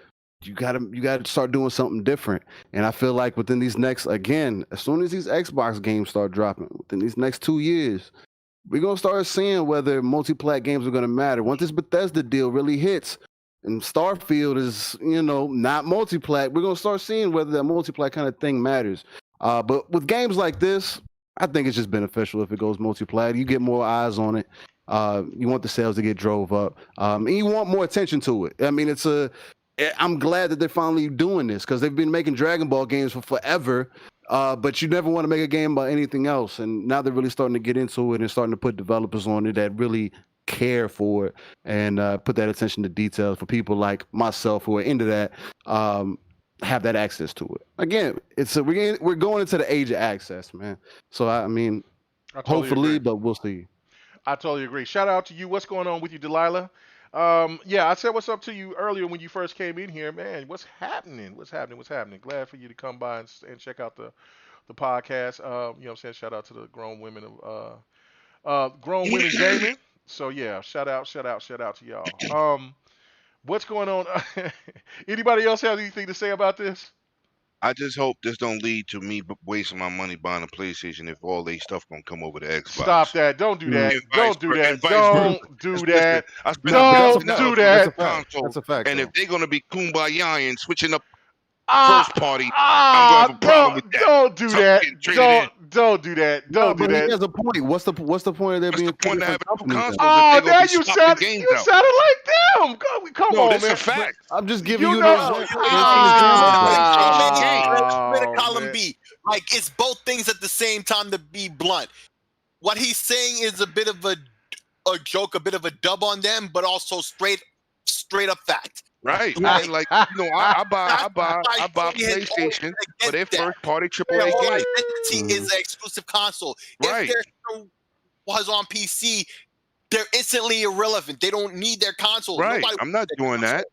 you got to start doing something different. And I feel like within these next, again, as soon as these Xbox games start dropping, within these next 2 years, we're going to start seeing whether multi-plat games are going to matter. Once this Bethesda deal really hits and Starfield is, not multi-plat, we're going to start seeing whether that multi-plat kind of thing matters. But with games like this, I think it's just beneficial if it goes multi-plat. You get more eyes on it. You want the sales to get drove up, and you want more attention to it. I mean, I'm glad that they're finally doing this, because they've been making Dragon Ball games for forever, but you never want to make a game about anything else. And now they're really starting to get into it and starting to put developers on it that really care for it and put that attention to detail for people like myself who are into that, have that access to it. Again, we're going into the age of access, man. So I mean, hopefully, but we'll see. I totally agree. Shout out to you. What's going on with you, Delilah? Yeah, I said what's up to you earlier when you first came in here, man. What's happening? What's happening? What's happening? Glad for you to come by and check out the podcast. You know what I'm saying? Shout out to the grown women of grown women gaming. So yeah, shout out to y'all. What's going on? Anybody else have anything to say about this? I just hope this don't lead to me wasting my money buying a PlayStation if all they stuff gonna come over to Xbox. Stop that! Don't do that! And Don't do that! and vice versa. Don't do that! I spent Don't $1,000 do on that! the console, That's a fact. and if they're gonna be kumbaya and switching up Ah, first party, I'm gonna have a problem with that. don't do Something that! getting traded in. Don't do that! No, Don't do but he that! has a point. What's the point of there What's being the point of having two companies then? consoles? Oh, if they now gonna be you swapping sounded games you out? sounded like them. Come No, on, that's man. a fact. I'm just giving You you know, the You made a column man. B. Like, it's both things at the same time, to be blunt. What he's saying is a bit of a joke, a bit of a dub on them, but also straight up fact. Right. Like, And like, I buy PlayStation for their first party Their AAA whole game. identity is an exclusive console. Right. If their show was on PC, they're instantly irrelevant. They don't need their console. Right. Nobody I'm not wants their doing console. that.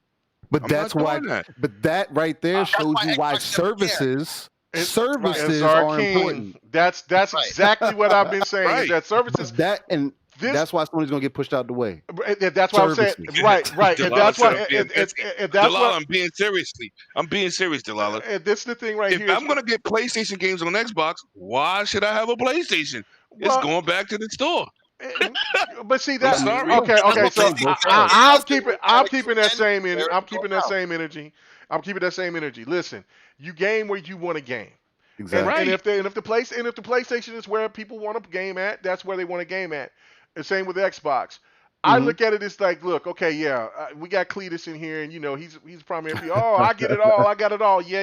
But I'm that's not why. doing that. But that right there shows why you why Xbox doesn't care. services Right. are King, important. That's Right. exactly what I've been saying. Is Right. that services? That's why Sony's gonna get pushed out the way. That's what I'm saying. Services. Right. And Delilah that's said why. I'm being pissy. And that's Delilah, what. I'm being seriously. I'm being serious, Delilah. And this is the thing right If here. I'm gonna get PlayStation games on Xbox, why should I have a PlayStation? It's Well, going back to the store. But see that. sorry. Okay. So I'm keeping that same Fair. energy. I'm keeping that same energy. I'm keeping that same energy. Listen, you game where you want to game. Exactly. Right. And if the PlayStation is where people want to game at, that's where they want to game at. The same with Xbox. I look at it as like, look, okay, yeah, we got Cletus in here, and he's primary. Oh, I get it all. I got it all. Yeah.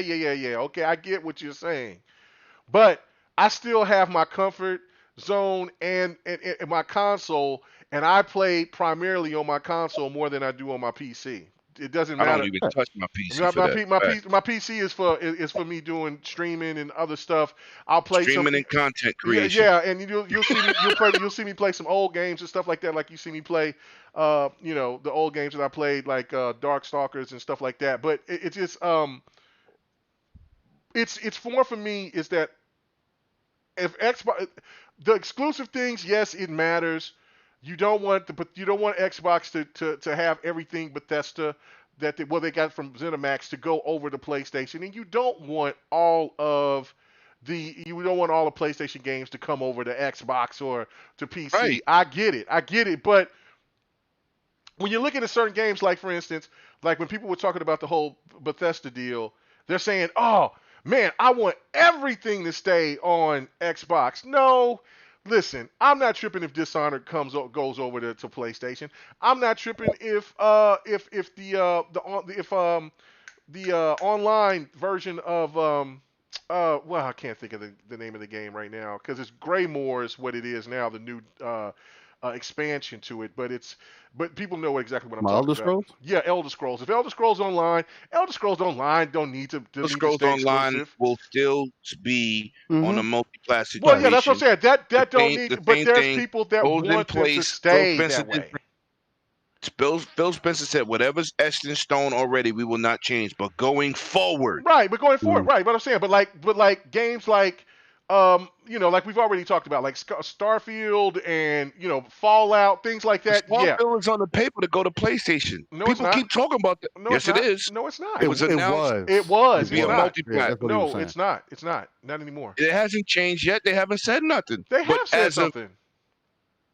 Okay, I get what you're saying, but I still have my comfort zone and my console, and I play primarily on my console more than I do on my PC. It doesn't matter. I don't even touch my PC for that. My PC is for me doing streaming and other stuff. I'll play Streaming and content creation. Yeah, and you'll see me you'll see me play some old games and stuff like that. Like you see me play, the old games that I played, like Darkstalkers and stuff like that. But it's just it's more for me is that if Xbox, the exclusive things, yes, it matters. You don't want Xbox to have everything Bethesda that they got from ZeniMax to go over to PlayStation, and you don't want all of the PlayStation games to come over to Xbox or to PC. Right. I get it, but when you're looking at certain games, like for instance, like when people were talking about the whole Bethesda deal, they're saying, "Oh man, I want everything to stay on Xbox." No. Listen, I'm not tripping if Dishonored goes over to PlayStation. I'm not tripping if the online version of well, I can't think of the name of the game right now because it's Greymoor is what it is now, the new expansion to it, but people know exactly what I'm talking Elder Scrolls? about. Yeah, Elder Scrolls. If Elder Scrolls Online don't need to Elder Scrolls stay Online exclusive. will still be on a multi-class situation. Well, yeah, that's what I'm saying. That don't same- need, the but same there's thing people that holds in want them to place. stay Phil that Spencer way. Phil Spencer said, "Whatever's etched in stone already, we will not change. But going forward, Right, but going forward, right. But I'm saying, but like games like, like we've already talked about, like Starfield and Fallout, things like that. Yeah. Starfield is on the paper to go to PlayStation. No, it's People not. keep talking about that. No, Yes, it's it not. is. No, it's not. It was announced. It was. Via It's not. multi-plat. that's what he was No, saying. it's not. It's not. Not anymore. It hasn't changed yet. They haven't said nothing. They have But said as of- something.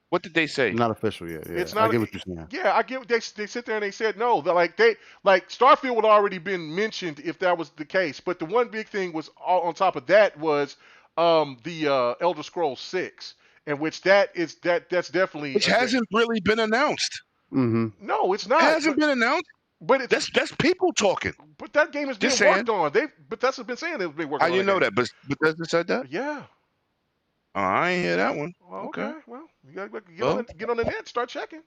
what did they say? Not official yet. Yeah, It's not. I get what you're saying. Yeah, I get. They sit there and they said no. They're like Starfield would already been mentioned if that was the case. But the one big thing was on top of that was the Elder Scrolls 6, in which that's definitely Which hasn't really been announced. Mm-hmm. No, it's not. It hasn't been announced. But it's That's people talking. but that game has been Just worked on. But that's been saying it's been working How on. you know that? But Bethesda said that? Yeah. Oh, I ain't hear that one. Well, Okay. Well, you gotta get on the net, start checking.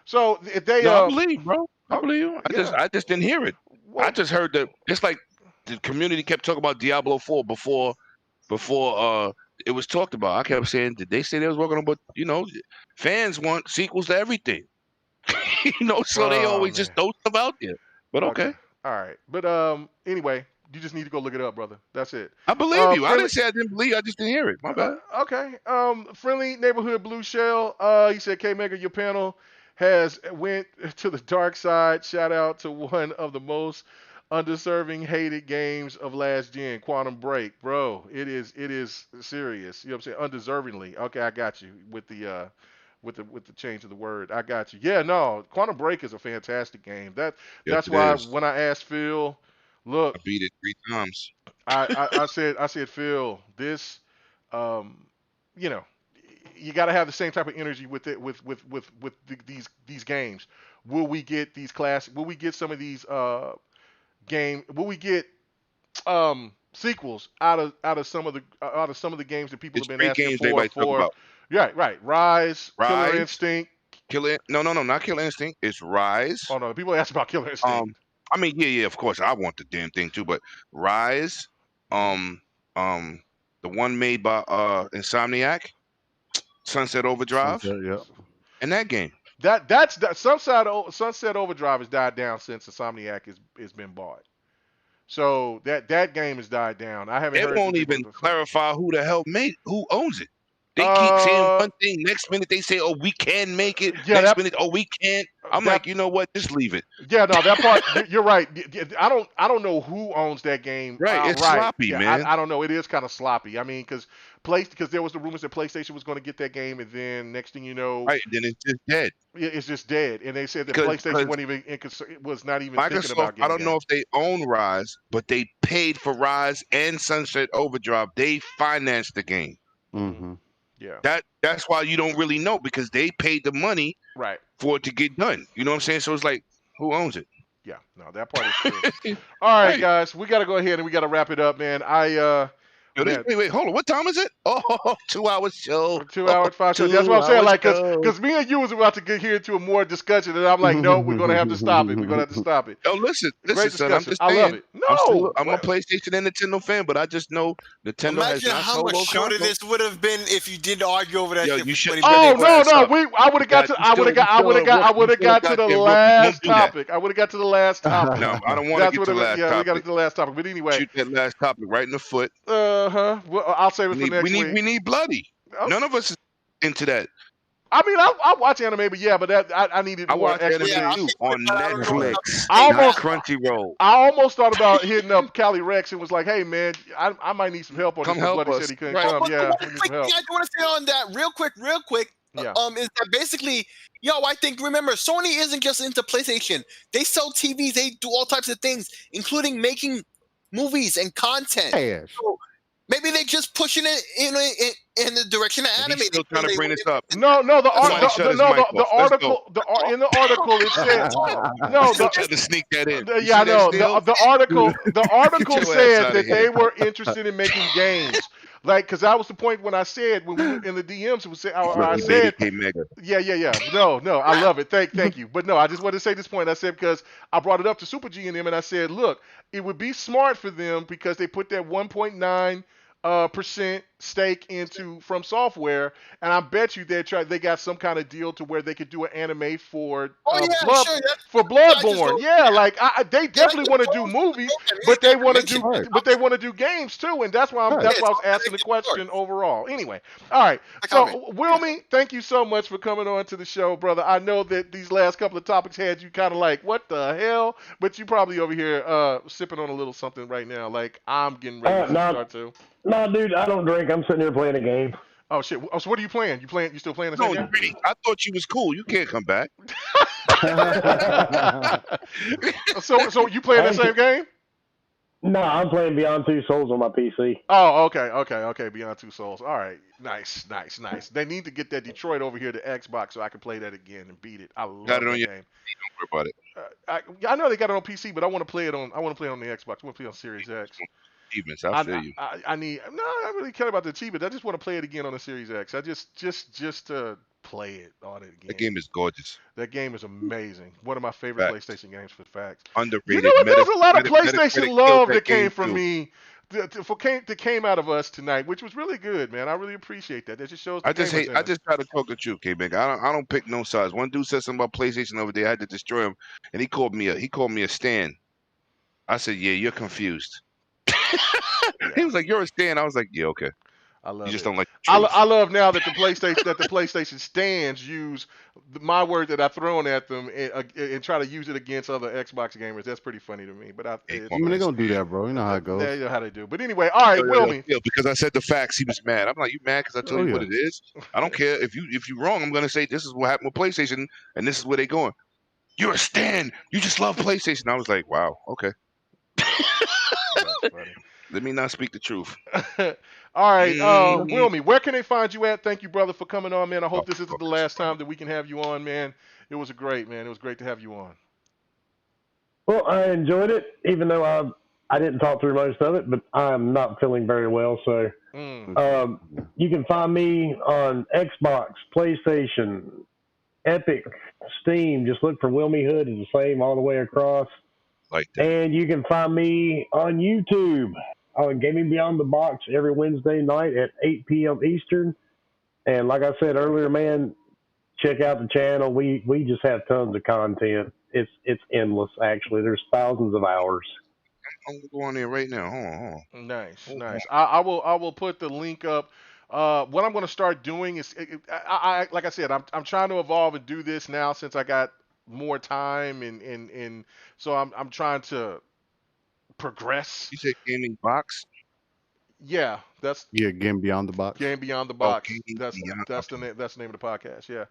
So if they No, I believe, bro. I oh, believe you. yeah. I just didn't hear it. well, I just heard that it's like the community kept talking about Diablo 4 before it was talked about. I kept saying, did they say they was working on? But fans want sequels to everything. So they Oh, always man. just throw stuff out there. But okay. All right. But anyway, you just need to go look it up, brother. That's it. I believe you. I Friendly, didn't say I didn't believe. I just didn't hear it. My bad. okay. Friendly neighborhood blue shell. He said, KMEGA, your panel has went to the dark side. Shout out to one of the most underserving, hated games of last gen, Quantum Break, bro. It is serious. You know what I'm saying? Undeservingly. Okay, I got you with the change of the word. I got you. Yeah, no, Quantum Break is a fantastic game. Yes, That's it why is. when I asked Phil, I look, beat it 3 times. I said Phil, this, you know, you got to have the same type of energy with it these games. Will we get these Will we get some of these Will we get sequels out of some of the games that people It's have been 3 asking games everybody talk for? about. Right. Rise, Killer Rise, Instinct. No, not Killer Instinct. It's Rise. Oh no, people ask about Killer Instinct. I mean, yeah, of course, I want the damn thing too. But Rise, the one made by Insomniac, Sunset Overdrive, Yeah. and that game. That's Sunset Overdrive has died down since Insomniac has been bought. So that game has died down. I haven't It heard. won't even clarify who the hell who owns it. They keep saying one thing. Next minute they say, "Oh, we can make it." Yeah, Next minute, "Oh, we can't." I'm like, you know what? Just leave it. Yeah, no, that part. You're right. I don't know who owns that game. Right, it's sloppy, yeah, man. I don't know. It is kind of sloppy. I mean, because there was the rumors that PlayStation was going to get that game, and then next thing you know, Right, then it's just dead. It's just dead. And they said that Cause PlayStation was not even thinking about Microsoft, getting I don't know if they own Rise, but they paid for Rise and Sunset Overdrive. They financed the game. Mm-hmm. Yeah. That's why you don't really know, because they paid the money Right. for it to get done. You know what I'm saying? So it's like, who owns it? Yeah. No, that part is true. All right, guys, we got to go ahead and we got to wrap it up, man. Wait, hold on. What time is it? Oh, 2 hours show. 2 hours, 5 shows. That's what I'm saying. Like, because me and you was about to get here into a more discussion, and I'm like, no, we're gonna have to stop it. We're gonna have to stop it. Oh, listen, son. I'm just saying. I love it. No, I'm a PlayStation and Nintendo fan, but I just know Nintendo has not how much shorter this would have been if you didn't argue over that shit. You should. Oh no. I would have got to the last topic. I would have got to the last topic. No, I don't want to get to the last topic. Yeah, we got to the last topic. But anyway, shoot that last topic right in the foot. Well, I'll save it for next week. We need bloody. Oh. None of us is into that. I mean, I watch anime, but yeah, but I needed more. I watch anime too on Netflix. Crunchyroll. I almost thought about hitting up Cali Rex and was like, "Hey, man, I might need some help on this." Bloody said he couldn't come. Yeah, we need some help. I want to say on that real quick. Yeah. Is that basically, I think, remember, Sony isn't just into PlayStation. They sell TVs. They do all types of things, including making movies and content. Yes. So maybe they just pushing it in the direction of anime. He's still trying to bring this up. No, in the article it said trying to sneak that in. Yeah, no. The article said that they were interested in making games. Like, because that was the point when I said, when we were in the DMs, I said, yeah. No, I love it. Thank you. But no, I just wanted to say this point. I said, because I brought it up to Super G and them, and I said, look, it would be smart for them because they put that 1.9% stake into From Software, and I bet you they got some kind of deal to where they could do an anime for Bloodborne. Yeah, like they definitely want to do movies, but they want to do games too, and that's why I was asking the question overall. Anyway, all right. So Wilmy, thank you so much for coming on to the show, brother. I know that these last couple of topics had you kind of like, what the hell? But you probably over here sipping on a little something right now, like I'm getting ready to start to. No, dude, I don't drink. I'm sitting here playing a game. Oh shit! Oh, so what are you playing? You still playing the same game? I thought you was cool. You can't come back. So you playing the same game? No, I'm playing Beyond Two Souls on my PC. Oh, okay. Beyond Two Souls. All right, nice. They need to get that Detroit over here to Xbox so I can play that again and beat it. I love that game. Don't worry about it. I know they got it on PC, but I want to play it on the Xbox. I want to play it on Series X. I feel you. I don't really care about the achievements. I just want to play it again on the Series X. I just to play it on it again. The game is gorgeous. That game is amazing. One of my favorite PlayStation games, for facts. Underrated. You know what? There's a lot of PlayStation love that came from me that came out of us tonight, which was really good, man. I really appreciate that. That just shows. I just try to talk the truth, K-Big. I don't pick no sides. One dude said something about PlayStation over there. I had to destroy him, and he called me a stan. I said, yeah, you're confused. He was like, you're a stan. I was like, yeah, okay. I love you just it. don't like the truth. I love now that the PlayStation stands use my word that I've thrown at them and try to use it against other Xbox gamers. That's pretty funny to me. But I mean, they're gonna do that, bro. You know how it goes. They know how they do. But anyway, all right, Wilmy. Because I said the facts, he was mad. I'm like, you mad because I told you what it is? I don't care if you're wrong. I'm gonna say this is what happened with PlayStation, and this is where they're going. You're a stan. You just love PlayStation. I was like, wow, okay. That's funny. Let me not speak the truth. All right, Wilmy, where can they find you at? Thank you, brother, for coming on, man. I hope this isn't the last time that we can have you on, man. It was great, man. It was great to have you on. Well, I enjoyed it, even though I didn't talk through most of it, but I'm not feeling very well. So you can find me on Xbox, PlayStation, Epic, Steam. Just look for Wilmy Hood. It's the same all the way across. Like that. And you can find me on YouTube on Gaming Beyond the Box every Wednesday night at 8 p.m. Eastern. And like I said earlier, man, check out the channel. We just have tons of content. It's endless, actually. There's thousands of hours. I'm going to go on there right now. Hold on. Nice. I will put the link up. What I'm going to start doing is, like I said, I'm trying to evolve and do this now since I got more time and so I'm trying to progress. You said Gaming Box? Yeah, Game Beyond the Box. Game Beyond the Box. That's the name of the podcast. Yeah.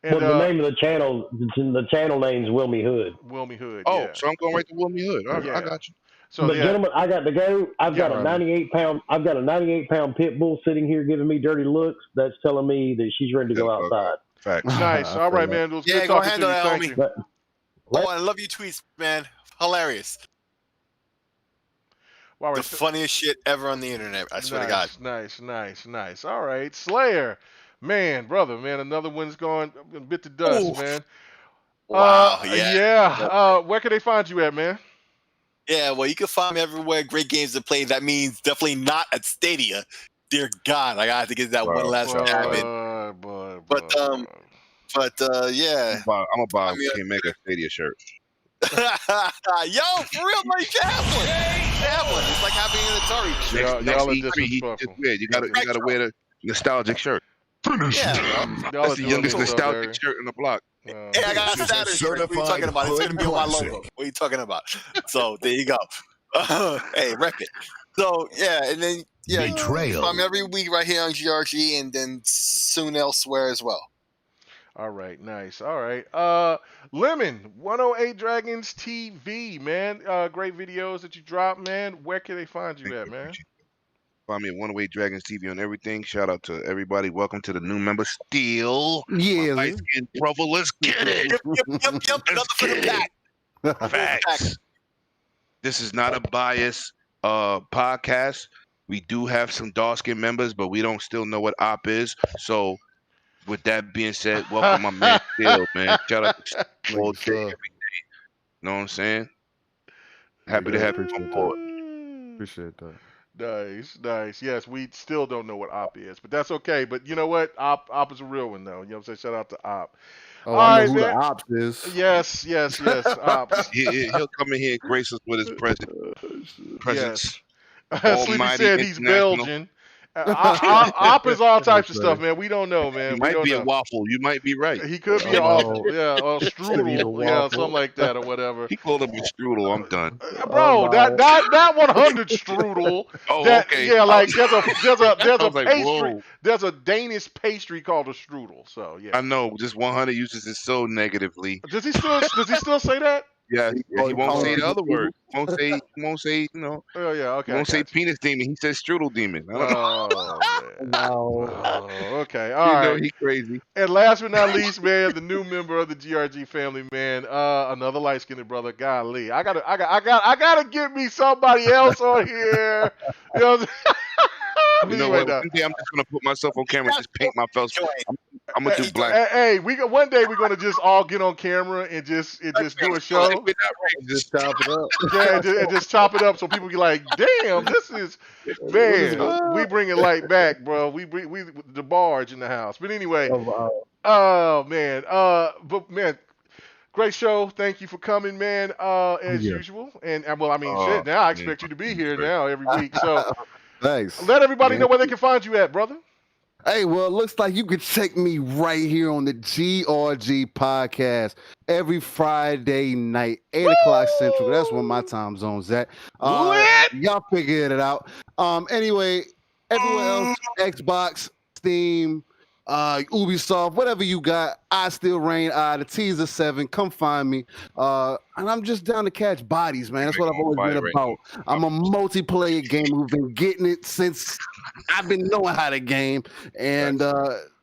And the name of the channel name's Wilmy Hood. Wilmy Hood. Oh, yeah. So I'm going right to Wilmy Hood. All right, yeah. I got you. So, but gentlemen, I got to go. I've got a 98 pound pit bull sitting here giving me dirty looks. That's telling me that she's ready to go outside. Facts. Nice. All right, man. It was good talking to you. Thank you. I love your tweets, man. Hilarious. Wow, the funniest shit ever on the internet. I swear to God. Nice. All right, Slayer, brother, another one's gone a bit to dust, man. Wow. Yeah. Where can they find you at, man? Yeah, well, you can find me everywhere. Great games to play. That means definitely not at Stadia. Dear God, I got to get that one last jab in. Yeah. I'm gonna buy a KMEGA Stadia shirt. Yo, for real, man, Javelin. It's like having an Atari. Y'all are disrespectful. You gotta wear the nostalgic shirt. That's the youngest nostalgic shirt in the block. Hey, I got a Saturn shirt. What are you talking about? It's gonna be on my logo. What are you talking about? So there you go. Hey, rep it. So yeah, and then Betrayal. I'm every week right here on GRG, and then soon elsewhere as well. All right, nice. All right, Lemon 108 Dragons TV, man. Great videos that you drop, man. Where can they find you at, man? Find me at 108 Dragons TV on everything. Shout out to everybody. Welcome to the new member, Steel. Yeah, light skin brother. Let's get it. Yep. Another for the pack. Facts. This is not a bias podcast. We do have some dark skin members, but we don't still know what op is. So, with that being said, welcome my man Steel, man. Shout out to all day, every day. Know what I'm saying? Happy to have you on board. Appreciate that. Nice. Yes, we still don't know what op is, but that's okay. But you know what? Op is a real one, though. You know what I'm saying? Shout out to op. Oh, I know who the ops is. Yes. Ops. He'll come in here and grace us with his presence. Yes. Sleepy said he's Belgian. Op is all types of stuff, man. We don't know, man. He might be a waffle. You might be right. He could be a waffle, or strudel, something like that, or whatever. He called him a strudel. I'm done, bro. That 100 strudel. Okay. Yeah, like there's a pastry. Whoa. There's a Danish pastry called a strudel. So yeah. I know. Just 100 uses it so negatively. Does he still say that? Yeah, he won't say the other word. He won't say, Oh yeah, okay. He won't say penis demon. He says strudel demon. I don't know. No. Okay, all right. He crazy. And last but not least, man, the new member of the GRG family, man, another light-skinned brother. Golly, I gotta get me somebody else on here. You know what? You know what? One day I'm just gonna put myself on camera and just paint my face. I'm gonna do black. Hey, one day we're gonna just all get on camera and just do a show. Just chop it up. Yeah, and just chop it up so people be like, damn, this is man. We bring it light back, bro. We the barge in the house. But anyway, oh man, but man. Great show. Thank you for coming, man, as usual. And well, I mean, shit, now I expect you to be here now every week. So thanks. Let everybody know where they can find you at, brother. Hey, well, it looks like you can check me right here on the GRG podcast every Friday night, 8 o'clock Central. That's where my time zone's at. Y'all figured it out. Anyway, everywhere else, Xbox, Steam, Ubisoft, whatever you got, I Still Reign, the teaser 7, come find me. And I'm just down to catch bodies, man. That's what I've always been about. I'm a multiplayer gamer who's been getting it since I've been knowing how to game. And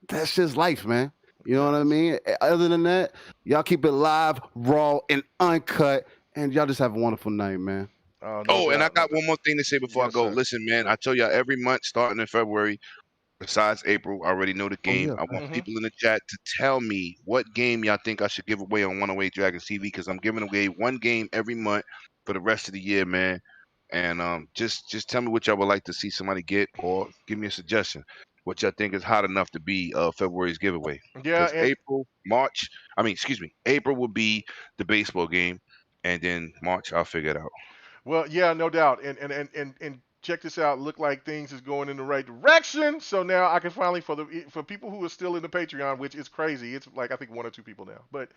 that's just life, man. You know what I mean? Other than that, y'all keep it live, raw, and uncut. And y'all just have a wonderful night, man. And I got one more thing to say before I go. Sir. Listen, man, I tell y'all every month starting in February, besides April, I already know the game. I want people in the chat to tell me what game y'all think I should give away on 108 Dragons TV, because I'm giving away one game every month for the rest of the year, man. And just tell me what y'all would like to see somebody get, or give me a suggestion what y'all think is hot enough to be February's giveaway. Yeah, April will be the baseball game, and then March I'll figure it out. Well, yeah, no doubt. And check this out. Look like things is going in the right direction. So now I can finally, for people who are still in the Patreon, which is crazy. It's like I think 1 or 2 people now, but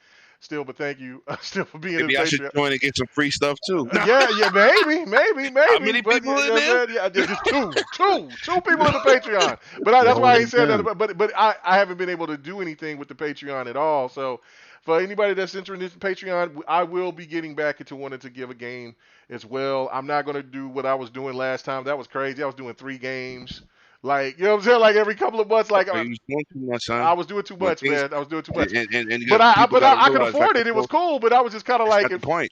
thank you still for being in the Patreon. Maybe I should join and get some free stuff too. Yeah, maybe. How many people in there? Yeah, just two people in the Patreon. But that's why I said that. But I haven't been able to do anything with the Patreon at all. So for anybody that's interested in Patreon, I will be getting back into wanting to give a game as well. I'm not going to do what I was doing last time. That was crazy. I was doing 3 games. Like, you know what I'm saying? Like every couple of months, like you was doing too much, son. I was doing too much, man. I was doing too much. But I could afford it. It was cool, but I was just kind of like, not the point.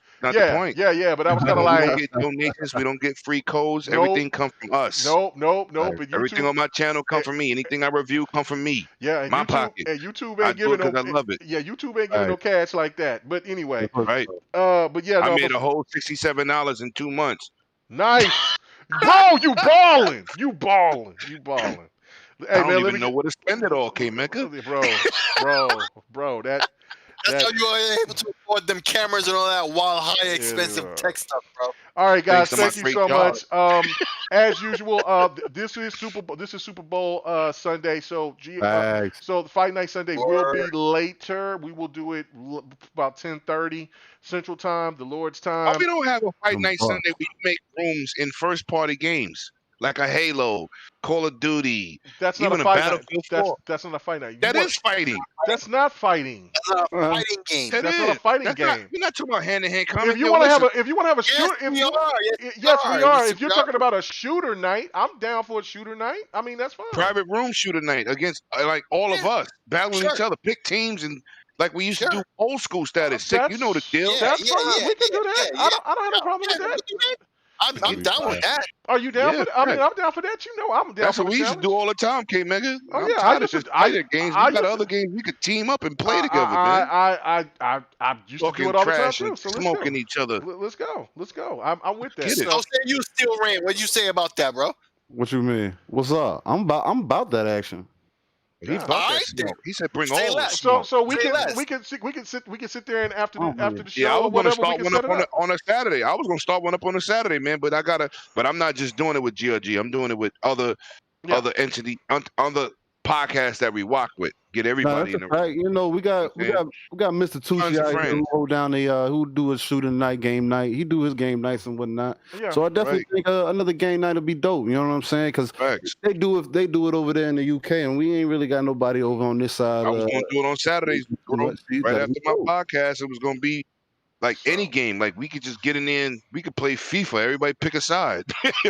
Yeah. But I was kind of like, we don't get donations. We don't get free codes. Everything comes from us. Nope. Right. But everything on my channel come from me. Anything I review come from me. Yeah, and my pocket. And YouTube ain't giving no. I love it. Yeah, YouTube ain't giving no cash like that. But anyway, right. But yeah, I made a whole $67 in 2 months. Nice, bro. You balling. Hey, I don't even know where to spend it all, KMEGA. Bro, That's how you are able to afford them cameras and all that wild, high, expensive tech stuff, bro. All right, guys, thank you so much. As usual, this is Super Bowl Sunday, so so the Fight Night Sunday will be later. We will do it about 10:30 Central Time, the Lord's time. We don't have a Fight Night Sunday. We make rooms in first-party games. Like a Halo, Call of Duty, that's not even a fight Battlefield night. 4. That's not a fight night. That is fighting. That's not fighting. That's not a fighting game. That's not a fighting game. We're not talking about hand-to-hand combat. If you want to have a shooter, yes, we are. If you're talking about a shooter night, I'm down for a shooter night. I mean, that's fine. Private room shooter night against like all of us battling each other, pick teams and. Like we used to do old school status. You know the deal. That's fine. We can do that. I don't have a problem with that. I'm down with that. Are you down for that? I mean, I'm down for that. You know, I'm down That's for what we used to do all the time, KMEGA. Oh, yeah. I just play games. We got other games we could team up and play together, man. I used to do it all the time, too. So smoking each other. Let's go. I'm with that. So say you still Rain. What'd you say about that, bro? What you mean? What's up? I'm about that action. He said, "Bring all the smoke." So we can sit there and after the show. Yeah, I was gonna start one up on a Saturday. I was gonna start one up on a Saturday, man. But I'm not just doing it with GRG. I'm doing it with other entity, other podcasts that we walk with. Get everybody in the room. Right. You know, we got Mr. Tucci out here who down there who do a shooting night, game night. He do his game nights and whatnot. Yeah, so I definitely think another game night would be dope. You know what I'm saying? Because they do it over there in the UK, and we ain't really got nobody over on this side. I was gonna do it on Saturdays, right after my podcast. It was gonna be like any game. Like we could just get in there and we could play FIFA. Everybody pick a side.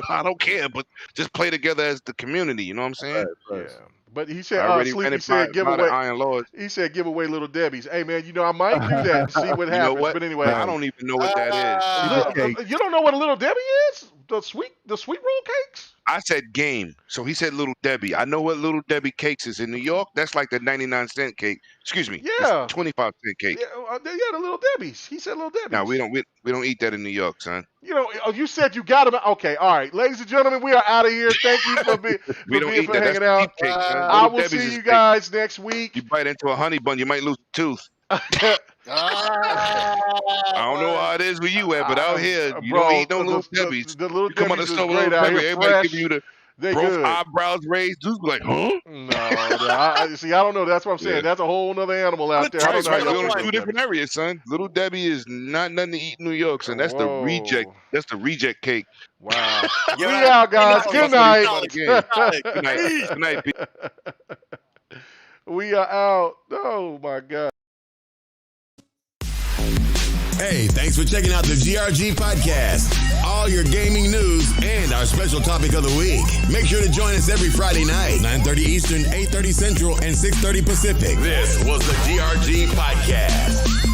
I don't care, but just play together as the community. You know what I'm saying? Yeah. But he said, Sleepy said, give away. Iron Lords. He said, give away Little Debbie's. Hey man, you know I might do that and see what happens. You know what? But anyway, I don't even know what that is. You don't know what a Little Debbie is? The sweet roll cakes? I said game. So he said Little Debbie. I know what Little Debbie cakes is in New York. That's like the 99-cent cake. Excuse me. Yeah. It's 25-cent cake. Yeah, the Little Debbie's. He said Little Debbie's. No, we don't eat that in New York, son. You know, you said you got him. Okay, all right, ladies and gentlemen, we are out of here. Thank you for hanging out. Cake, I will see you guys next week. You bite into a honey bun, you might lose a tooth. I don't know how it is with you, Ed, but out here, you don't eat no Little Debbies. The Little You come on the Debbie's is store, great out here. everybody giving you the They both good. eyebrows raised. Dudes be like, huh? No, I see. I don't know. That's what I'm saying. Yeah. That's a whole other animal out there. I don't know how We're y'all on do two different areas, son. Little Debbie is not nothing to eat in New York, son. That's the reject. That's the reject cake. Wow. We out, guys. Good night. Good night. Good night, people. We are out. Oh my God. Hey, thanks for checking out the GRG podcast. All your gaming news and our special topic of the week. Make sure to join us every Friday night, 9:30 Eastern, 8:30 Central, and 6:30 Pacific. This was the GRG podcast.